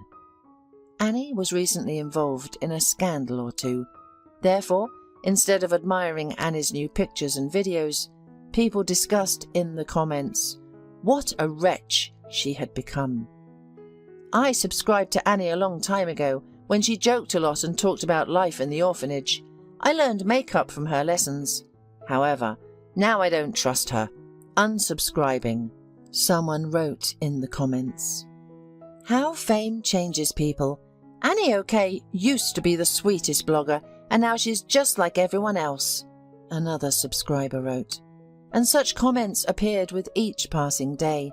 Annie was recently involved in a scandal or two. Therefore, instead of admiring Annie's new pictures and videos, people discussed in the comments what a wretch she had become. I subscribed to Annie a long time ago when she joked a lot and talked about life in the orphanage. I learned makeup from her lessons. However, now I don't trust her. Unsubscribing, someone wrote in the comments. How fame changes people. Annie OK used to be the sweetest blogger, and now she's just like everyone else, another subscriber wrote. And such comments appeared with each passing day.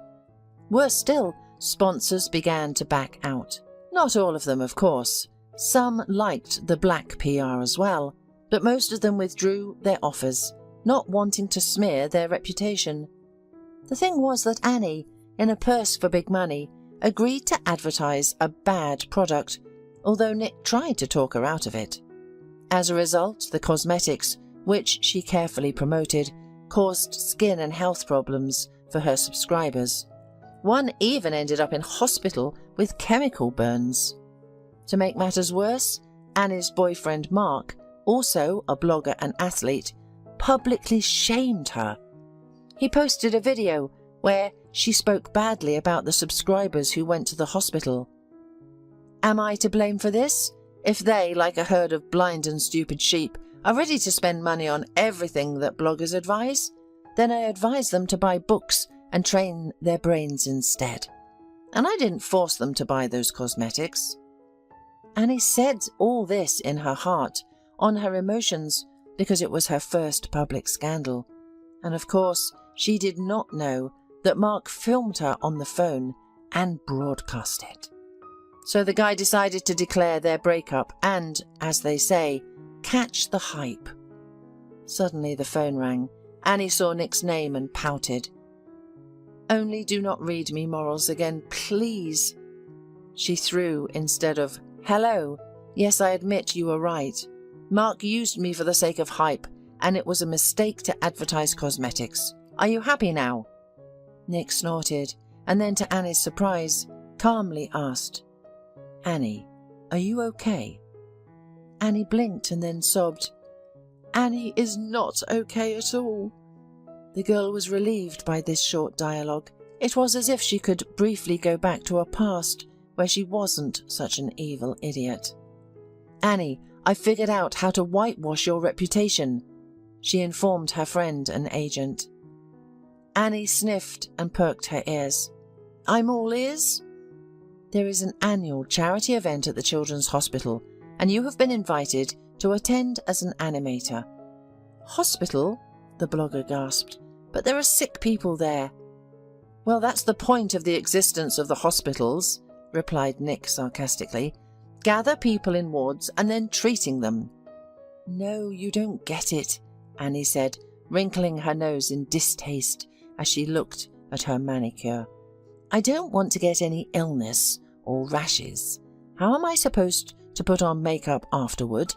Worse still, sponsors began to back out. Not all of them, of course. Some liked the black PR as well, but most of them withdrew their offers, not wanting to smear their reputation. The thing was that Annie, in a purse for big money, agreed to advertise a bad product, although Nick tried to talk her out of it. As a result, the cosmetics, which she carefully promoted, caused skin and health problems for her subscribers. One even ended up in hospital with chemical burns. To make matters worse, Annie's boyfriend Mark, also a blogger and athlete, publicly shamed her. He posted a video where she spoke badly about the subscribers who went to the hospital. Am I to blame for this? If they, like a herd of blind and stupid sheep, are ready to spend money on everything that bloggers advise, then I advise them to buy books and train their brains instead. And I didn't force them to buy those cosmetics. Annie said all this in her heart, on her emotions, because it was her first public scandal. And of course, she did not know that Mark filmed her on the phone and broadcast it. So the guy decided to declare their breakup and, as they say, catch the hype. Suddenly the phone rang. Annie saw Nick's name and pouted. Only do not read me morals again, please. She threw instead of, hello, yes, I admit you were right. Mark used me for the sake of hype, and it was a mistake to advertise cosmetics. Are you happy now? Nick snorted, and then to Annie's surprise, calmly asked, Annie, are you okay? Annie blinked and then sobbed. Annie is not okay at all. The girl was relieved by this short dialogue. It was as if she could briefly go back to a past where she wasn't such an evil idiot. Annie, I figured out how to whitewash your reputation, she informed her friend and agent. Annie sniffed and perked her ears. I'm all ears. There is an annual charity event at the Children's Hospital, and you have been invited to attend as an animator. Hospital? The blogger gasped. But there are sick people there. Well, that's the point of the existence of the hospitals, replied Nick sarcastically. Gather people in wards and then treating them. No, you don't get it, Annie said, wrinkling her nose in distaste as she looked at her manicure. I don't want to get any illness or rashes. How am I supposed to put on makeup afterward?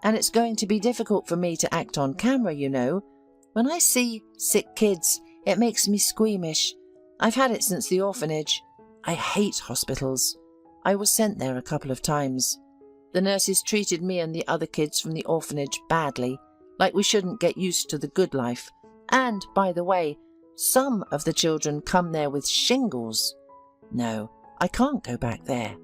And it's going to be difficult for me to act on camera, you know. When I see sick kids, it makes me squeamish. I've had it since the orphanage. I hate hospitals. I was sent there a couple of times. The nurses treated me and the other kids from the orphanage badly, like we shouldn't get used to the good life. And, by the way, some of the children come there with shingles. No, I can't go back there.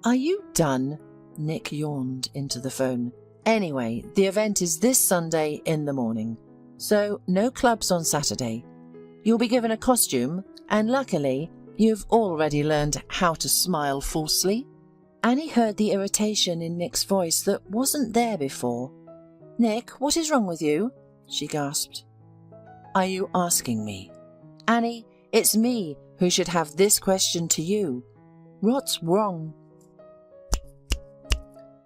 Are you done? Nick yawned into the phone. Anyway, the event is this Sunday in the morning, so no clubs on Saturday. You'll be given a costume, and luckily, you've already learned how to smile falsely. Annie heard the irritation in Nick's voice that wasn't there before. Nick, what is wrong with you? She gasped. Are you asking me? Annie, it's me who should have this question to you. What's wrong?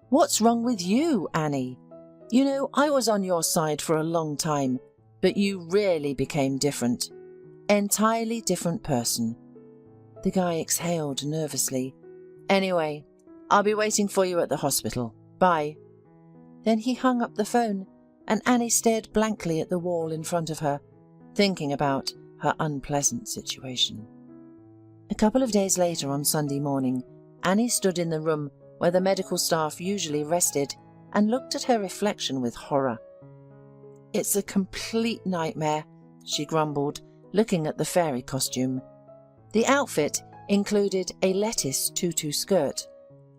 What's wrong with you, Annie? You know, I was on your side for a long time, but you really became different. Entirely different person. The guy exhaled nervously. Anyway, I'll be waiting for you at the hospital. Bye. Then he hung up the phone, and Annie stared blankly at the wall in front of her, thinking about her unpleasant situation. A couple of days later, on Sunday morning, Annie stood in the room where the medical staff usually rested and looked at her reflection with horror. "It's a complete nightmare," she grumbled, looking at the fairy costume. The outfit included a lettuce tutu skirt,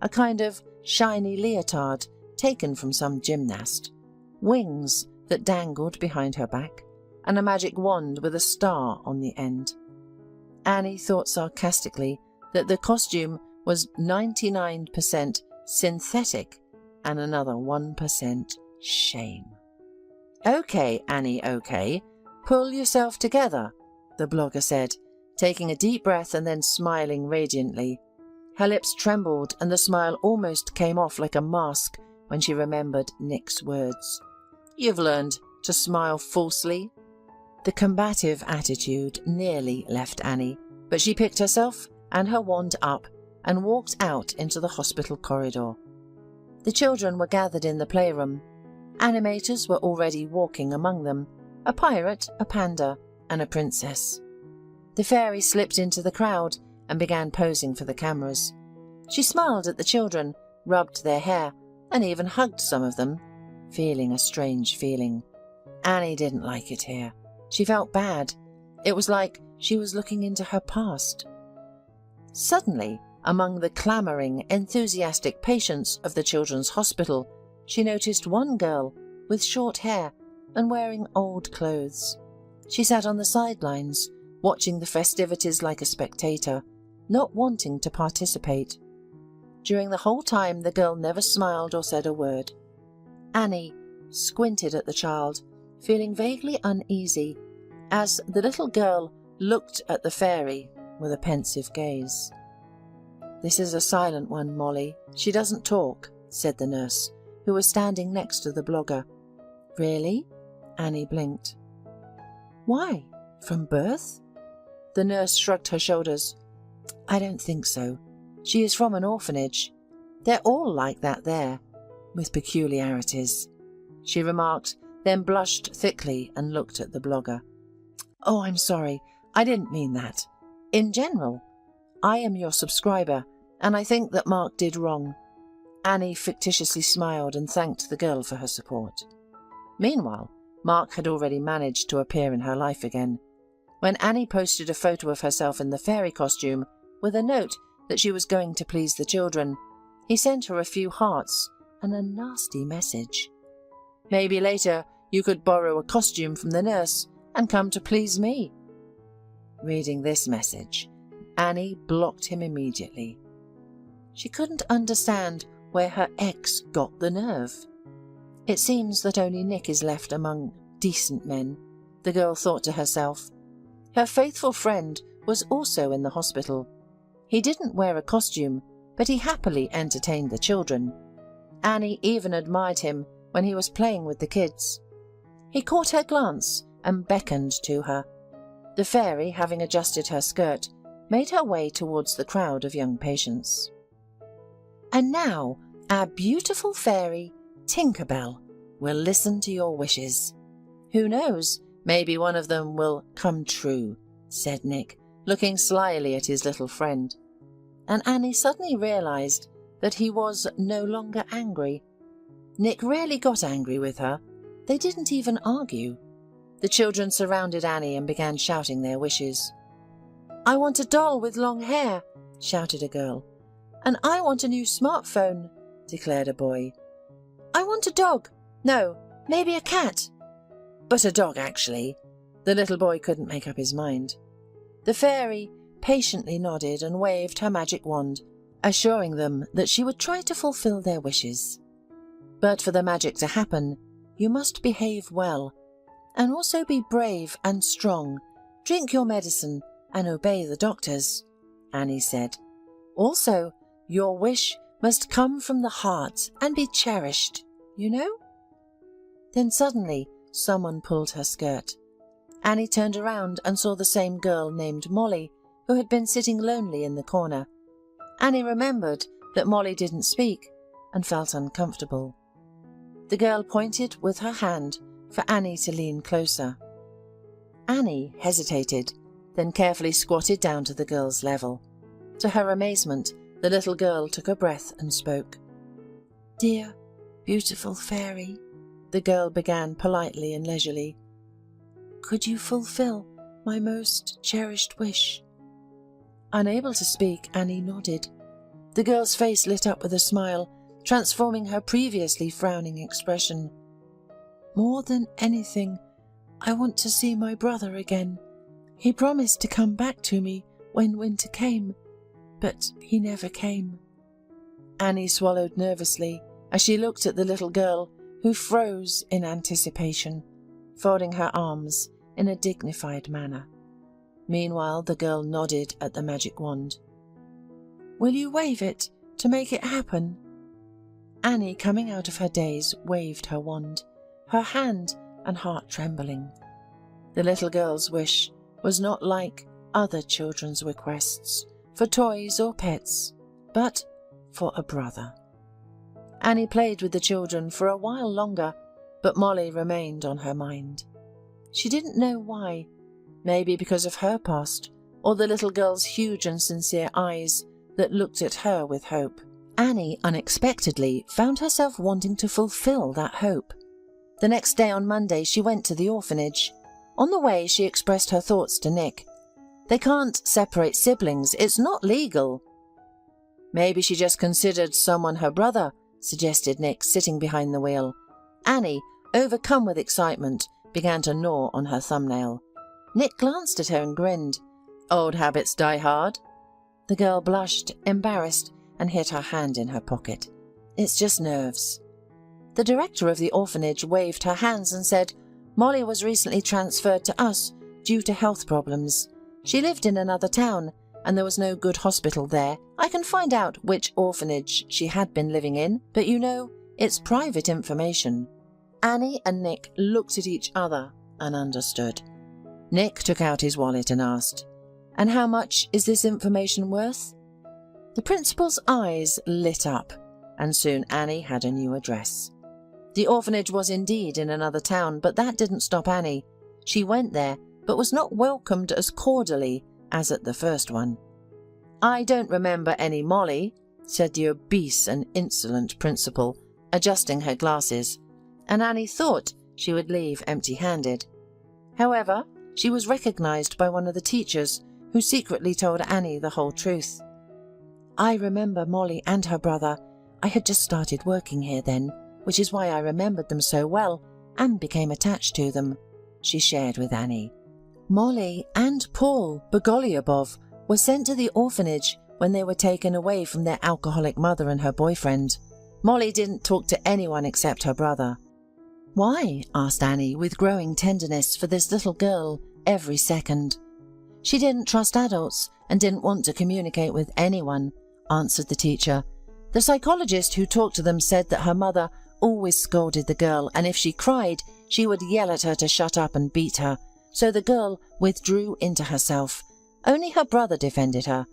a kind of shiny leotard taken from some gymnast, wings that dangled behind her back, and a magic wand with a star on the end. Annie thought sarcastically that the costume was 99% synthetic and another 1% shame. "Okay, Annie, okay. Pull yourself together," the blogger said, taking a deep breath and then smiling radiantly. Her lips trembled and the smile almost came off like a mask when she remembered Nick's words. "You've learned to smile falsely." The combative attitude nearly left Annie, but she picked herself and her wand up and walked out into the hospital corridor. The children were gathered in the playroom. Animators were already walking among them, a pirate, a panda, and a princess. The fairy slipped into the crowd and began posing for the cameras. She smiled at the children, rubbed their hair, and even hugged some of them, feeling a strange feeling. Annie didn't like it here. She felt bad. It was like she was looking into her past. Suddenly, among the clamouring, enthusiastic patients of the children's hospital, she noticed one girl with short hair and wearing old clothes. She sat on the sidelines, watching the festivities like a spectator, not wanting to participate. During the whole time, the girl never smiled or said a word. Annie squinted at the child, feeling vaguely uneasy, as the little girl looked at the fairy with a pensive gaze. "This is a silent one, Molly. She doesn't talk," said the nurse, who was standing next to the blogger. "Really?" Annie blinked. "Why? From birth?" The nurse shrugged her shoulders. "I don't think so. She is from an orphanage. They're all like that there, with peculiarities," she remarked, then blushed thickly and looked at the blogger. "Oh, I'm sorry. I didn't mean that. In general, I am your subscriber, and I think that Mark did wrong." Annie fictitiously smiled and thanked the girl for her support. Meanwhile, Mark had already managed to appear in her life again. When Annie posted a photo of herself in the fairy costume with a note that she was going to please the children, he sent her a few hearts and a nasty message. "Maybe later you could borrow a costume from the nurse and come to please me." Reading this message, Annie blocked him immediately. She couldn't understand where her ex got the nerve. "It seems that only Nick is left among decent men," the girl thought to herself. Her faithful friend was also in the hospital. He didn't wear a costume, but he happily entertained the children. Annie even admired him when he was playing with the kids. He caught her glance and beckoned to her. The fairy, having adjusted her skirt, made her way towards the crowd of young patients. "And now, our beautiful fairy, Tinkerbell, will listen to your wishes. Who knows, maybe one of them will come true," said Nick, looking slyly at his little friend. And Annie suddenly realised that he was no longer angry. Nick rarely got angry with her. They didn't even argue. The children surrounded Annie and began shouting their wishes. "I want a doll with long hair," shouted a girl. "And I want a new smartphone," declared a boy. "I want a dog. No, maybe a cat. But a dog, actually." The little boy couldn't make up his mind. The fairy patiently nodded and waved her magic wand, assuring them that she would try to fulfill their wishes. But for the magic to happen, you must behave well, and also be brave and strong. Drink your medicine and obey the doctors, Annie said. Also, your wish must come from the heart and be cherished, you know? Then suddenly, someone pulled her skirt. Annie turned around and saw the same girl named Molly, who had been sitting lonely in the corner. Annie remembered that Molly didn't speak and felt uncomfortable. The girl pointed with her hand for Annie to lean closer. Annie hesitated, then carefully squatted down to the girl's level. To her amazement, the little girl took a breath and spoke. "Dear, beautiful fairy," the girl began politely and leisurely, "could you fulfill my most cherished wish?" Unable to speak, Annie nodded. The girl's face lit up with a smile, transforming her previously frowning expression. "More than anything, I want to see my brother again. He promised to come back to me when winter came, but he never came." Annie swallowed nervously as she looked at the little girl, who froze in anticipation, folding her arms in a dignified manner. Meanwhile, the girl nodded at the magic wand. "Will you wave it to make it happen?" Annie, coming out of her daze, waved her wand, her hand and heart trembling. The little girl's wish was not like other children's requests for toys or pets, but for a brother. Annie played with the children for a while longer, but Molly remained on her mind. She didn't know why, maybe because of her past, or the little girl's huge and sincere eyes that looked at her with hope. Annie unexpectedly found herself wanting to fulfill that hope. The next day on Monday she went to the orphanage. On the way she expressed her thoughts to Nick. They can't separate siblings, it's not legal. Maybe she just considered someone her brother, suggested Nick, sitting behind the wheel. Annie, overcome with excitement, began to gnaw on her thumbnail. Nick glanced at her and grinned. "Old habits die hard." The girl blushed, embarrassed, and hid her hand in her pocket. "It's just nerves." The director of the orphanage waved her hands and said, "Molly was recently transferred to us due to health problems. She lived in another town, and there was no good hospital there. I can find out which orphanage she had been living in, but you know, it's private information." Annie and Nick looked at each other and understood. Nick took out his wallet and asked, "And how much is this information worth?" The principal's eyes lit up, and soon Annie had a new address. The orphanage was indeed in another town, but that didn't stop Annie. She went there, but was not welcomed as cordially as at the first one. "I don't remember any Molly," said the obese and insolent principal, adjusting her glasses, and Annie thought she would leave empty-handed. However, she was recognized by one of the teachers, who secretly told Annie the whole truth. "I remember Molly and her brother. I had just started working here then, which is why I remembered them so well and became attached to them," she shared with Annie. Molly and Paul Bogolyubov were sent to the orphanage when they were taken away from their alcoholic mother and her boyfriend. Molly didn't talk to anyone except her brother. "Why?" asked Annie, with growing tenderness for this little girl every second. "She didn't trust adults and didn't want to communicate with anyone," answered the teacher. "The psychologist who talked to them said that her mother always scolded the girl, and if she cried, she would yell at her to shut up and beat her, so the girl withdrew into herself. Only her brother defended her."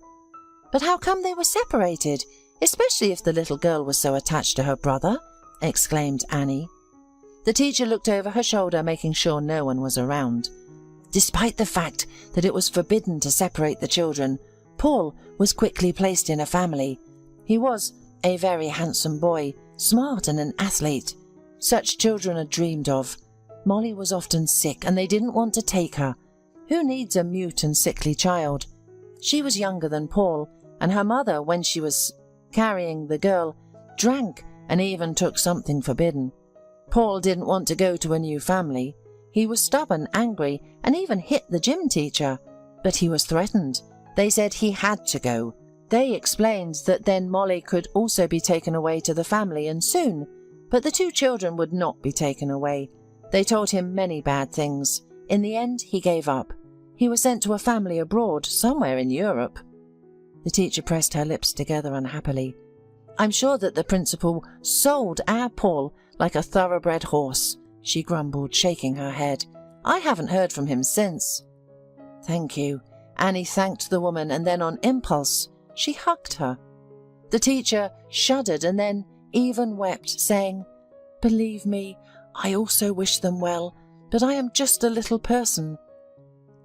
"But how come they were separated, especially if the little girl was so attached to her brother?" exclaimed Annie. The teacher looked over her shoulder, making sure no one was around. Despite the fact that it was forbidden to separate the children, Paul was quickly placed in a family. He was a very handsome boy, smart and an athlete. Such children are dreamed of. Molly was often sick and they didn't want to take her. Who needs a mute and sickly child? She was younger than Paul, and her mother, when she was carrying the girl, drank and even took something forbidden. Paul didn't want to go to a new family. He was stubborn, angry, and even hit the gym teacher. But he was threatened. They said he had to go. They explained that then Molly could also be taken away to the family, and soon. But the two children would not be taken away. They told him many bad things. In the end, he gave up. He was sent to a family abroad, somewhere in Europe. The teacher pressed her lips together unhappily. "I'm sure that the principal sold our Paul like a thoroughbred horse," she grumbled, shaking her head. "I haven't heard from him since." "Thank you." Annie thanked the woman, and then on impulse, she hugged her. The teacher shuddered and then even wept, saying, Believe me, I also wish them well, but I am just a little person."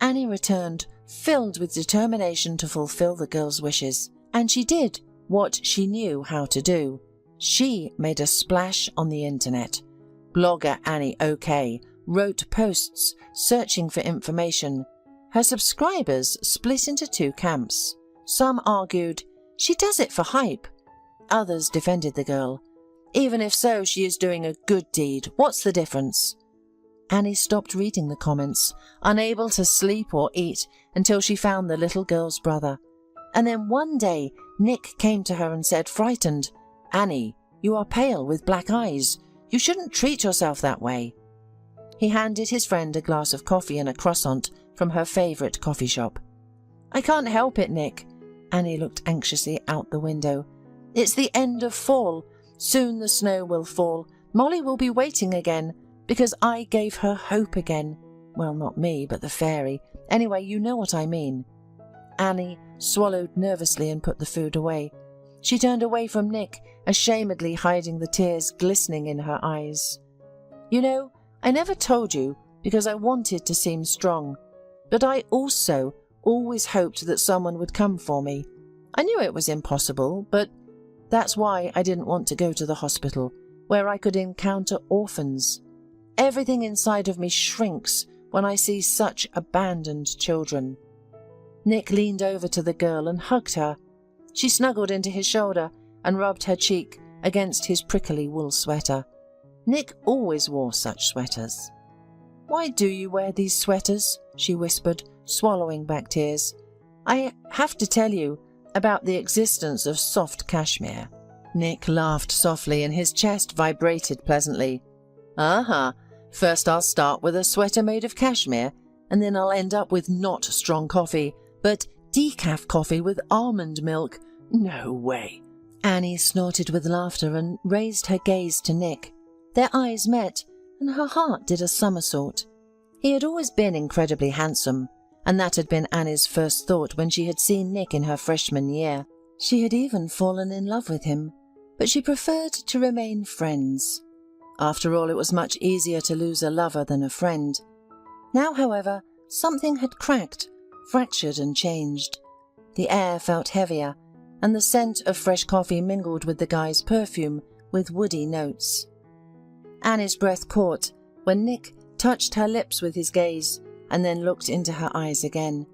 Annie returned, filled with determination to fulfill the girl's wishes, and she did what she knew how to do. She made a splash on the internet. Blogger Annie OK wrote posts searching for information. Her subscribers split into two camps. Some argued, "She does it for hype." Others defended the girl. "Even if so, she is doing a good deed. What's the difference?" Annie stopped reading the comments, unable to sleep or eat until she found the little girl's brother. And then one day, Nick came to her and said, frightened, "Annie, you are pale with black eyes. You shouldn't treat yourself that way." He handed his friend a glass of coffee and a croissant from her favourite coffee shop. "I can't help it, Nick." Annie looked anxiously out the window. "It's the end of fall. Soon the snow will fall. Molly will be waiting again, because I gave her hope again. Well, not me, but the fairy. Anyway, you know what I mean." Annie swallowed nervously and put the food away. She turned away from Nick, ashamedly hiding the tears glistening in her eyes. "You know, I never told you because I wanted to seem strong, but I also always hoped that someone would come for me. I knew it was impossible, but that's why I didn't want to go to the hospital, where I could encounter orphans. Everything inside of me shrinks when I see such abandoned children." Nick leaned over to the girl and hugged her. She snuggled into his shoulder and rubbed her cheek against his prickly wool sweater. Nick always wore such sweaters. "Why do you wear these sweaters?" she whispered, swallowing back tears. "I have to tell you about the existence of soft cashmere." Nick laughed softly and his chest vibrated pleasantly. "Uh-huh. First I'll start with a sweater made of cashmere, and then I'll end up with not strong coffee, but decaf coffee with almond milk. No way." Annie snorted with laughter and raised her gaze to Nick. Their eyes met, and her heart did a somersault. He had always been incredibly handsome, and that had been Annie's first thought when she had seen Nick in her freshman year. She had even fallen in love with him, but she preferred to remain friends. After all, it was much easier to lose a lover than a friend. Now, however, something had cracked, fractured and changed. The air felt heavier, and the scent of fresh coffee mingled with the guy's perfume with woody notes. Annie's breath caught when Nick touched her lips with his gaze and then looked into her eyes again.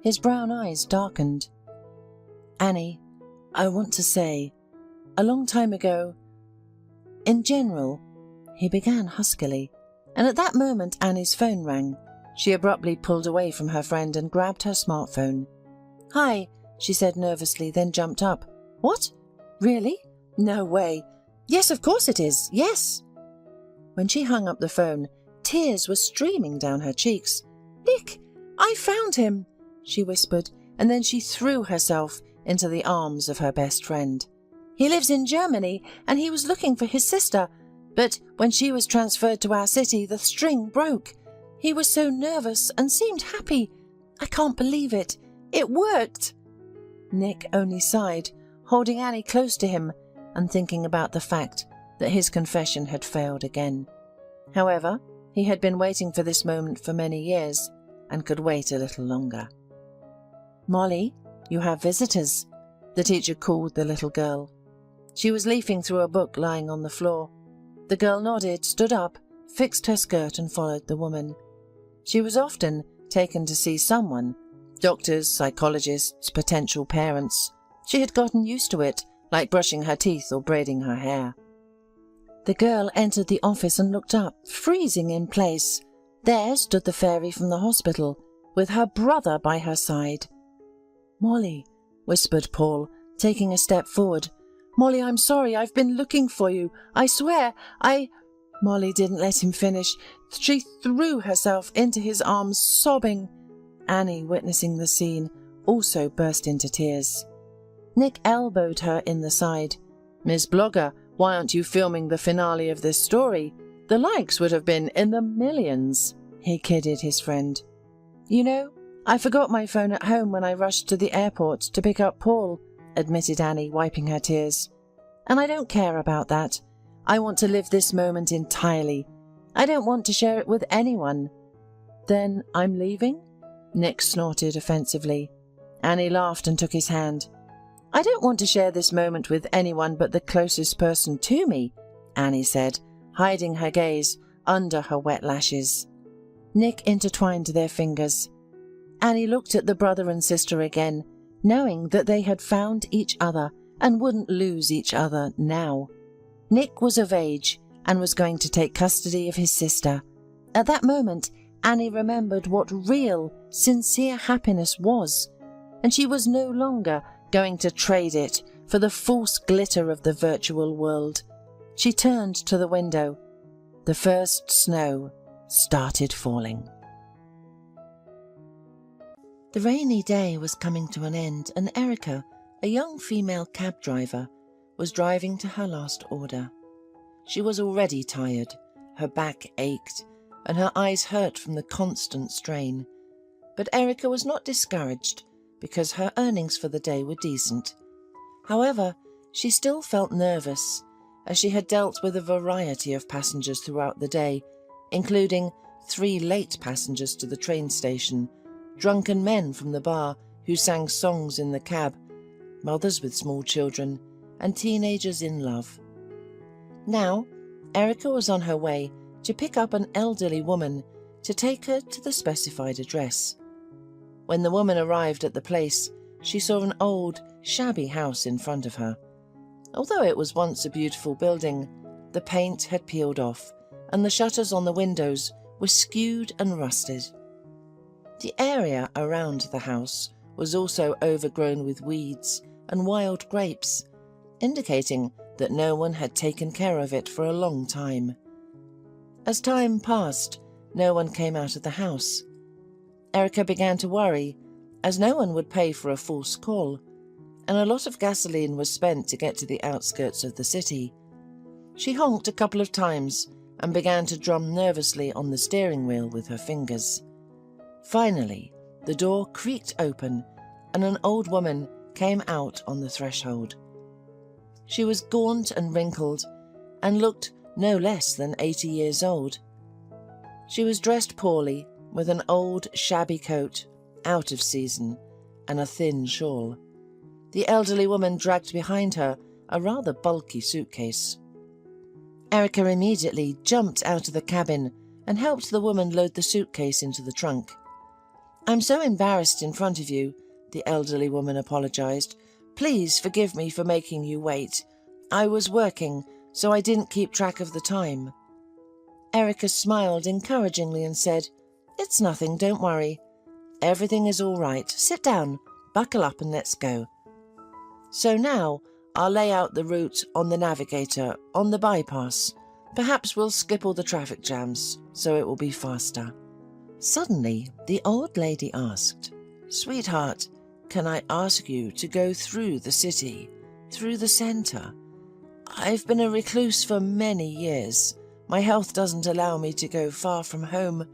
His brown eyes darkened. "Annie, I want to say, a long time ago, in general," he began huskily, and at that moment Annie's phone rang. She abruptly pulled away from her friend and grabbed her smartphone. "Hi," she said nervously, then jumped up. "What? Really? No way. Yes, of course it is. Yes." When she hung up the phone, tears were streaming down her cheeks. "Nick, I found him," she whispered, and then she threw herself into the arms of her best friend. "He lives in Germany, and he was looking for his sister, but when she was transferred to our city, the string broke. He was so nervous and seemed happy. I can't believe it. It worked." Nick only sighed, holding Annie close to him and thinking about the fact that his confession had failed again. However, he had been waiting for this moment for many years and could wait a little longer. "Molly, you have visitors," the teacher called the little girl. She was leafing through a book lying on the floor. The girl nodded, stood up, fixed her skirt and followed the woman. She was often taken to see someone, doctors, psychologists, potential parents. She had gotten used to it, like brushing her teeth or braiding her hair. The girl entered the office and looked up, freezing in place. There stood the fairy from the hospital, with her brother by her side. "Molly," whispered Paul, taking a step forward. "Molly, I'm sorry. I've been looking for you. I swear, Molly didn't let him finish. She threw herself into his arms, sobbing. Annie, witnessing the scene, also burst into tears. Nick elbowed her in the side. "Miss Blogger, why aren't you filming the finale of this story? The likes would have been in the millions," he kidded his friend. "You know, I forgot my phone at home when I rushed to the airport to pick up Paul," admitted Annie, wiping her tears. "And I don't care about that. I want to live this moment entirely. I don't want to share it with anyone." "Then I'm leaving?" Nick snorted offensively. Annie laughed and took his hand. "I don't want to share this moment with anyone but the closest person to me," Annie said, hiding her gaze under her wet lashes. Nick intertwined their fingers. Annie looked at the brother and sister again, knowing that they had found each other and wouldn't lose each other now. Nick was of age and was going to take custody of his sister. At that moment, Annie remembered what real, sincere happiness was, and she was no longer going to trade it for the false glitter of the virtual world. She turned to the window. The first snow started falling. The rainy day was coming to an end, and Erica, a young female cab driver, was driving to her last order. She was already tired, her back ached, and her eyes hurt from the constant strain. But Erica was not discouraged, because her earnings for the day were decent. However, she still felt nervous, as she had dealt with a variety of passengers throughout the day, including 3 late passengers to the train station, drunken men from the bar who sang songs in the cab, mothers with small children, and teenagers in love. Now, Erica was on her way to pick up an elderly woman to take her to the specified address. When the woman arrived at the place, she saw an old, shabby house in front of her. Although it was once a beautiful building, the paint had peeled off, and the shutters on the windows were skewed and rusted. The area around the house was also overgrown with weeds and wild grapes, indicating that no one had taken care of it for a long time. As time passed, no one came out of the house. Erica began to worry, as no one would pay for a false call, and a lot of gasoline was spent to get to the outskirts of the city. She honked a couple of times and began to drum nervously on the steering wheel with her fingers. Finally, the door creaked open, and an old woman came out on the threshold. She was gaunt and wrinkled, and looked no less than 80 years old. She was dressed poorly, with an old, shabby coat, out of season, and a thin shawl. The elderly woman dragged behind her a rather bulky suitcase. Erica immediately jumped out of the cabin and helped the woman load the suitcase into the trunk. "I'm so embarrassed in front of you," the elderly woman apologized. "Please forgive me for making you wait. I was working, so I didn't keep track of the time." Erica smiled encouragingly and said, "It's nothing, don't worry. Everything is all right. Sit down, buckle up and let's go. So now I'll lay out the route on the navigator on the bypass. Perhaps we'll skip all the traffic jams, so it will be faster." Suddenly, the old lady asked, "Sweetheart, can I ask you to go through the city, through the centre? I've been a recluse for many years. My health doesn't allow me to go far from home,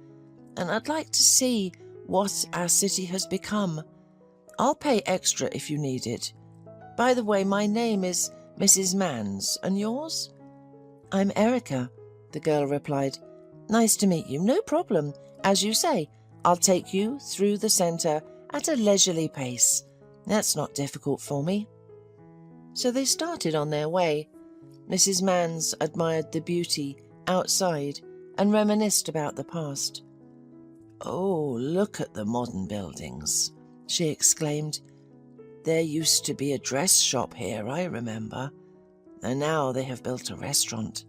and I'd like to see what our city has become. I'll pay extra if you need it. By the way, my name is Mrs. Mans, and yours?" "I'm Erica," the girl replied. "Nice to meet you. No problem. As you say, I'll take you through the centre at a leisurely pace. That's not difficult for me." So they started on their way. Mrs. Mans admired the beauty outside and reminisced about the past. "Oh, look at the modern buildings," she exclaimed. "There used to be a dress shop here, I remember, and now they have built a restaurant.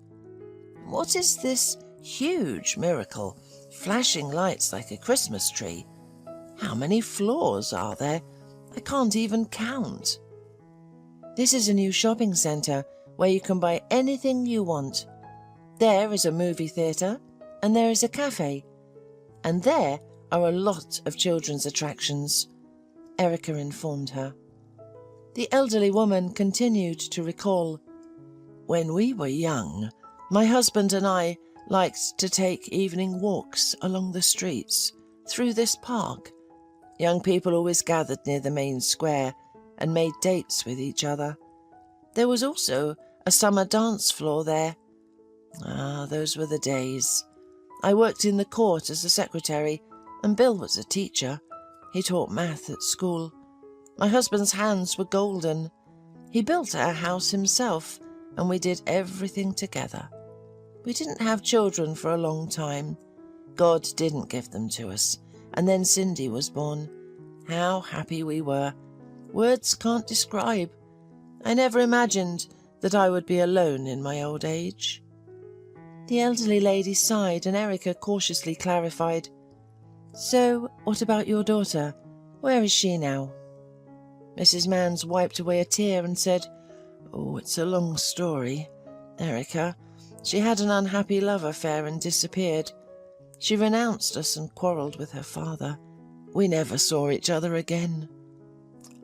What is this huge miracle, flashing lights like a Christmas tree? How many floors are there? I can't even count." "This is a new shopping centre where you can buy anything you want. There is a movie theatre, and there is a cafe, and there are a lot of children's attractions," Erica informed her. The elderly woman continued to recall, "When we were young, my husband and I liked to take evening walks along the streets, through this park. Young people always gathered near the main square and made dates with each other. There was also a summer dance floor there. Ah, those were the days. I worked in the court as a secretary, and Bill was a teacher. He taught math at school. My husband's hands were golden. He built our house himself, and we did everything together. We didn't have children for a long time. God didn't give them to us, and then Cindy was born. How happy we were. Words can't describe. I never imagined that I would be alone in my old age. The elderly lady sighed, and Erica cautiously clarified, "So, what about your daughter? Where is she now?" Mrs. Mans wiped away a tear and said, "Oh, it's a long story, Erica. She had an unhappy love affair and disappeared. She renounced us and quarrelled with her father. We never saw each other again."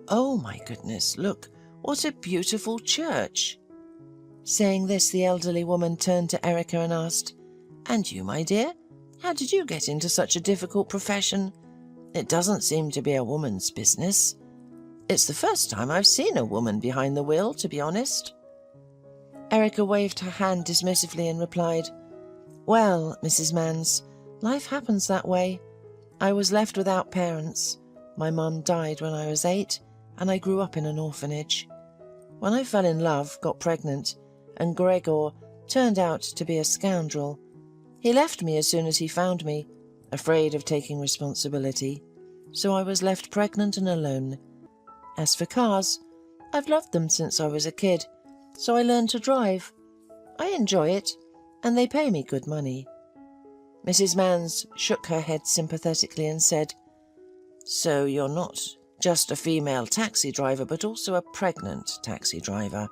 "Oh, my goodness, look, what a beautiful church." Saying this, the elderly woman turned to Erica and asked, "And you, my dear? How did you get into such a difficult profession? It doesn't seem to be a woman's business. It's the first time I've seen a woman behind the wheel, to be honest." Erica waved her hand dismissively and replied, "Well, Mrs. Mans, life happens that way. I was left without parents. My mum died when I was 8, and I grew up in an orphanage. When I fell in love, got pregnant, and Gregor turned out to be a scoundrel. He left me as soon as he found me, afraid of taking responsibility, so I was left pregnant and alone. As for cars, I've loved them since I was a kid, so I learned to drive. I enjoy it, and they pay me good money." Mrs. Mans shook her head sympathetically and said, "So you're not just a female taxi driver, but also a pregnant taxi driver.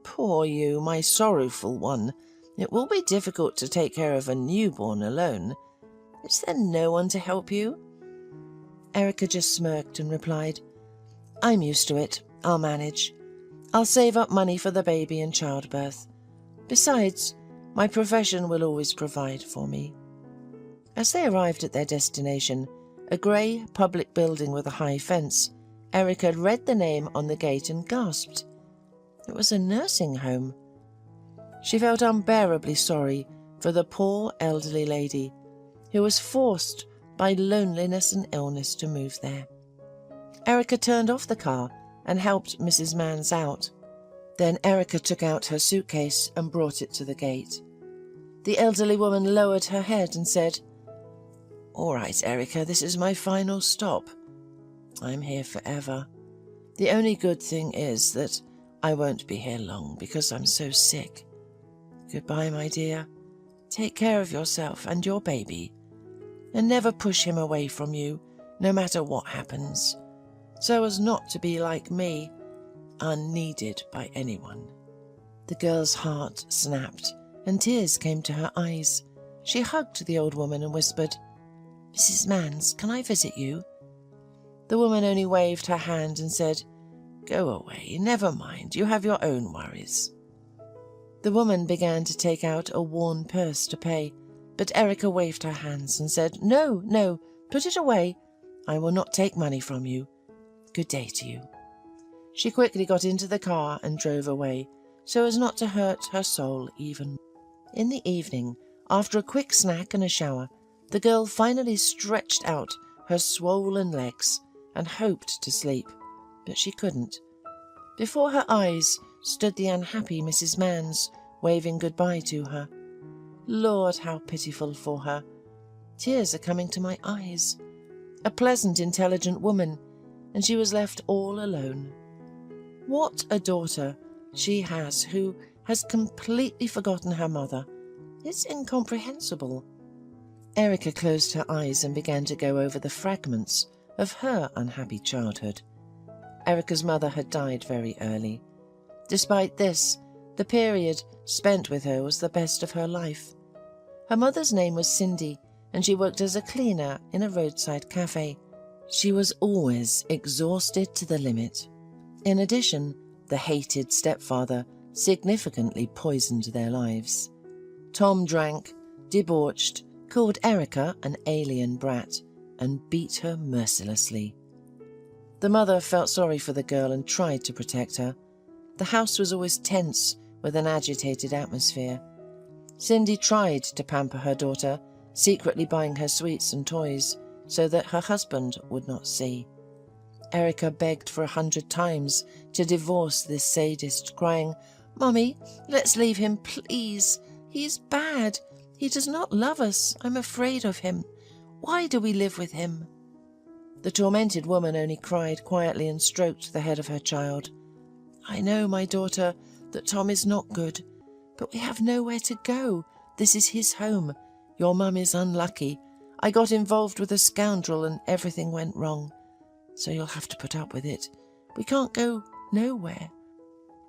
Poor you, my sorrowful one. It will be difficult to take care of a newborn alone. Is there no one to help you?" Erica just smirked and replied, "I'm used to it. I'll manage. I'll save up money for the baby and childbirth. Besides, my profession will always provide for me." As they arrived at their destination, a grey public building with a high fence, Erica read the name on the gate and gasped. It was a nursing home. She felt unbearably sorry for the poor elderly lady who was forced by loneliness and illness to move there. Erica turned off the car and helped Mrs. Mans out. Then Erica took out her suitcase and brought it to the gate. The elderly woman lowered her head and said, "All right, Erica, this is my final stop. I'm here forever. The only good thing is that I won't be here long because I'm so sick. Goodbye, my dear. Take care of yourself and your baby, and never push him away from you, no matter what happens, so as not to be like me, unneeded by anyone." The girl's heart snapped, and tears came to her eyes. She hugged the old woman and whispered, "Mrs. Mans, can I visit you?" The woman only waved her hand and said, "Go away, never mind, you have your own worries." The woman began to take out a worn purse to pay, but Erica waved her hands and said, "No, no, put it away. I will not take money from you. Good day to you." She quickly got into the car and drove away, so as not to hurt her soul even more. In the evening, after a quick snack and a shower, the girl finally stretched out her swollen legs and hoped to sleep, but she couldn't. Before her eyes stood the unhappy Mrs. Mans, waving goodbye to her. Lord, how pitiful for her. Tears are coming to my eyes. A pleasant, intelligent woman, and she was left all alone. What a daughter she has who has completely forgotten her mother. It's incomprehensible. Erica closed her eyes and began to go over the fragments of her unhappy childhood. Erica's mother had died very early. Despite this, the period spent with her was the best of her life. Her mother's name was Cindy, and she worked as a cleaner in a roadside cafe. She was always exhausted to the limit. In addition, the hated stepfather significantly poisoned their lives. Tom drank, debauched, called Erica an alien brat, and beat her mercilessly. The mother felt sorry for the girl and tried to protect her. The house was always tense with an agitated atmosphere. Cindy tried to pamper her daughter, secretly buying her sweets and toys so that her husband would not see. Erica begged for 100 times to divorce this sadist, crying, "Mummy, let's leave him, please. He's bad. He does not love us. I'm afraid of him. Why do we live with him?" The tormented woman only cried quietly and stroked the head of her child. "I know, my daughter, that Tom is not good, but we have nowhere to go. This is his home. Your mum is unlucky. I got involved with a scoundrel and everything went wrong. So you'll have to put up with it. We can't go nowhere."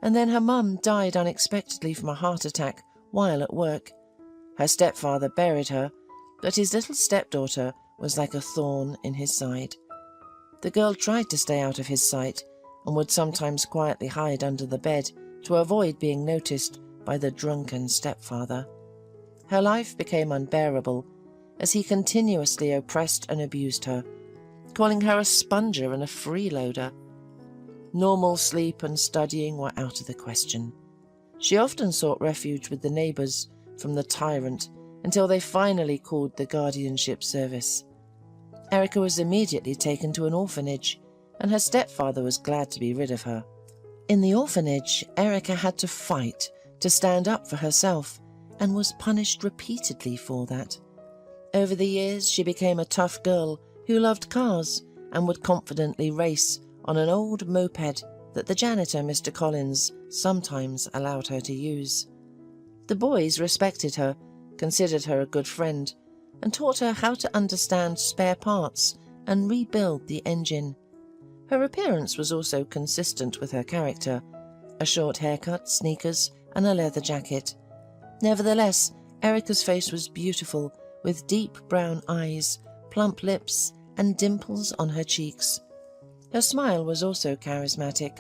And then her mum died unexpectedly from a heart attack while at work. Her stepfather buried her, but his little stepdaughter was like a thorn in his side. The girl tried to stay out of his sight and would sometimes quietly hide under the bed to avoid being noticed by the drunken stepfather. Her life became unbearable as he continuously oppressed and abused her, calling her a sponger and a freeloader. Normal sleep and studying were out of the question. She often sought refuge with the neighbours from the tyrant until they finally called the guardianship service. Erica was immediately taken to an orphanage, and her stepfather was glad to be rid of her. In the orphanage, Erica had to fight to stand up for herself and was punished repeatedly for that. Over the years, she became a tough girl who loved cars and would confidently race on an old moped that the janitor, Mr. Collins, sometimes allowed her to use. The boys respected her, considered her a good friend, and taught her how to understand spare parts and rebuild the engine. Her appearance was also consistent with her character: a short haircut, sneakers, and a leather jacket. Nevertheless, Erica's face was beautiful, with deep brown eyes, plump lips, and dimples on her cheeks. Her smile was also charismatic.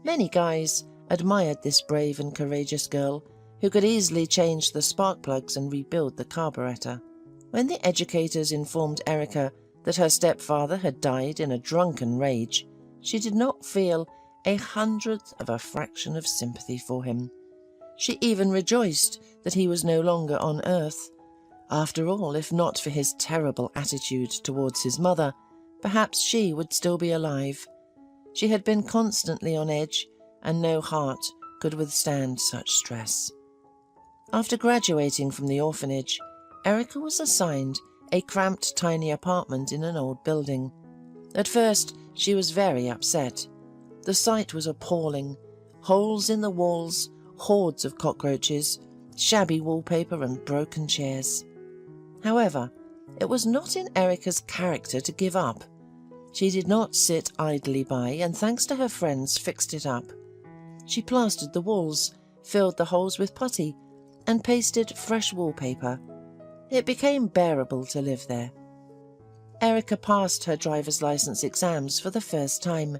Many guys admired this brave and courageous girl, who could easily change the spark plugs and rebuild the carburetor. When the educators informed Erica that her stepfather had died in a drunken rage, she did not feel 1/100th of a fraction of sympathy for him. She even rejoiced that he was no longer on earth. After all, if not for his terrible attitude towards his mother, perhaps she would still be alive. She had been constantly on edge, and no heart could withstand such stress. After graduating from the orphanage, Erica was assigned a cramped, tiny apartment in an old building. At first, she was very upset. The sight was appalling: holes in the walls, hordes of cockroaches, shabby wallpaper, and broken chairs. However, it was not in Erica's character to give up. She did not sit idly by, and thanks to her friends, fixed it up. She plastered the walls, filled the holes with putty, and pasted fresh wallpaper. It became bearable to live there. Erica passed her driver's license exams for the first time.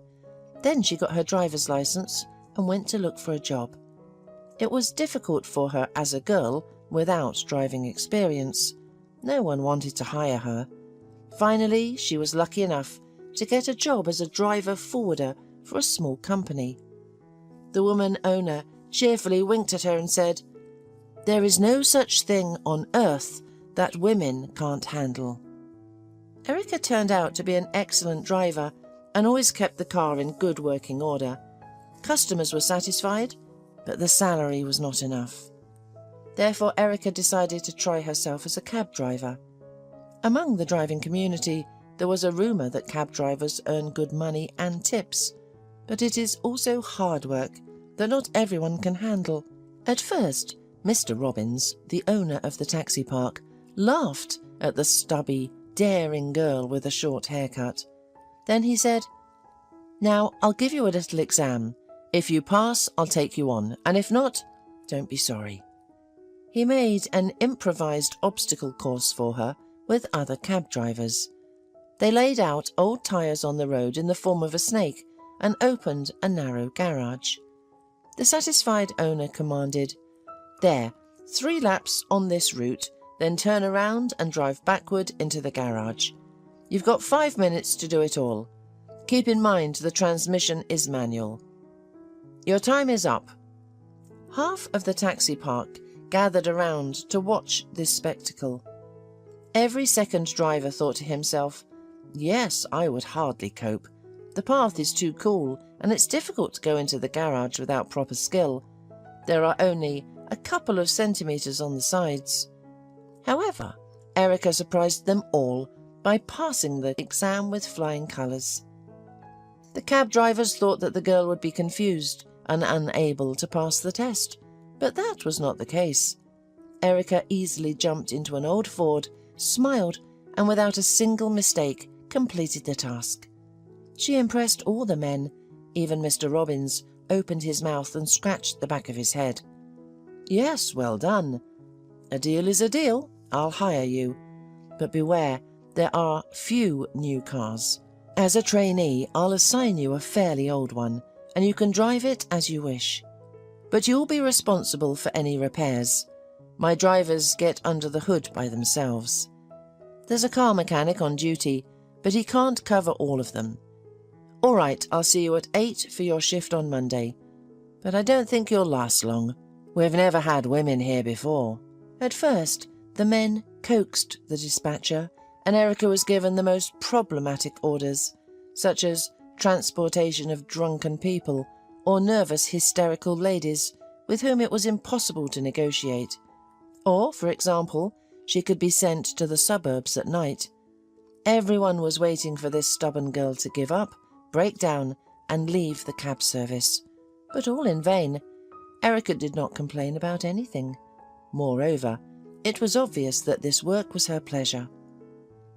Then she got her driver's license and went to look for a job. It was difficult for her as a girl without driving experience. No one wanted to hire her. Finally, she was lucky enough to get a job as a driver forwarder for a small company. The woman owner cheerfully winked at her and said, "There is no such thing on earth that women can't handle." Erica turned out to be an excellent driver and always kept the car in good working order. Customers were satisfied, but the salary was not enough. Therefore, Erica decided to try herself as a cab driver. Among the driving community, there was a rumour that cab drivers earn good money and tips, but it is also hard work that not everyone can handle. At first, Mr. Robbins, the owner of the taxi park, laughed at the stubby, daring girl with a short haircut. Then he said, "Now, I'll give you a little exam. If you pass, I'll take you on, and if not, don't be sorry." He made an improvised obstacle course for her with other cab drivers. They laid out old tyres on the road in the form of a snake and opened a narrow garage. The satisfied owner commanded, "There, 3 laps on this route, then turn around and drive backward into the garage. You've got 5 minutes to do it all. Keep in mind the transmission is manual. Your time is up." Half of the taxi park gathered around to watch this spectacle. Every second driver thought to himself, "Yes, I would hardly cope. The path is too cool, and it's difficult to go into the garage without proper skill. There are only a couple of centimetres on the sides." However, Erica surprised them all by passing the exam with flying colours. The cab drivers thought that the girl would be confused and unable to pass the test, but that was not the case. Erica easily jumped into an old Ford, smiled, and without a single mistake completed the task. She impressed all the men. Even Mr. Robbins opened his mouth and scratched the back of his head. "Yes, well done. A deal is a deal. I'll hire you. But beware, there are few new cars. As a trainee, I'll assign you a fairly old one, and you can drive it as you wish. But you'll be responsible for any repairs. My drivers get under the hood by themselves. There's a car mechanic on duty, but he can't cover all of them. All right, I'll see you at 8 for your shift on Monday. But I don't think you'll last long. We've never had women here before." At first, the men coaxed the dispatcher, and Erica was given the most problematic orders, such as transportation of drunken people or nervous hysterical ladies with whom it was impossible to negotiate. Or, for example, she could be sent to the suburbs at night. Everyone was waiting for this stubborn girl to give up, break down, and leave the cab service. But all in vain. Erica did not complain about anything. Moreover, it was obvious that this work was her pleasure.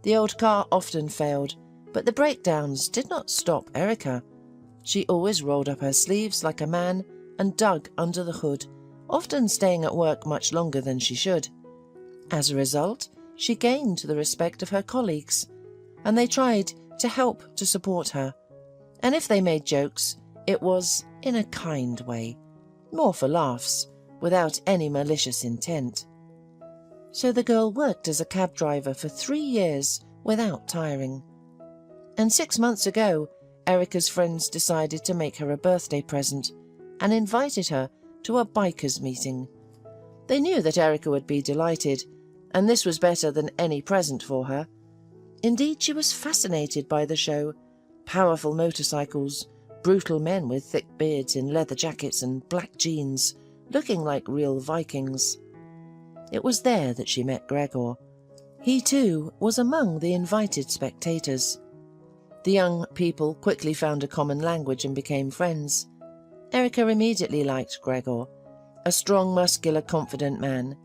The old car often failed, but the breakdowns did not stop Erica. She always rolled up her sleeves like a man and dug under the hood, often staying at work much longer than she should. As a result, she gained the respect of her colleagues, and they tried to help to support her. And if they made jokes, it was in a kind way, more for laughs, without any malicious intent. So the girl worked as a cab driver for 3 years without tiring. And 6 months ago, Erica's friends decided to make her a birthday present and invited her to a bikers meeting. They knew that Erica would be delighted, and this was better than any present for her. Indeed, she was fascinated by the show. Powerful motorcycles, brutal men with thick beards in leather jackets and black jeans, looking like real Vikings. It was there that she met Gregor. He too was among the invited spectators. The young people quickly found a common language and became friends. Erica immediately liked Gregor, a strong, muscular, confident man.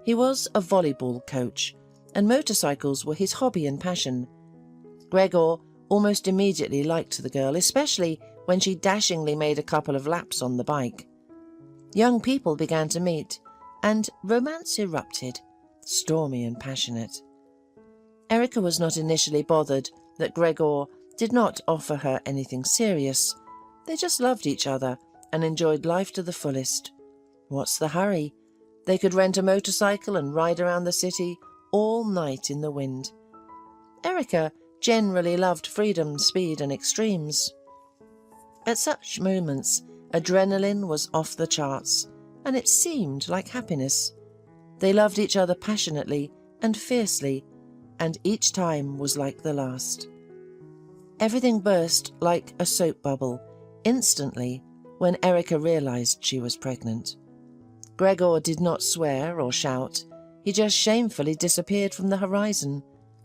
He was a volleyball coach, and motorcycles were his hobby and passion. Gregor almost immediately liked the girl, especially when she dashingly made a couple of laps on the bike. Young people began to meet, and romance erupted, stormy and passionate. Erica was not initially bothered that Gregor did not offer her anything serious. They just loved each other and enjoyed life to the fullest. What's the hurry? They could rent a motorcycle and ride around the city all night in the wind. Erica generally loved freedom, speed, and extremes. At such moments, adrenaline was off the charts, and it seemed like happiness. They loved each other passionately and fiercely, and each time was like the last. Everything burst like a soap bubble instantly when Erica realized she was pregnant. Gregor did not swear or shout. He just shamefully disappeared from the horizon,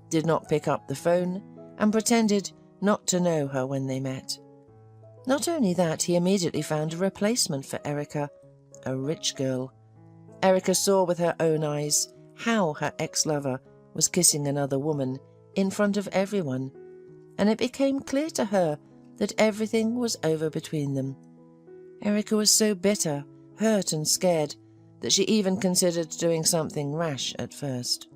did not pick up the phone, and pretended not to know her when they met. Not only that, he immediately found a replacement for Erica, a rich girl. Erica saw with her own eyes how her ex-lover was kissing another woman in front of everyone, and it became clear to her that everything was over between them. Erica was so bitter, hurt and scared that she even considered doing something rash at first.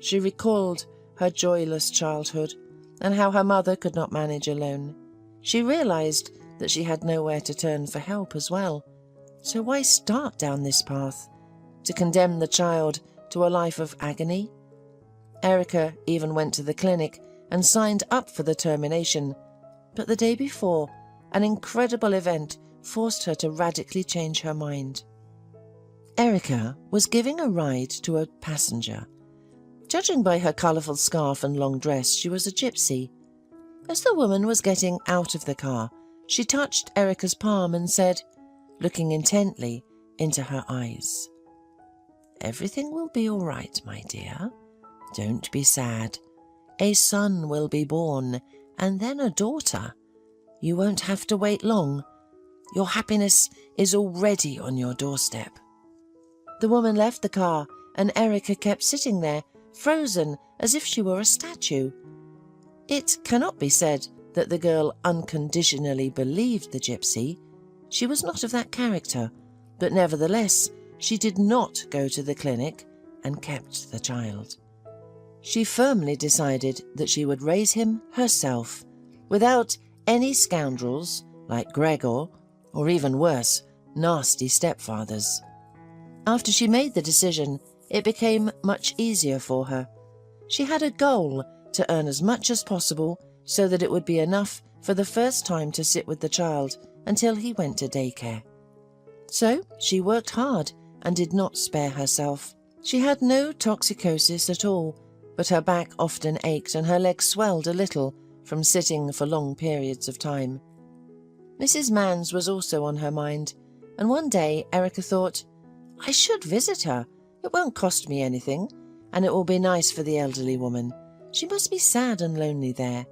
She recalled her joyless childhood and how her mother could not manage alone. She realized that she had nowhere to turn for help as well. So why start down this path? To condemn the child to a life of agony? Erica even went to the clinic and signed up for the termination, but the day before, an incredible event forced her to radically change her mind. Erica was giving a ride to a passenger. Judging by her colourful scarf and long dress, she was a gypsy. As the woman was getting out of the car, she touched Erica's palm and said, looking intently into her eyes, "Everything will be all right, my dear. Don't be sad. A son will be born, and then a daughter. You won't have to wait long. Your happiness is already on your doorstep." The woman left the car, and Erica kept sitting there, frozen as if she were a statue. It cannot be said that the girl unconditionally believed the gypsy. She was not of that character, but nevertheless she did not go to the clinic and kept the child. She firmly decided that she would raise him herself, without any scoundrels like Gregor, or even worse, nasty stepfathers. After she made the decision, it became much easier for her. She had a goal to earn as much as possible so that it would be enough for the first time to sit with the child until he went to daycare. So she worked hard and did not spare herself. She had no toxicosis at all, but her back often ached and her legs swelled a little from sitting for long periods of time. Mrs. Mans was also on her mind, and one day Erica thought, "I should visit her. It won't cost me anything, and it will be nice for the elderly woman. She must be sad and lonely there."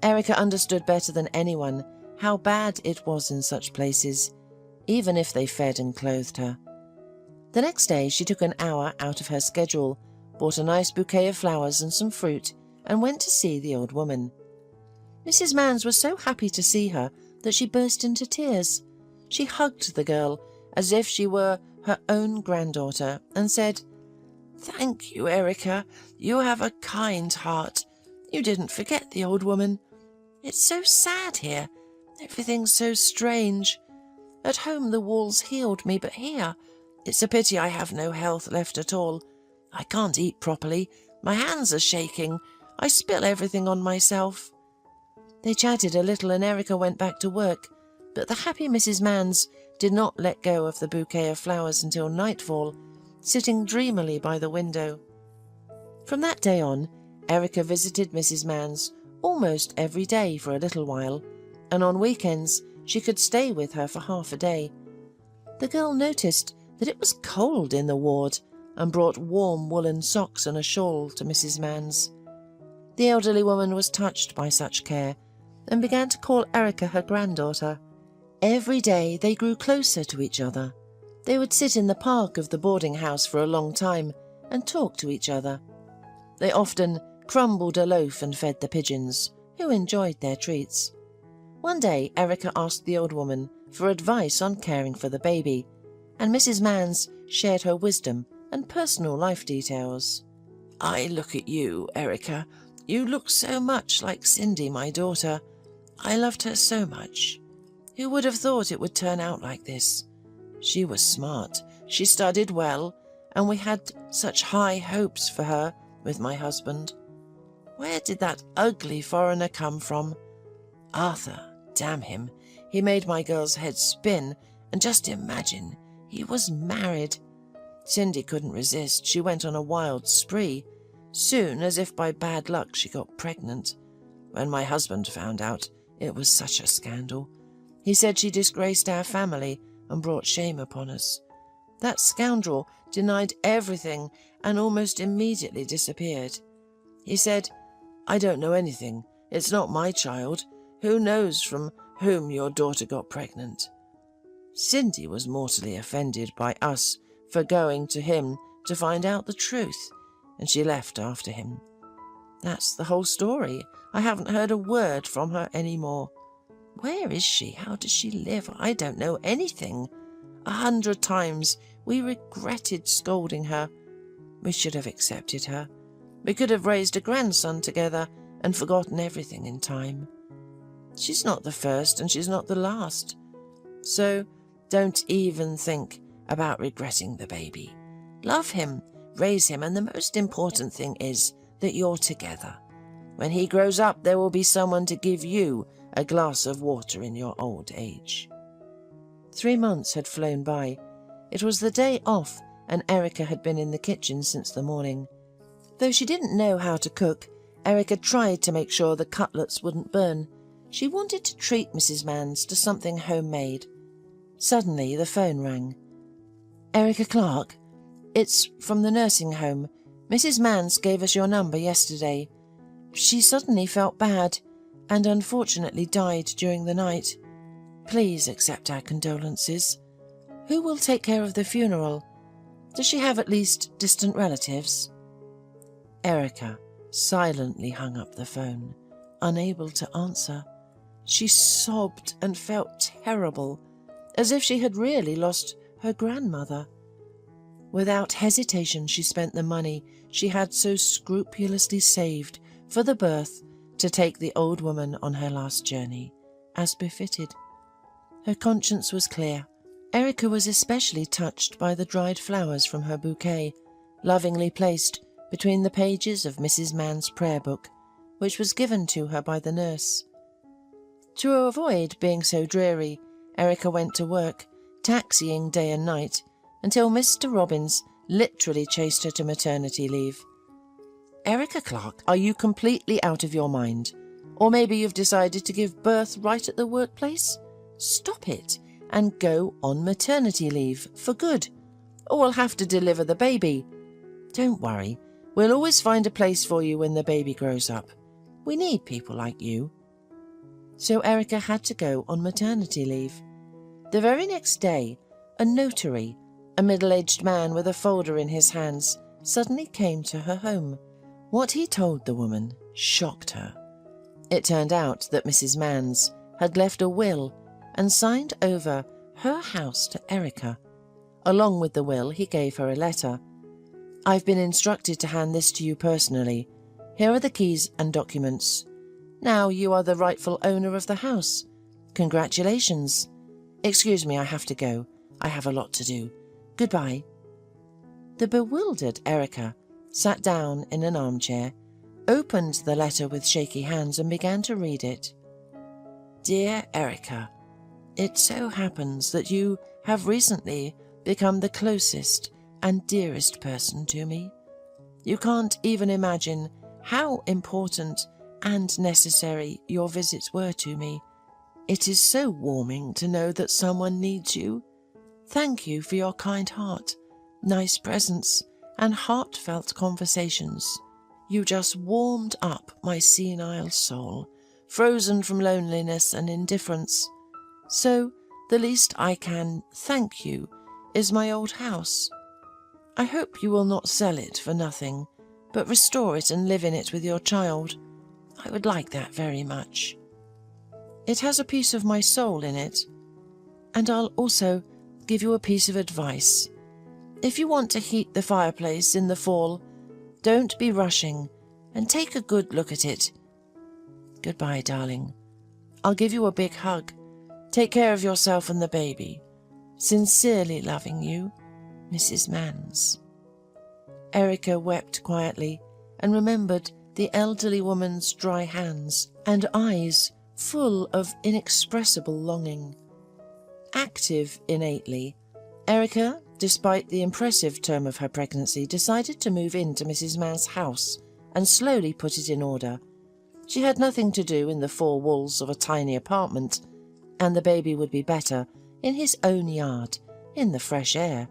Erica understood better than anyone how bad it was in such places, even if they fed and clothed her. The next day she took an hour out of her schedule, bought a nice bouquet of flowers and some fruit, and went to see the old woman. Mrs. Mans was so happy to see her that she burst into tears. She hugged the girl as if she were her own granddaughter and said, "Thank you, Erica. You have a kind heart. You didn't forget the old woman. It's so sad here. Everything's so strange. At home the walls healed me, but here it's a pity I have no health left at all. I can't eat properly. My hands are shaking. I spill everything on myself." They chatted a little and Erica went back to work, but the happy Mrs. Mans did not let go of the bouquet of flowers until nightfall, sitting dreamily by the window. From that day on, Erica visited Mrs. Mans almost every day for a little while, and on weekends she could stay with her for half a day. The girl noticed that it was cold in the ward and brought warm woolen socks and a shawl to Mrs. Mans. The elderly woman was touched by such care and began to call Erica her granddaughter. Every day they grew closer to each other. They would sit in the park of the boarding house for a long time and talk to each other. They often crumbled a loaf and fed the pigeons, who enjoyed their treats. One day Erica asked the old woman for advice on caring for the baby, and Mrs. Mans shared her wisdom and personal life details. "I look at you, Erica. You look so much like Cindy, my daughter. I loved her so much. Who would have thought it would turn out like this? She was smart, she studied well, and we had such high hopes for her with my husband. Where did that ugly foreigner come from? Arthur, damn him, he made my girl's head spin, and just imagine, he was married. Cindy couldn't resist, she went on a wild spree. Soon, as if by bad luck, she got pregnant. When my husband found out, it was such a scandal. He said she disgraced our family and brought shame upon us. That scoundrel denied everything and almost immediately disappeared. He said, 'I don't know anything. It's not my child. Who knows from whom your daughter got pregnant?' Cindy was mortally offended by us for going to him to find out the truth, and she left after him. That's the whole story. I haven't heard a word from her any more. Where is she? How does she live? I don't know anything. 100 times we regretted scolding her. We should have accepted her. We could have raised a grandson together and forgotten everything in time. She's not the first and she's not the last. So don't even think about regretting the baby. Love him, raise him, and the most important thing is that you're together. When he grows up, there will be someone to give you a glass of water in your old age." 3 months had flown by. It was the day off, and Erica had been in the kitchen since the morning. Though she didn't know how to cook, Erica tried to make sure the cutlets wouldn't burn. She wanted to treat Mrs. Mans to something homemade. Suddenly the phone rang. "Erica Clark? It's from the nursing home. Mrs. Mans gave us your number yesterday. She suddenly felt bad and unfortunately died during the night. Please accept our condolences. Who will take care of the funeral? Does she have at least distant relatives?" Erica silently hung up the phone, unable to answer. She sobbed and felt terrible, as if she had really lost her grandmother. Without hesitation, she spent the money she had so scrupulously saved for the birth to take the old woman on her last journey, as befitted. Her conscience was clear. Erica was especially touched by the dried flowers from her bouquet, lovingly placed between the pages of Mrs. Mans' prayer book, which was given to her by the nurse. To avoid being so dreary, Erica went to work, taxiing day and night, until Mr. Robbins literally chased her to maternity leave. "Erica Clark, are you completely out of your mind? Or maybe you've decided to give birth right at the workplace? Stop it and go on maternity leave for good, or we'll have to deliver the baby. Don't worry, we'll always find a place for you when the baby grows up. We need people like you." So Erica had to go on maternity leave. The very next day, a notary, a middle-aged man with a folder in his hands, suddenly came to her home. What he told the woman shocked her. It turned out that Mrs. Mans had left a will and signed over her house to Erica. Along with the will, he gave her a letter. "I've been instructed to hand this to you personally. Here are the keys and documents. Now you are the rightful owner of the house. Congratulations. Excuse me, I have to go. I have a lot to do. Goodbye." The bewildered Erica sat down in an armchair, opened the letter with shaky hands and began to read it. "Dear Erica, it so happens that you have recently become the closest and dearest person to me. You can't even imagine how important and necessary your visits were to me. It is so warming to know that someone needs you. Thank you for your kind heart, nice presents, and heartfelt conversations. You just warmed up my senile soul, frozen from loneliness and indifference. So the least I can thank you is my old house. I hope you will not sell it for nothing, but restore it and live in it with your child. I would like that very much. It has a piece of my soul in it. And I'll also give you a piece of advice. If you want to heat the fireplace in the fall, don't be rushing and take a good look at it. Goodbye, darling. I'll give you a big hug. Take care of yourself and the baby. Sincerely loving you, Mrs. Mans." Erica wept quietly and remembered the elderly woman's dry hands and eyes full of inexpressible longing. Active innately, Erica, despite the impressive term of her pregnancy, decided to move into Mrs. Mans' house and slowly put it in order. She had nothing to do in the four walls of a tiny apartment, and the baby would be better in his own yard, in the fresh air.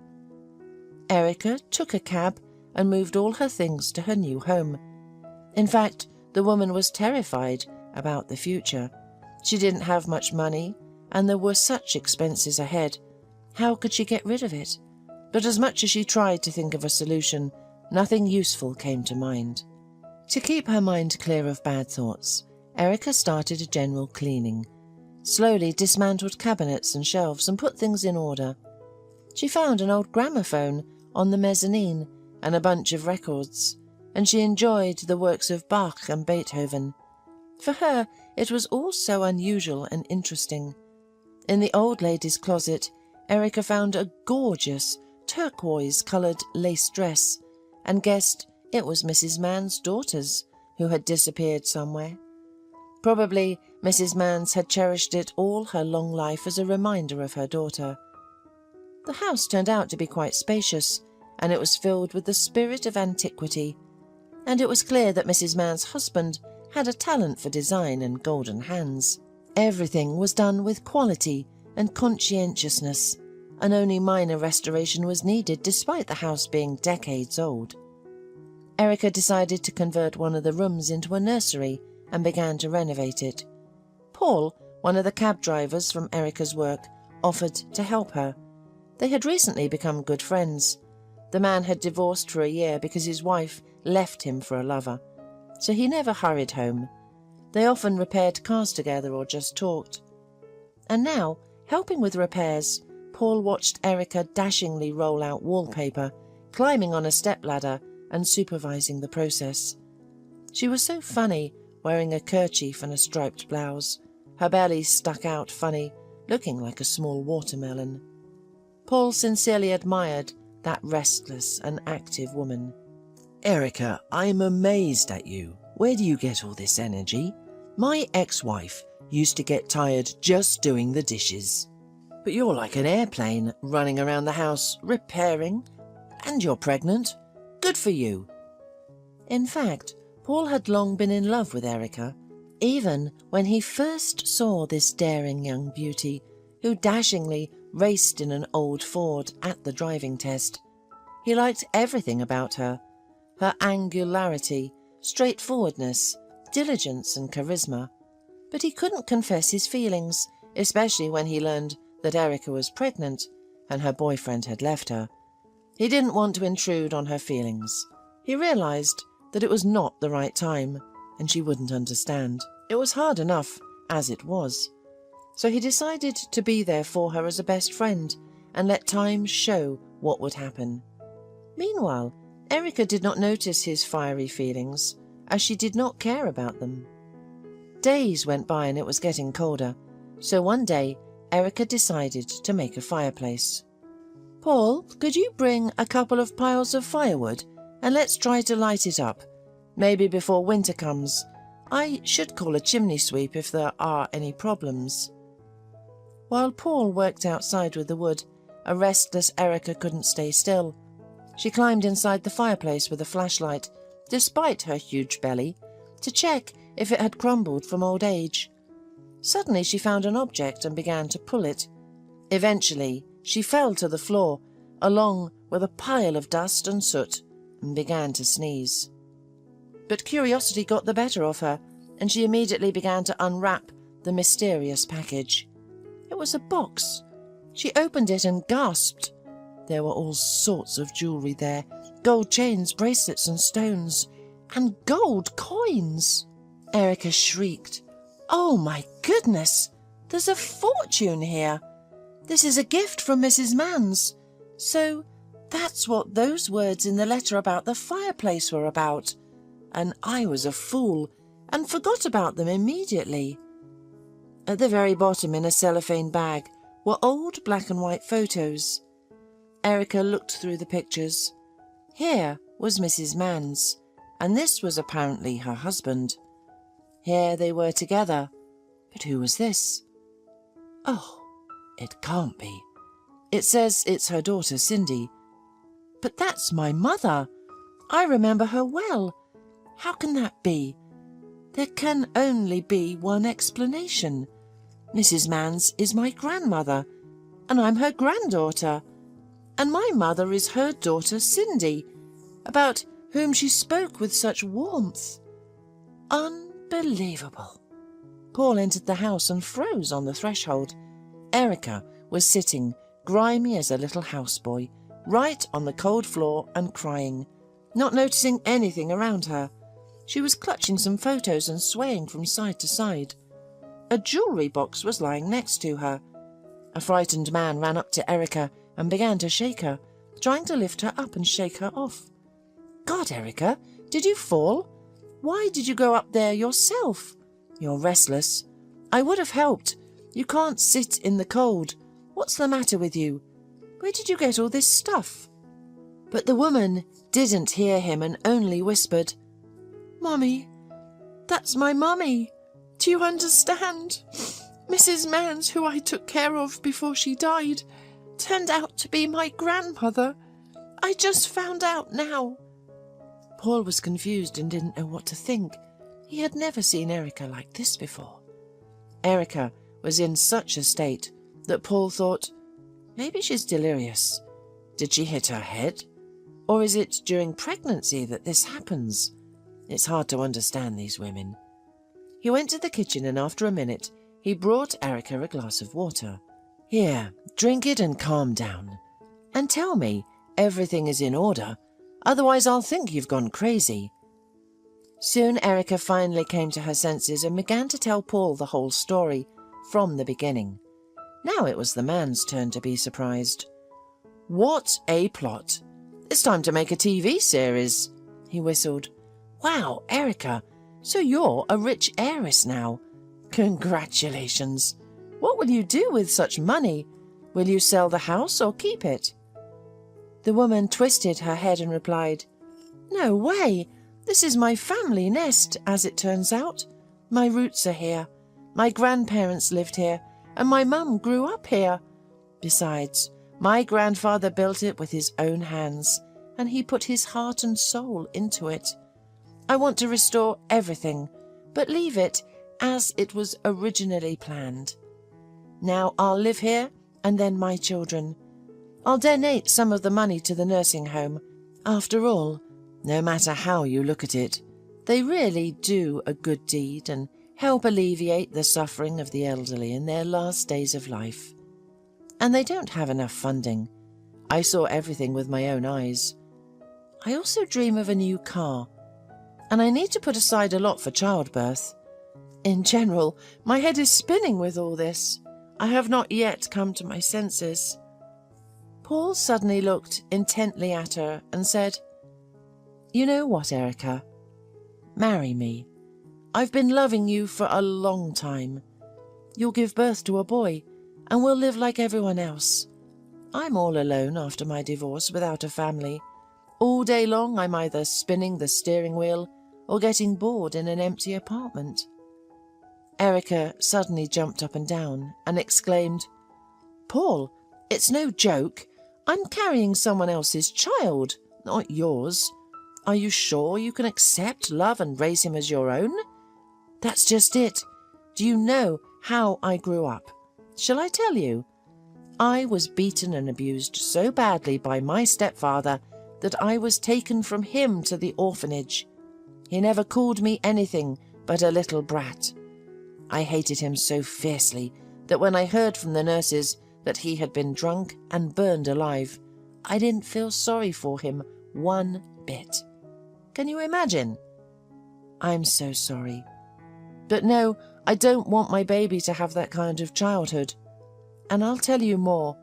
Erica took a cab and moved all her things to her new home. In fact, the woman was terrified about the future. She didn't have much money, and there were such expenses ahead. How could she get rid of it? But as much as she tried to think of a solution, nothing useful came to mind. To keep her mind clear of bad thoughts, Erica started a general cleaning, slowly dismantled cabinets and shelves and put things in order. She found an old gramophone on the mezzanine and a bunch of records, and she enjoyed the works of Bach and Beethoven. For her, it was all so unusual and interesting. In the old lady's closet, Erica found a gorgeous turquoise-coloured lace dress and guessed it was Mrs. Mans' daughter's, who had disappeared somewhere. Probably Mrs. Mans had cherished it all her long life as a reminder of her daughter. The house turned out to be quite spacious, and it was filled with the spirit of antiquity, and it was clear that Mrs. Mann's husband had a talent for design and golden hands. Everything was done with quality and conscientiousness, and only minor restoration was needed despite the house being decades old. Erica decided to convert one of the rooms into a nursery and began to renovate it. Paul, one of the cab drivers from Erica's work, offered to help her. They had recently become good friends. The man had divorced for a year because his wife left him for a lover, so he never hurried home. They often repaired cars together or just talked. And now, helping with repairs, Paul watched Erica dashingly roll out wallpaper, climbing on a stepladder and supervising the process. She was so funny, wearing a kerchief and a striped blouse. Her belly stuck out funny, looking like a small watermelon. Paul sincerely admired that restless and active woman. Erica, I'm amazed at you. Where do you get all this energy? My ex-wife used to get tired just doing the dishes. But you're like an airplane, running around the house, repairing. And you're pregnant. Good for you. In fact, Paul had long been in love with Erica, even when he first saw this daring young beauty, who dashingly raced in an old Ford at the driving test. He liked everything about her: her angularity, straightforwardness, diligence and charisma. But he couldn't confess his feelings, especially when he learned that Erica was pregnant and her boyfriend had left her. He didn't want to intrude on her feelings. He realized that it was not the right time, and she wouldn't understand. It was hard enough as it was. So he decided to be there for her as a best friend and let time show what would happen. Meanwhile, Erica did not notice his fiery feelings, as she did not care about them. Days went by and it was getting colder, so one day Erica decided to make a fireplace. "Paul, could you bring a couple of piles of firewood and let's try to light it up? Maybe before winter comes. I should call a chimney sweep if there are any problems." While Paul worked outside with the wood, a restless Erica couldn't stay still. She climbed inside the fireplace with a flashlight, despite her huge belly, to check if it had crumbled from old age. Suddenly she found an object and began to pull it. Eventually she fell to the floor, along with a pile of dust and soot, and began to sneeze. But curiosity got the better of her, and she immediately began to unwrap the mysterious package. It was a box. She opened it and gasped. There were all sorts of jewellery there, gold chains, bracelets and stones, and gold coins. Erica shrieked. "Oh my goodness! There's a fortune here! This is a gift from Mrs. Mann's. So that's what those words in the letter about the fireplace were about. And I was a fool and forgot about them immediately." At the very bottom in a cellophane bag were old black and white photos. Erica looked through the pictures. Here was Mrs. Mann's, and this was apparently her husband. Here they were together. But who was this? Oh, it can't be. It says it's her daughter Cindy. But that's my mother. I remember her well. How can that be? There can only be one explanation. Mrs. Mann's is my grandmother, and I'm her granddaughter. And my mother is her daughter Cindy, about whom she spoke with such warmth. Unbelievable. Paul entered the house and froze on the threshold. Erica was sitting, grimy as a little houseboy, right on the cold floor and crying, not noticing anything around her. She was clutching some photos and swaying from side to side. A jewellery box was lying next to her. A frightened man ran up to Erica and began to shake her, trying to lift her up and shake her off. "God, Erica, did you fall? Why did you go up there yourself? You're restless. I would have helped. You can't sit in the cold. What's the matter with you? Where did you get all this stuff?" But the woman didn't hear him and only whispered, "Mummy, that's my mummy. Do you understand? Mrs. Mann's, who I took care of before she died, turned out to be my grandmother. I just found out now. Paul was confused and didn't know what to think. He had never seen Erica like this before. Erica was in such a state that Paul thought, maybe she's delirious. Did she hit her head? Or is it during pregnancy that this happens? It's hard to understand these women. He went to the kitchen and after a minute, he brought Erica a glass of water. Here, drink it and calm down. And tell me everything is in order, otherwise I'll think you've gone crazy. Soon Erica finally came to her senses and began to tell Paul the whole story from the beginning. Now it was the man's turn to be surprised. What a plot! It's time to make a TV series, he whistled. Wow, Erica, so you're a rich heiress now. Congratulations. What will you do with such money? Will you sell the house or keep it? The woman twisted her head and replied, No way! This is my family nest, as it turns out. My roots are here. My grandparents lived here, and my mum grew up here. Besides, my grandfather built it with his own hands, and he put his heart and soul into it. I want to restore everything, but leave it as it was originally planned. Now I'll live here, and then my children. I'll donate some of the money to the nursing home. After all, no matter how you look at it, they really do a good deed and help alleviate the suffering of the elderly in their last days of life. And they don't have enough funding. I saw everything with my own eyes. I also dream of a new car, and I need to put aside a lot for childbirth. In general, my head is spinning with all this. I have not yet come to my senses. Paul suddenly looked intently at her and said, You know what, Erica? Marry me. I've been loving you for a long time. You'll give birth to a boy, and we'll live like everyone else. I'm all alone after my divorce without a family. All day long I'm either spinning the steering wheel or getting bored in an empty apartment. Erica suddenly jumped up and down and exclaimed, Paul, it's no joke. I'm carrying someone else's child, not yours. Are you sure you can accept, love, and raise him as your own? That's just it. Do you know how I grew up? Shall I tell you? I was beaten and abused so badly by my stepfather that I was taken from him to the orphanage. He never called me anything but a little brat. I hated him so fiercely that when I heard from the nurses that he had been drunk and burned alive, I didn't feel sorry for him one bit. Can you imagine? I'm so sorry. But no, I don't want my baby to have that kind of childhood. And I'll tell you more.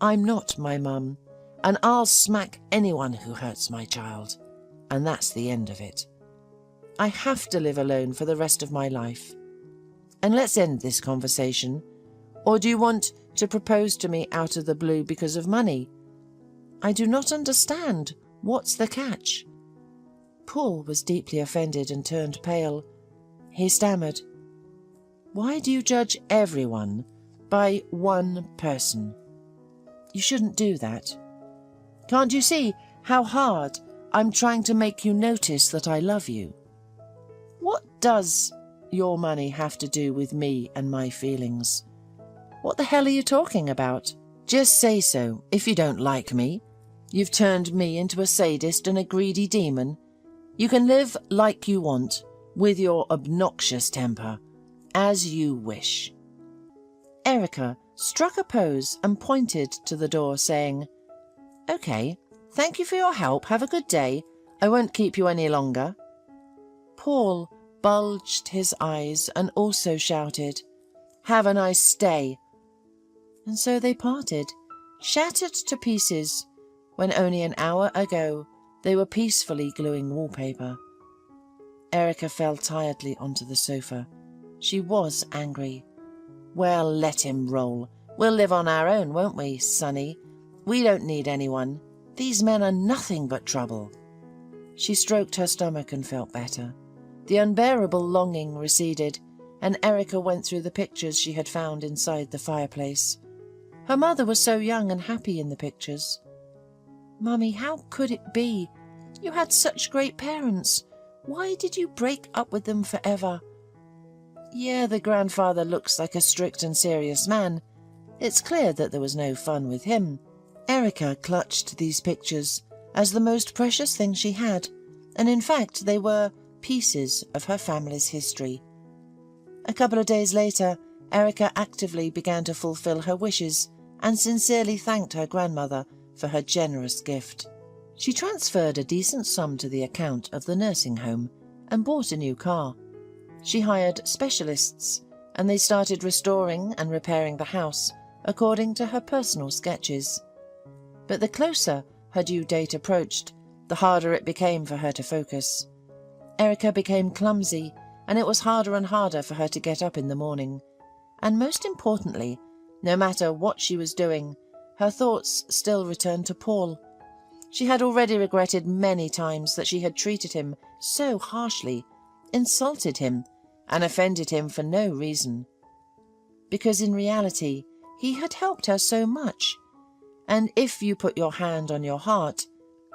I'm not my mum, and I'll smack anyone who hurts my child. And that's the end of it. I have to live alone for the rest of my life. And let's end this conversation. Or do you want to propose to me out of the blue because of money? I do not understand. What's the catch? Paul was deeply offended and turned pale. He stammered, Why do you judge everyone by one person? You shouldn't do that. Can't you see how hard I'm trying to make you notice that I love you? What does your money have to do with me and my feelings? What the hell are you talking about? Just say so if you don't like me. You've turned me into a sadist and a greedy demon. You can live like you want, with your obnoxious temper, as you wish. Erica struck a pose and pointed to the door, saying, Okay, thank you for your help. Have a good day. I won't keep you any longer. Paul bulged his eyes and also shouted, Have a nice day. And so they parted, shattered to pieces, when only an hour ago they were peacefully gluing wallpaper. Erica fell tiredly onto the sofa. She was angry. Well, let him roll. We'll live on our own, won't we, Sonny? We don't need anyone. These men are nothing but trouble. She stroked her stomach and felt better. The unbearable longing receded, and Erica went through the pictures she had found inside the fireplace. Her mother was so young and happy in the pictures. "Mummy, how could it be? You had such great parents. Why did you break up with them forever?" "Yeah, the grandfather looks like a strict and serious man. It's clear that there was no fun with him." Erica clutched these pictures as the most precious thing she had, and in fact they were pieces of her family's history. A couple of days later, Erica actively began to fulfill her wishes and sincerely thanked her grandmother for her generous gift. She transferred a decent sum to the account of the nursing home and bought a new car. She hired specialists, and they started restoring and repairing the house according to her personal sketches. But the closer her due date approached, the harder it became for her to focus. Erica became clumsy, and it was harder and harder for her to get up in the morning. And most importantly, no matter what she was doing, her thoughts still returned to Paul. She had already regretted many times that she had treated him so harshly, insulted him, and offended him for no reason. Because in reality, he had helped her so much. And if you put your hand on your heart,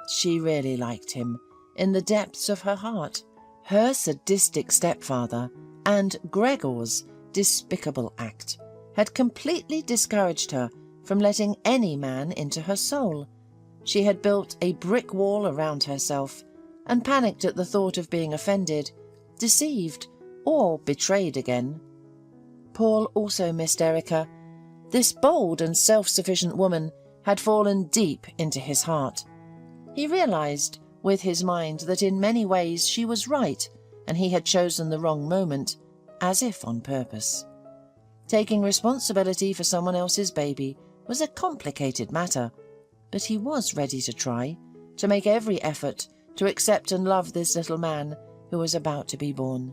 she really liked him, in the depths of her heart. Her sadistic stepfather and Gregor's despicable act had completely discouraged her from letting any man into her soul. She had built a brick wall around herself and panicked at the thought of being offended, deceived, or betrayed again. Paul also missed Erica. This bold and self-sufficient woman had fallen deep into his heart. He realized with his mind that in many ways she was right, and he had chosen the wrong moment, as if on purpose. Taking responsibility for someone else's baby was a complicated matter, but he was ready to try, to make every effort to accept and love this little man who was about to be born.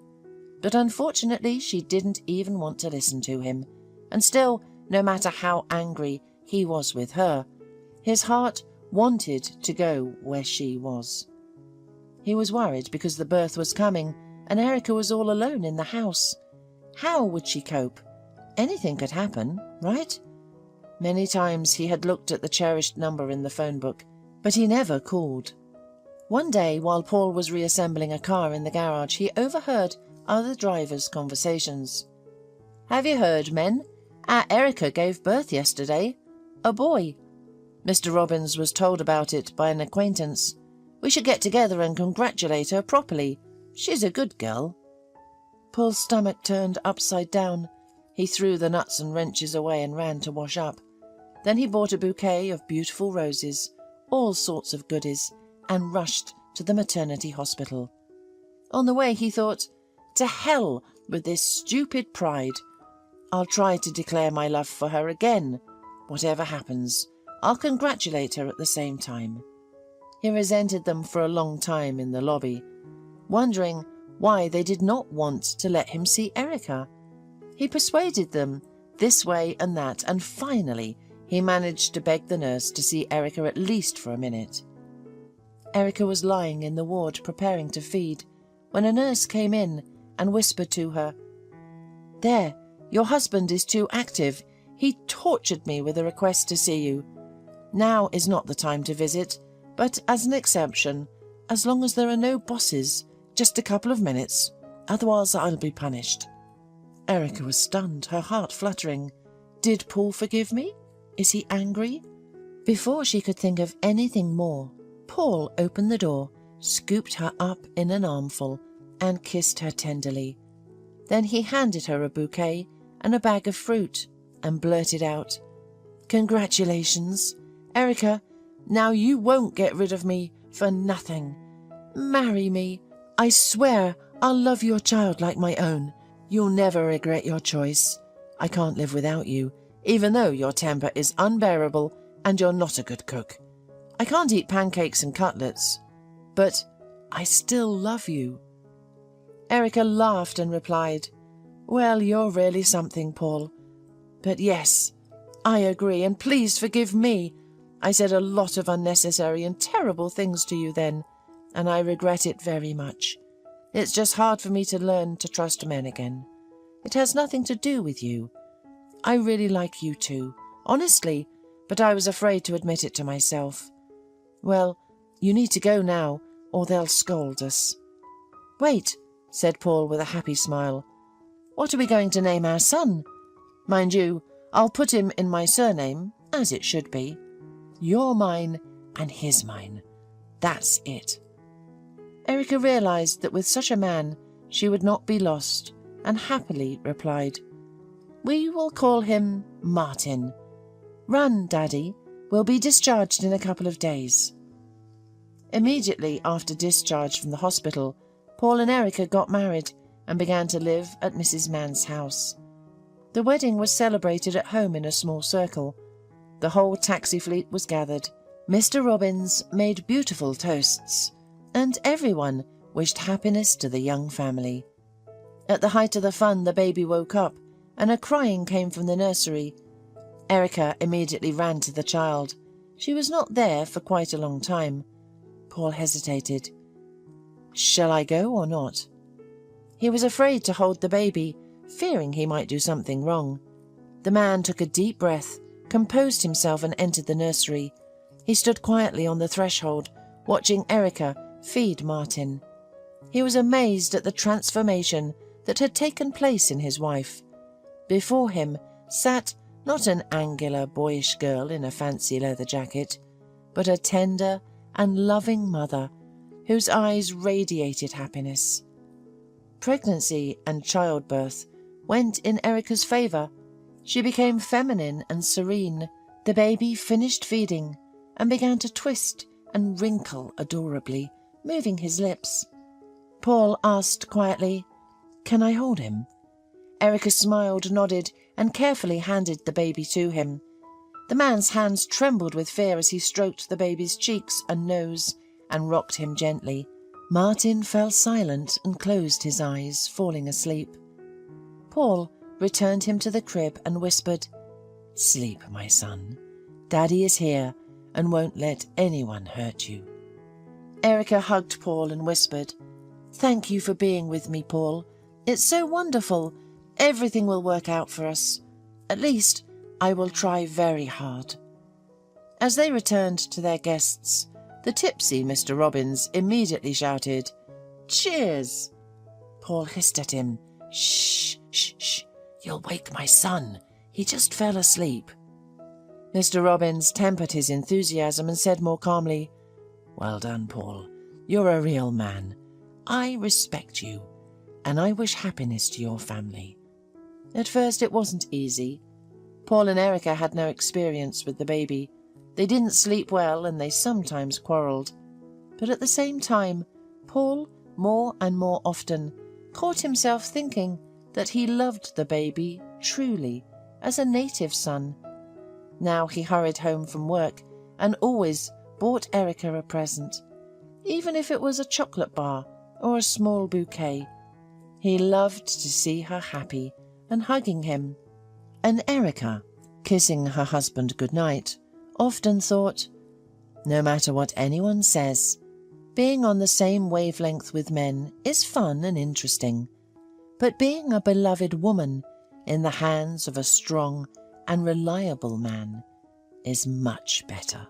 But unfortunately she didn't even want to listen to him, and still, no matter how angry he was with her, his heart wanted to go where she was. He was worried because the birth was coming and Erica was all alone in the house. How would she cope? Anything could happen, right? Many times he had looked at the cherished number in the phone book, but he never called. One day, while Paul was reassembling a car in the garage, he overheard other drivers' conversations. "Have you heard, men? Our Erica gave birth yesterday. A boy. Mr. Robbins was told about it by an acquaintance. We should get together and congratulate her properly. She's a good girl." Paul's stomach turned upside down. He threw the nuts and wrenches away and ran to wash up. Then he bought a bouquet of beautiful roses, all sorts of goodies, and rushed to the maternity hospital. On the way he thought, "To hell with this stupid pride. I'll try to declare my love for her again. Whatever happens, I'll congratulate her at the same time." He resented them for a long time in the lobby, wondering why they did not want to let him see Erica. He persuaded them this way and that, and finally he managed to beg the nurse to see Erica at least for a minute. Erica was lying in the ward preparing to feed when a nurse came in and whispered to her, "There, your husband is too active. He tortured me with a request to see you. Now is not the time to visit, but as an exception, as long as there are no bosses, just a couple of minutes, otherwise I'll be punished." Erica was stunned, her heart fluttering. Did Paul forgive me? Is he angry? Before she could think of anything more, Paul opened the door, scooped her up in an armful, and kissed her tenderly. Then he handed her a bouquet and a bag of fruit, and blurted out, "Congratulations, Erica, now you won't get rid of me for nothing. Marry me. I swear I'll love your child like my own. You'll never regret your choice. I can't live without you, even though your temper is unbearable and you're not a good cook. I can't eat pancakes and cutlets, but I still love you." Erica laughed and replied, "Well, you're really something, Paul. But yes, I agree, and please forgive me. I said a lot of unnecessary and terrible things to you then, and I regret it very much. It's just hard for me to learn to trust men again. It has nothing to do with you. I really like you too, Honestly, but I was afraid to admit it to myself. Well, you need to go now, or they'll scold us. Wait, said Paul with a happy smile. What are we going to name our son? Mind you, I'll put him in my surname, as it should be. You're mine and his mine. That's it. Erica realised that with such a man she would not be lost, and happily replied, We will call him Martin. Run, Daddy. We'll be discharged in a couple of days. Immediately after discharge from the hospital, Paul and Erica got married and began to live at Mrs. Mann's house. The wedding was celebrated at home in a small circle. The whole taxi fleet was gathered. Mr. Robbins made beautiful toasts, and everyone wished happiness to the young family. At the height of the fun, the baby woke up, and a crying came from the nursery. Erica immediately ran to the child. She was not there for quite a long time. Paul hesitated. Shall I go or not? He was afraid to hold the baby, fearing he might do something wrong. The man took a deep breath, composed himself and entered the nursery. He stood quietly on the threshold, watching Erica feed Martin. He was amazed at the transformation that had taken place in his wife. Before him sat not an angular, boyish girl in a fancy leather jacket, but a tender and loving mother whose eyes radiated happiness. Pregnancy and childbirth went in Erica's favour. She became feminine and serene. The baby finished feeding and began to twist and wrinkle adorably, moving his lips. Paul asked quietly, Can I hold him? Erica smiled, nodded, and carefully handed the baby to him. The man's hands trembled with fear as he stroked the baby's cheeks and nose and rocked him gently. Martin fell silent and closed his eyes, falling asleep. Paul returned him to the crib and whispered, Sleep, my son. Daddy is here and won't let anyone hurt you. Erica hugged Paul and whispered, Thank you for being with me, Paul. It's so wonderful. Everything will work out for us. At least, I will try very hard. As they returned to their guests, the tipsy Mr. Robbins immediately shouted, Cheers! Paul hissed at him, Shh, shh, shh. You'll wake my son. He just fell asleep. Mr. Robbins tempered his enthusiasm and said more calmly, Well done, Paul. You're a real man. I respect you, and I wish happiness to your family. At first it wasn't easy. Paul and Erica had no experience with the baby. They didn't sleep well and they sometimes quarrelled. But at the same time, Paul, more and more often, caught himself thinking that he loved the baby truly, as a native son. Now he hurried home from work and always bought Erica a present, even if it was a chocolate bar or a small bouquet. He loved to see her happy and hugging him. And Erica, kissing her husband goodnight, often thought, No matter what anyone says, being on the same wavelength with men is fun and interesting, but being a beloved woman in the hands of a strong and reliable man is much better.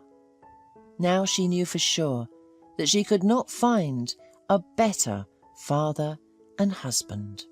Now she knew for sure that she could not find a better father and husband.